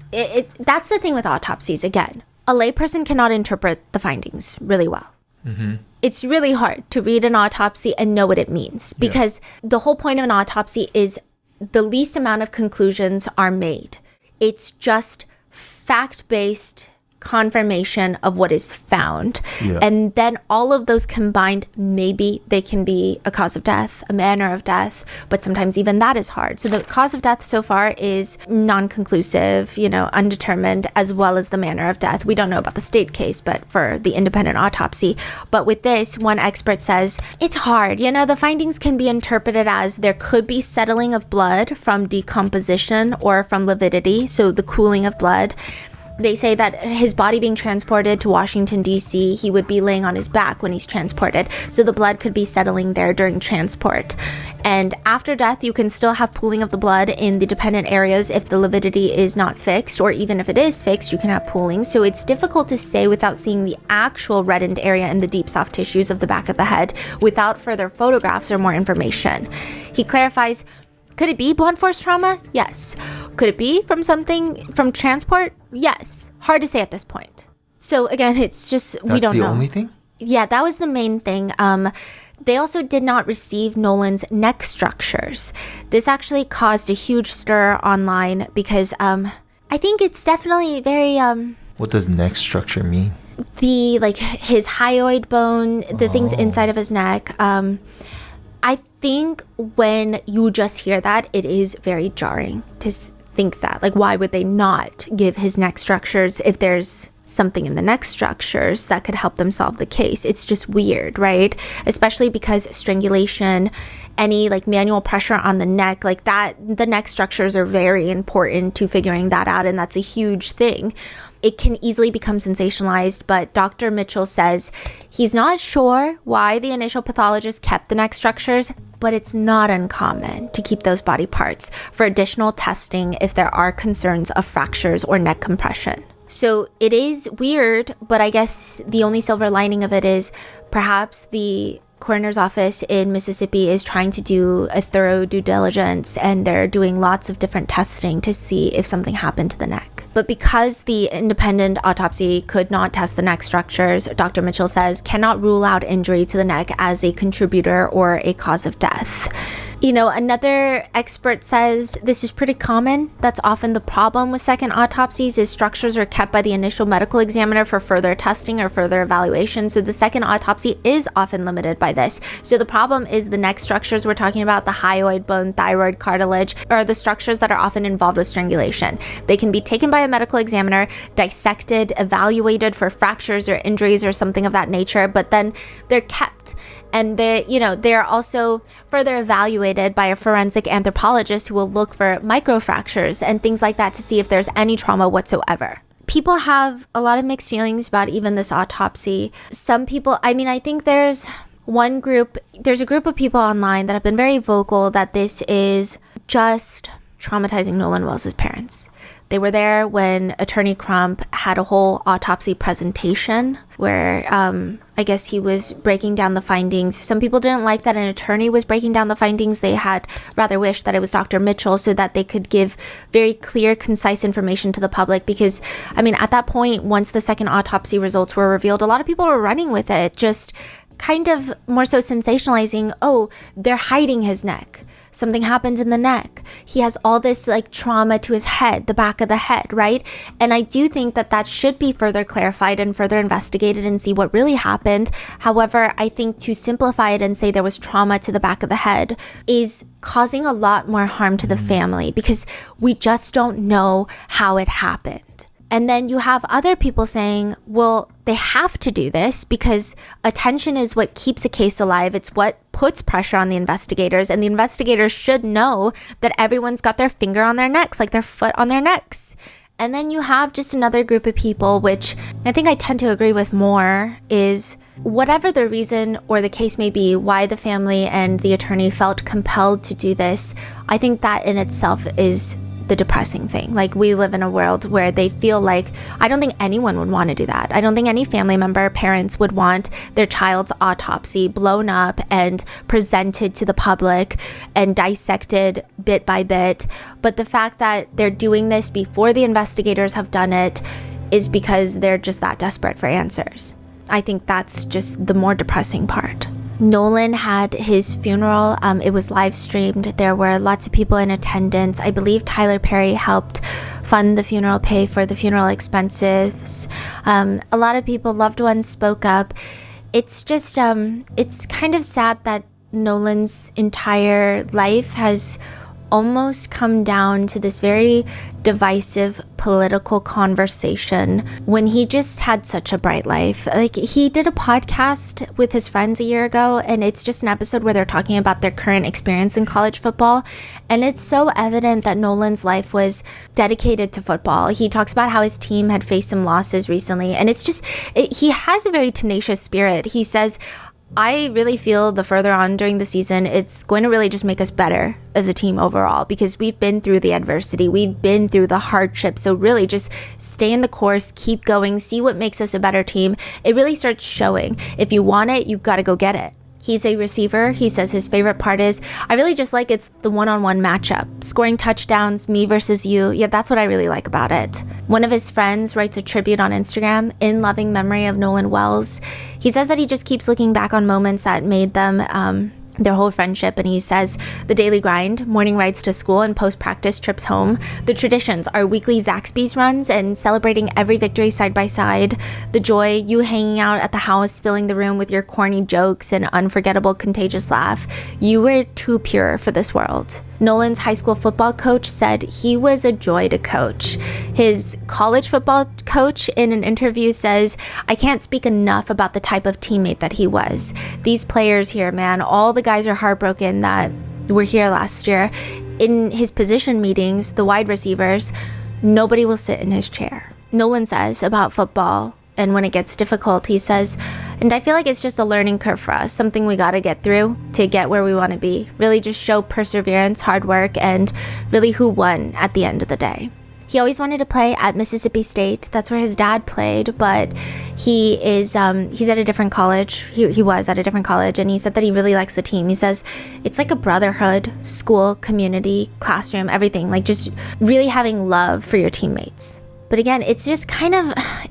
that's the thing with autopsies, again. A layperson cannot interpret the findings really well. Mm-hmm. It's really hard to read an autopsy and know what it means because the whole point of an autopsy is the least amount of conclusions are made. It's just fact-based confirmation of what is found. Yeah. And then all of those combined, maybe they can be a cause of death, a manner of death, but sometimes even that is hard. So the cause of death so far is non-conclusive, undetermined, as well as the manner of death. We don't know about the state case, but for the independent autopsy. But with this, one expert says, it's hard. The findings can be interpreted as there could be settling of blood from decomposition or from lividity, so the cooling of blood. They say that his body being transported to Washington, D.C., he would be laying on his back when he's transported. So the blood could be settling there during transport. And after death, you can still have pooling of the blood in the dependent areas if the lividity is not fixed, or even if it is fixed, you can have pooling. So it's difficult to say without seeing the actual reddened area in the deep soft tissues of the back of the head without further photographs or more information. He clarifies, could it be blunt force trauma? Yes. Could it be from transport? Yes. Hard to say at this point. So again, it's just, we don't know. That's the only thing? Yeah, that was the main thing. They also did not receive Nolan's neck structures. This actually caused a huge stir online because I think it's definitely very... What does neck structure mean? His hyoid bone, the things inside of his neck. I think when you just hear that, it is very jarring to think that. Why would they not give his neck structures if there's something in the neck structures that could help them solve the case? It's just weird, right? Especially because strangulation, any manual pressure on the neck, the neck structures are very important to figuring that out, and that's a huge thing. It can easily become sensationalized, but Dr. Mitchell says he's not sure why the initial pathologist kept the neck structures, but it's not uncommon to keep those body parts for additional testing if there are concerns of fractures or neck compression. So it is weird, but I guess the only silver lining of it is perhaps the coroner's office in Mississippi is trying to do a thorough due diligence, and they're doing lots of different testing to see if something happened to the neck. But because the independent autopsy could not test the neck structures, Dr. Mitchell says cannot rule out injury to the neck as a contributor or a cause of death. You know, another expert says this is pretty common. That's often the problem with second autopsies is structures are kept by the initial medical examiner for further testing or further evaluation. So the second autopsy is often limited by this. So the problem is the neck structures we're talking about, the hyoid bone, thyroid cartilage, are the structures that are often involved with strangulation. They can be taken by a medical examiner, dissected, evaluated for fractures or injuries or something of that nature, but then they're kept. And they're also further evaluated by a forensic anthropologist who will look for microfractures and things like that to see if there's any trauma whatsoever. People have a lot of mixed feelings about even this autopsy. Some people, I think there's a group of people online that have been very vocal that this is just traumatizing Nolan Wells' parents. They were there when Attorney Crump had a whole autopsy presentation where I guess he was breaking down the findings. Some people didn't like that an attorney was breaking down the findings. They had rather wished that it was Dr. Mitchell so that they could give very clear, concise information to the public because, at that point, once the second autopsy results were revealed, a lot of people were running with it, just kind of more so sensationalizing, oh, they're hiding his neck. Something happened in the neck. He has all this trauma to his head, the back of the head, right? And I do think that should be further clarified and further investigated and see what really happened. However, I think to simplify it and say there was trauma to the back of the head is causing a lot more harm to the family because we just don't know how it happened. And then you have other people saying, well, they have to do this because attention is what keeps a case alive. It's what puts pressure on the investigators. And the investigators should know that everyone's got their finger on their necks, like their foot on their necks. And then you have just another group of people, which I think I tend to agree with more, is whatever the reason or the case may be, why the family and the attorney felt compelled to do this, I think that in itself is the depressing thing. Like, we live in a world where they feel like, I don't think anyone would want to do that. I don't think any family member, parents would want their child's autopsy blown up and presented to the public and dissected bit by bit. But the fact that they're doing this before the investigators have done it is because they're just that desperate for answers. I think that's just the more depressing part. Nolan had his funeral. It was live streamed. There were lots of people in attendance. I believe Tyler Perry helped fund the funeral, pay for the funeral expenses. A lot of people, loved ones, spoke up. It's just, it's kind of sad that Nolan's entire life has almost come down to this very divisive political conversation when he just had such a bright life. Like, he did a podcast with his friends a year ago, and it's just an episode where they're talking about their current experience in college football. And it's so evident that Nolan's life was dedicated to football. He talks about how his team had faced some losses recently, and it's just, he has a very tenacious spirit. He says, I really feel the further on during the season, it's going to really just make us better as a team overall because we've been through the adversity, we've been through the hardship. So really just stay in the course, keep going, see what makes us a better team. It really starts showing. If you want it, you've got to go get it. He's a receiver. He says his favorite part is, I really just like it's the one-on-one matchup. Scoring touchdowns, me versus you. Yeah, that's what I really like about it. One of his friends writes a tribute on Instagram in loving memory of Nolan Wells. He says that he just keeps looking back on moments that made them their whole friendship, and he says the daily grind, morning rides to school and post-practice trips home, the traditions, our weekly Zaxby's runs and celebrating every victory side by side, the joy, you hanging out at the house, filling the room with your corny jokes and unforgettable contagious laugh. You were too pure for this world. Nolan's high school football coach said he was a joy to coach. His college football coach in an interview says, I can't speak enough about the type of teammate that he was. These players here, man, all the guys are heartbroken that were here last year. In his position meetings, the wide receivers, nobody will sit in his chair. Nolan says about football, and when it gets difficult, he says, and I feel like it's just a learning curve for us, something we got to get through to get where we want to be. Really just show perseverance, hard work, and really who won at the end of the day. He always wanted to play at Mississippi State. That's where his dad played, but he's at a different college. He was at a different college, and he said that he really likes the team. He says it's like a brotherhood, school, community, classroom, everything. Like just really having love for your teammates. But again, it's just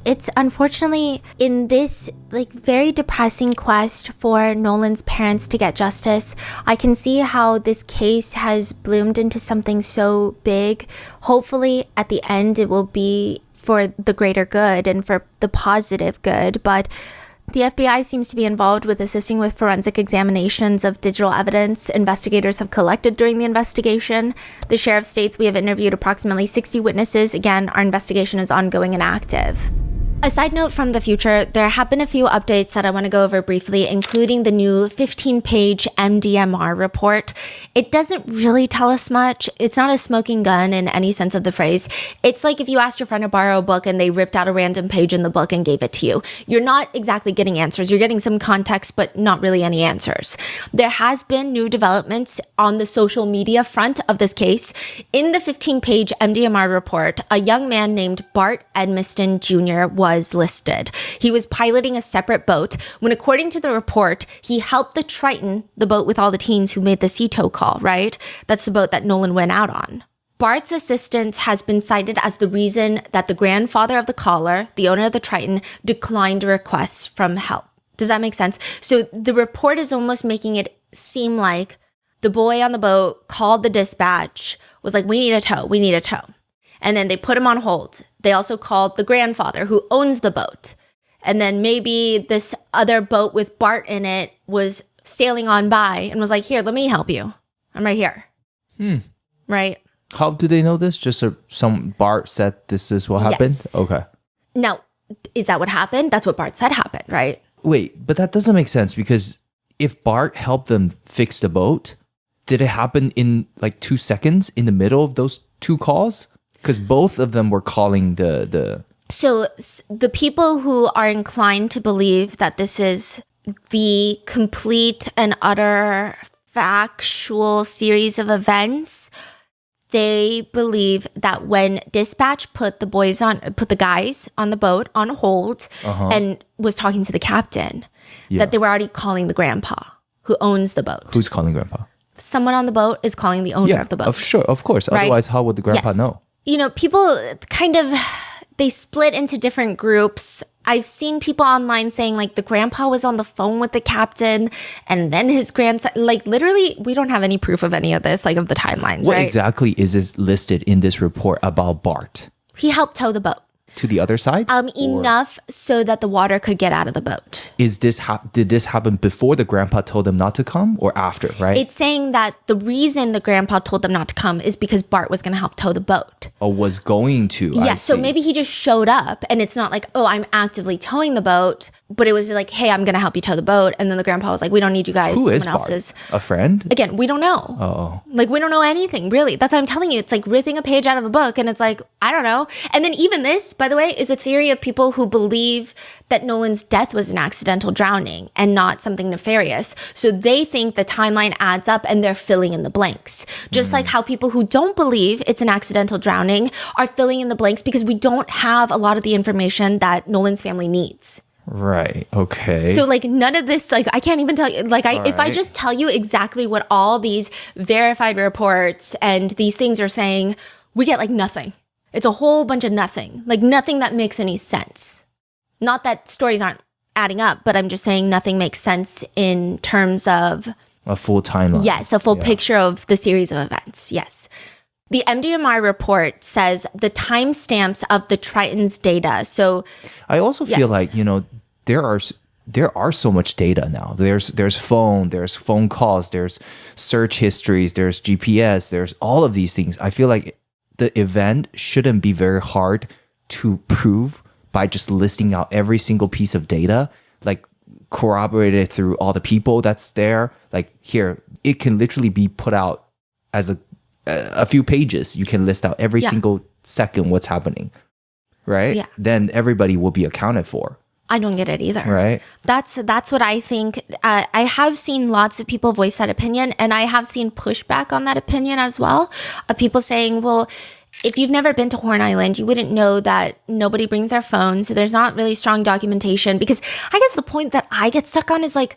it's unfortunately in this like very depressing quest for Nolan's parents to get justice. I can see how this case has bloomed into something so big. Hopefully at the end it will be for the greater good and for the positive good. But the FBI seems to be involved with assisting with forensic examinations of digital evidence investigators have collected during the investigation. The sheriff states we have interviewed approximately 60 witnesses. Again, our investigation is ongoing and active. A side note from the future, there have been a few updates that I want to go over briefly, including the new 15-page MDMR report. It doesn't really tell us much. It's not a smoking gun in any sense of the phrase. It's like if you asked your friend to borrow a book and they ripped out a random page in the book and gave it to you. You're not exactly getting answers. You're getting some context, but not really any answers. There has been new developments on the social media front of this case. In the 15-page MDMR report, a young man named Bart Edmiston Jr. was listed. He was piloting a separate boat when, according to the report, he helped the Triton, the boat with all the teens who made the sea tow call, right? That's the boat that Nolan went out on. Bart's assistance has been cited as the reason that the grandfather of the caller, the owner of the Triton, declined requests from help. Does that make sense? So the report is almost making it seem like the boy on the boat called the dispatch, was like, we need a tow. And then they put him on hold. They also called the grandfather who owns the boat. And then maybe this other boat with Bart in it was sailing on by and was like, here, let me help you. I'm right here. Right? How do they know this? Just some Bart said this is what happened? Yes. Okay. Now, is that what happened? That's what Bart said happened, right? Wait, but that doesn't make sense because if Bart helped them fix the boat, did it happen in like 2 seconds in the middle of those two calls? Because both of them were calling the... So the people who are inclined to believe that this is the complete and utter factual series of events, they believe that when dispatch put the guys on the boat on hold and was talking to the captain, that they were already calling the grandpa who owns the boat. Who's calling grandpa? Someone on the boat is calling the owner of the boat. Of course. Right? Otherwise, how would the grandpa know? You know, people they split into different groups. I've seen people online saying like the grandpa was on the phone with the captain and then his grandson, like literally we don't have any proof of any of this, like of the timelines, What right? exactly is this listed in this report about Bart? He helped tow the boat. To the other side? Enough so that the water could get out of the boat. Did this happen before the grandpa told them not to come or after, right? It's saying that the reason the grandpa told them not to come is because Bart was going to help tow the boat. Or was going to. Yeah, so maybe he just showed up and it's not like, oh, I'm actively towing the boat, but it was like, hey, I'm going to help you tow the boat. And then the grandpa was like, we don't need you guys. Who is Someone Bart? else is. A friend? Again, we don't know. Oh. Like, we don't know anything, really. That's what I'm telling you. It's like ripping a page out of a book and it's like, I don't know. And then even this, by the way, is a theory of people who believe that Nolan's death was an accidental drowning and not something nefarious. So they think the timeline adds up and they're filling in the blanks. Just like how people who don't believe it's an accidental drowning are filling in the blanks because we don't have a lot of the information that Nolan's family needs. Right. Okay. So like none of this, like I can't even tell you, like if I just tell you exactly what all these verified reports and these things are saying, we get like nothing. It's a whole bunch of nothing, like nothing that makes any sense. Not that stories aren't adding up, but I'm just saying nothing makes sense in terms of a full timeline. Yes, a full picture of the series of events. Yes. The MDMR report says the timestamps of the Triton's data. So I also feel like, you know, there are so much data now. There's phone calls, there's search histories, there's GPS, there's all of these things. I feel like the event shouldn't be very hard to prove by just listing out every single piece of data, like corroborated through all the people that's there. Like here, it can literally be put out as a few pages. You can list out every single second what's happening, right? Yeah. Then everybody will be accounted for. I don't get it either. Right. That's what I think. I have seen lots of people voice that opinion, and I have seen pushback on that opinion as well. Of people saying, well, If you've never been to Horn Island, you wouldn't know that nobody brings their phone. So there's not really strong documentation, because I guess the point that I get stuck on is like,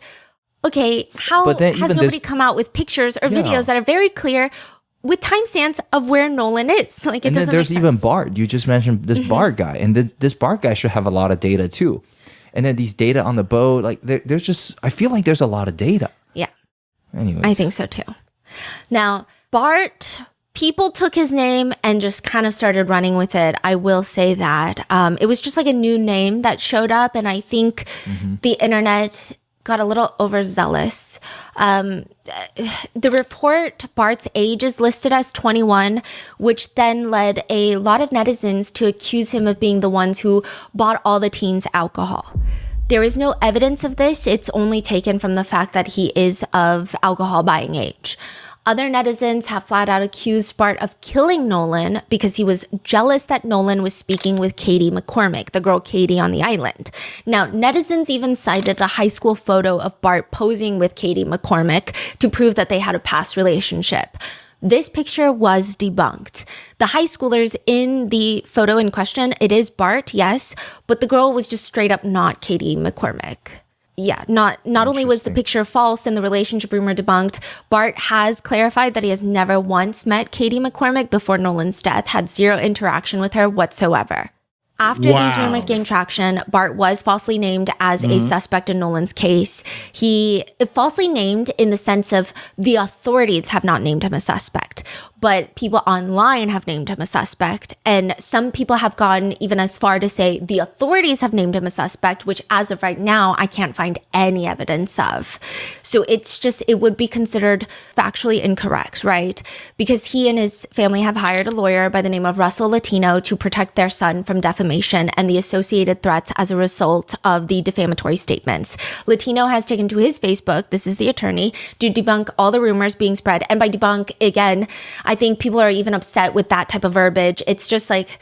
okay, how has nobody come out with pictures or videos that are very clear with timestamps of where Nolan is? Like, it doesn't make sense. There's even Bart. You just mentioned this Bart guy, and this Bart guy should have a lot of data too. And then these data on the boat, like there's just, I feel like there's a lot of data. Yeah. Anyway, I think so too. Now, Bart, people took his name and just kind of started running with it. I will say that. It was just like a new name that showed up, and I think the internet got a little overzealous. The report, Bart's age is listed as 21, which then led a lot of netizens to accuse him of being the ones who bought all the teens alcohol. There is no evidence of this. It's only taken from the fact that he is of alcohol buying age. Other netizens have flat out accused Bart of killing Nolan because he was jealous that Nolan was speaking with Katie McCormick, the girl Katie on the island. Now, netizens even cited a high school photo of Bart posing with Katie McCormick to prove that they had a past relationship. This picture was debunked. The high schoolers in the photo in question, it is Bart, yes, but the girl was just straight up not Katie McCormick. Yeah, not only was the picture false and the relationship rumor debunked, Bart has clarified that he has never once met Katie McCormick before Nolan's death, had zero interaction with her whatsoever. After these rumors gained traction, Bart was falsely named as a suspect in Nolan's case. He falsely named in the sense of the authorities have not named him a suspect, but people online have named him a suspect. And some people have gone even as far to say the authorities have named him a suspect, which as of right now, I can't find any evidence of. So it's just, it would be considered factually incorrect, right? Because he and his family have hired a lawyer by the name of Russell Latino to protect their son from defamation and the associated threats as a result of the defamatory statements. Latino has taken to his Facebook, this is the attorney, to debunk all the rumors being spread. And by debunk, again, I think people are even upset with that type of verbiage. It's just like,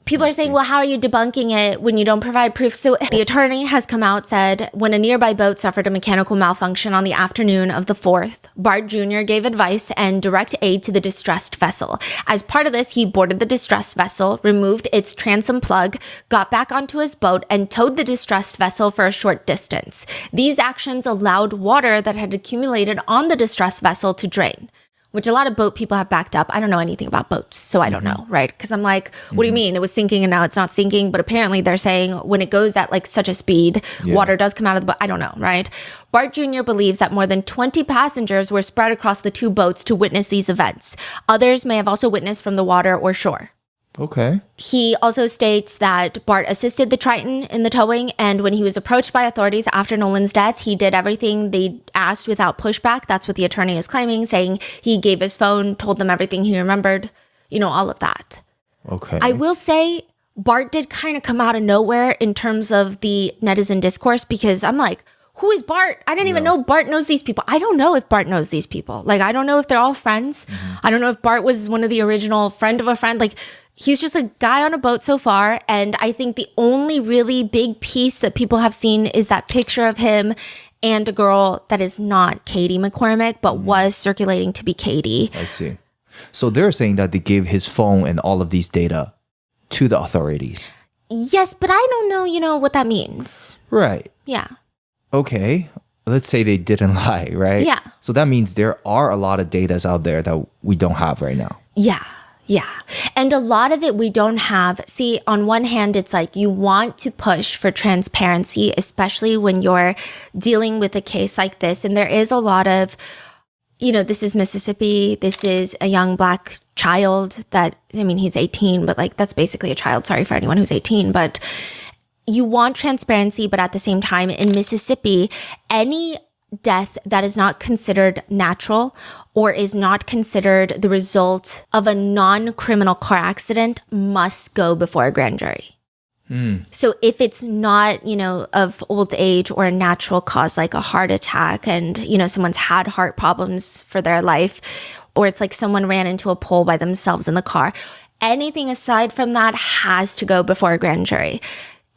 people are saying, well, how are you debunking it when you don't provide proof? So the attorney has come out, said, when a nearby boat suffered a mechanical malfunction on the afternoon of the 4th, Bart Jr. gave advice and direct aid to the distressed vessel. As part of this, he boarded the distressed vessel, removed its transom plug, got back onto his boat, and towed the distressed vessel for a short distance. These actions allowed water that had accumulated on the distressed vessel to drain, which a lot of boat people have backed up. I don't know anything about boats, so I don't know, right? Because I'm like, what do you mean? It was sinking and now it's not sinking. But apparently they're saying when it goes at like such a speed, water does come out of the boat. I don't know, right? Bart Jr. believes that more than 20 passengers were spread across the two boats to witness these events. Others may have also witnessed from the water or shore. Okay. He also states that Bart assisted the Triton in the towing, and when he was approached by authorities after Nolan's death, he did everything they asked without pushback. That's what the attorney is claiming, saying he gave his phone, told them everything he remembered, you know, all of that. Okay. I will say Bart did kind of come out of nowhere in terms of the netizen discourse, because I'm like, who is Bart? I didn't even know Bart knows these people. I don't know if Bart knows these people. Like, I don't know if they're all friends. I don't know if Bart was one of the original friend of a friend. Like, he's just a guy on a boat so far. And I think the only really big piece that people have seen is that picture of him and a girl that is not Katie McCormick, but was circulating to be Katie. I see. So they're saying that they gave his phone and all of these data to the authorities. Yes, but I don't know, you know, what that means. Right. Yeah. Okay. Let's say they didn't lie, right? Yeah. So that means there are a lot of data out there that we don't have right now. Yeah. Yeah. And a lot of it we don't have. See, on one hand, it's like you want to push for transparency, especially when you're dealing with a case like this. And there is a lot of, you know, this is Mississippi. This is a young Black child that, I mean, he's 18, but like, that's basically a child. Sorry for anyone who's 18, but you want transparency. But at the same time, in Mississippi, any death that is not considered natural or is not considered the result of a non-criminal car accident must go before a grand jury. So if it's not, you know, of old age or a natural cause like a heart attack and, you know, someone's had heart problems for their life, or it's like someone ran into a pole by themselves in the car, anything aside from that has to go before a grand jury.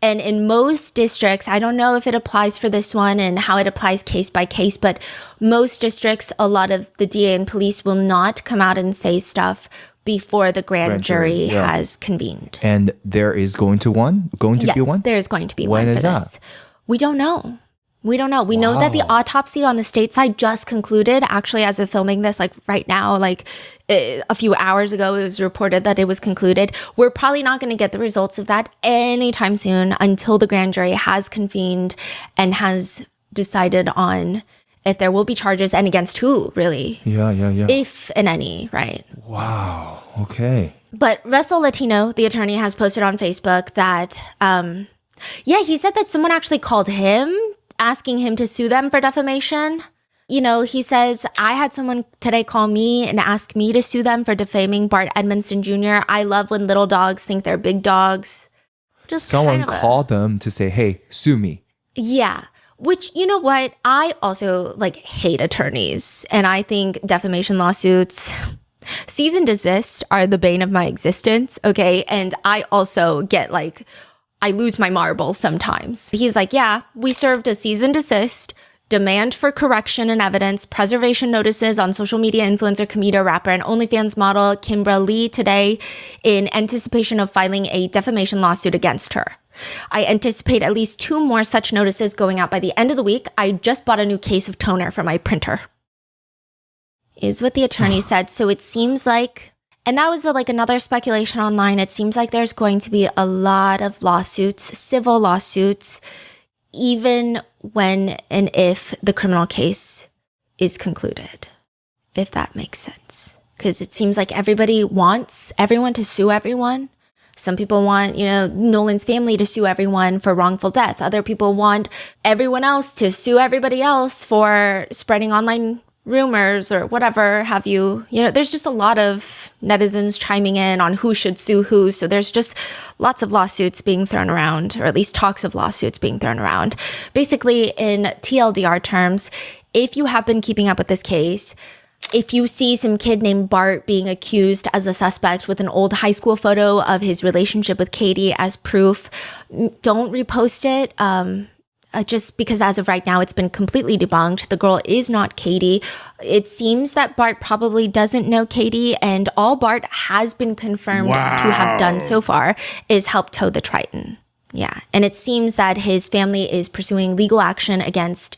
And in most districts, I don't know if it applies for this one and how it applies case by case, but most districts, a lot of the DA and police will not come out and say stuff before the grand jury yeah. has convened. And there is going to be one? Yes, there is going to be when one is for this. That? We don't know. We know that the autopsy on the state side just concluded. Actually, as of filming this, like right now, like a few hours ago, it was reported that it was concluded. We're probably not going to get the results of that anytime soon until the grand jury has convened and has decided on if there will be charges and against who, really. Yeah. If and any, right? Wow. Okay. But Russell Latino, the attorney, has posted on Facebook that, he said that someone actually called him asking him to sue them for defamation. You know, he says, I had someone today call me and ask me to sue them for defaming Bart Edmondson Jr. I love when little dogs think they're big dogs. Just someone called them to say, hey, sue me. Yeah. Which, you know what? I also hate attorneys. And I think defamation lawsuits, cease and desist are the bane of my existence. Okay. And I also get I lose my marbles sometimes. He's like, yeah, we served a cease and desist, demand for correction and evidence, preservation notices on social media influencer, comedian, rapper, and OnlyFans model Kimbra Lee today in anticipation of filing a defamation lawsuit against her. I anticipate at least 2 more such notices going out by the end of the week. I just bought a new case of toner for my printer, is what the attorney said. So it seems like, and that was another speculation online, it seems like there's going to be a lot of lawsuits, civil lawsuits, even when and if the criminal case is concluded, if that makes sense. Because it seems like everybody wants everyone to sue everyone. Some people want, Nolan's family to sue everyone for wrongful death. Other people want everyone else to sue everybody else for spreading online rumors or whatever have you. There's just a lot of netizens chiming in on who should sue who. So there's just lots of lawsuits being thrown around, or at least talks of lawsuits being thrown around. Basically, in TLDR terms, if you have been keeping up with this case, if you see some kid named Bart being accused as a suspect with an old high school photo of his relationship with Katie as proof, don't repost it. Just because as of right now, it's been completely debunked. The girl is not Katie. It seems that Bart probably doesn't know Katie, and all Bart has been confirmed to have done so far is help tow the Triton. Yeah. And it seems that his family is pursuing legal action against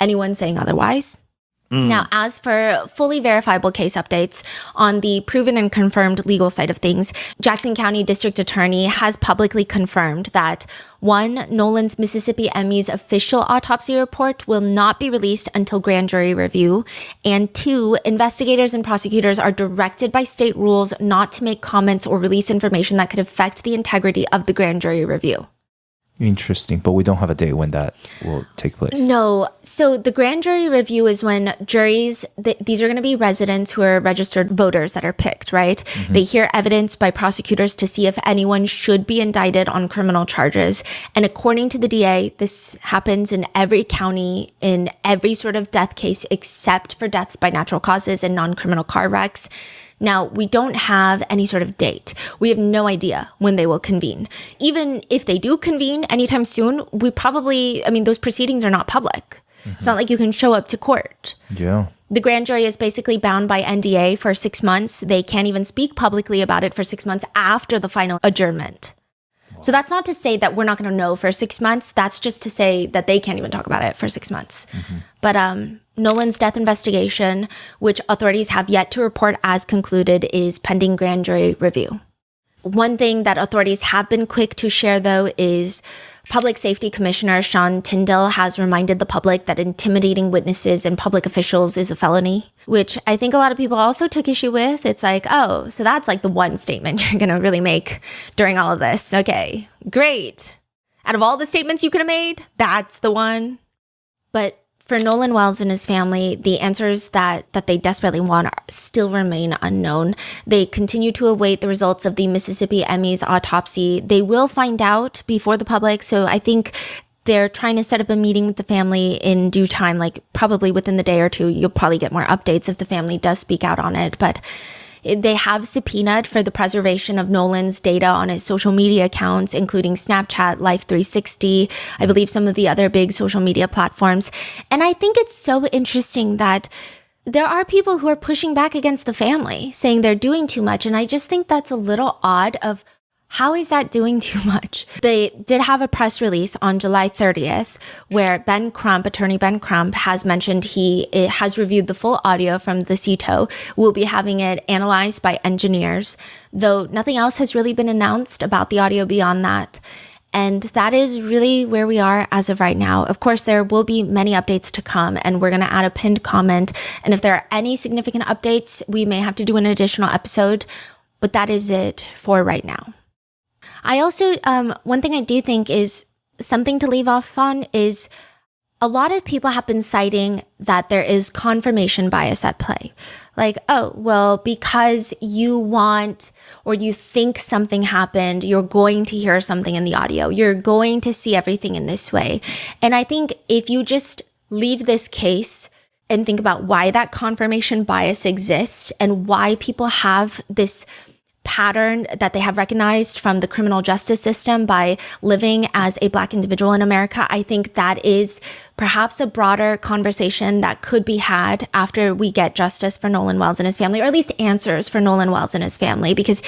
anyone saying otherwise. Now, as for fully verifiable case updates on the proven and confirmed legal side of things, Jackson County District Attorney has publicly confirmed that 1, Nolan's Mississippi Emmys official autopsy report will not be released until grand jury review, and 2, investigators and prosecutors are directed by state rules not to make comments or release information that could affect the integrity of the grand jury review. Interesting, but we don't have a date when that will take place. No. So the grand jury review is when juries, these are going to be residents who are registered voters that are picked, right? Mm-hmm. They hear evidence by prosecutors to see if anyone should be indicted on criminal charges. And according to the DA, this happens in every county, in every sort of death case, except for deaths by natural causes and non-criminal car wrecks. Now, we don't have any sort of date. We have no idea when they will convene. Even if they do convene anytime soon, those proceedings are not public. Mm-hmm. It's not like you can show up to court. Yeah. The grand jury is basically bound by NDA for 6 months. They can't even speak publicly about it for 6 months after the final adjournment. Wow. So that's not to say that we're not going to know for 6 months. That's just to say that they can't even talk about it for 6 months. Mm-hmm. But Nolan's death investigation, which authorities have yet to report as concluded, is pending grand jury review. One thing that authorities have been quick to share, though, is Public Safety Commissioner Sean Tyndall has reminded the public that intimidating witnesses and public officials is a felony, which I think a lot of people also took issue with. It's like, oh, so that's the one statement you're going to really make during all of this. Okay, great. Out of all the statements you could have made, that's the one. But for Nolan Wells and his family, the answers that they desperately want still remain unknown. They continue to await the results of the Mississippi Emmys autopsy. They will find out before the public, so I think they're trying to set up a meeting with the family in due time, probably within the day or two. You'll probably get more updates if the family does speak out on it, but they have subpoenaed for the preservation of Nolan's data on his social media accounts, including Snapchat, Life360, I believe some of the other big social media platforms. And I think it's so interesting that there are people who are pushing back against the family, saying they're doing too much. And I just think that's a little odd of how is that doing too much? They did have a press release on July 30th where Ben Crump, attorney Ben Crump, has mentioned he has reviewed the full audio from the CETO. We'll be having it analyzed by engineers, though nothing else has really been announced about the audio beyond that. And that is really where we are as of right now. Of course, there will be many updates to come, and we're going to add a pinned comment. And if there are any significant updates, we may have to do an additional episode, but that is it for right now. I also, one thing I do think is something to leave off on is a lot of people have been citing that there is confirmation bias at play. Like, oh, well, because you want or you think something happened, you're going to hear something in the audio. You're going to see everything in this way. And I think if you just leave this case and think about why that confirmation bias exists and why people have this pattern that they have recognized from the criminal justice system by living as a Black individual in America, I think that is perhaps a broader conversation that could be had after we get justice for Nolan Wells and his family, or at least answers for Nolan Wells and his family, because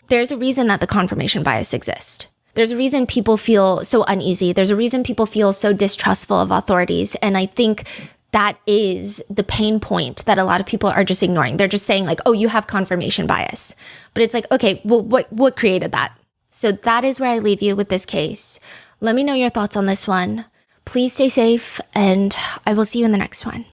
there's a reason that the confirmation bias exists. There's a reason people feel so uneasy. There's a reason people feel so distrustful of authorities. And I think that is the pain point that a lot of people are just ignoring. They're just saying like, oh, you have confirmation bias. But it's like, okay, well, what created that? So that is where I leave you with this case. Let me know your thoughts on this one. Please stay safe, and I will see you in the next one.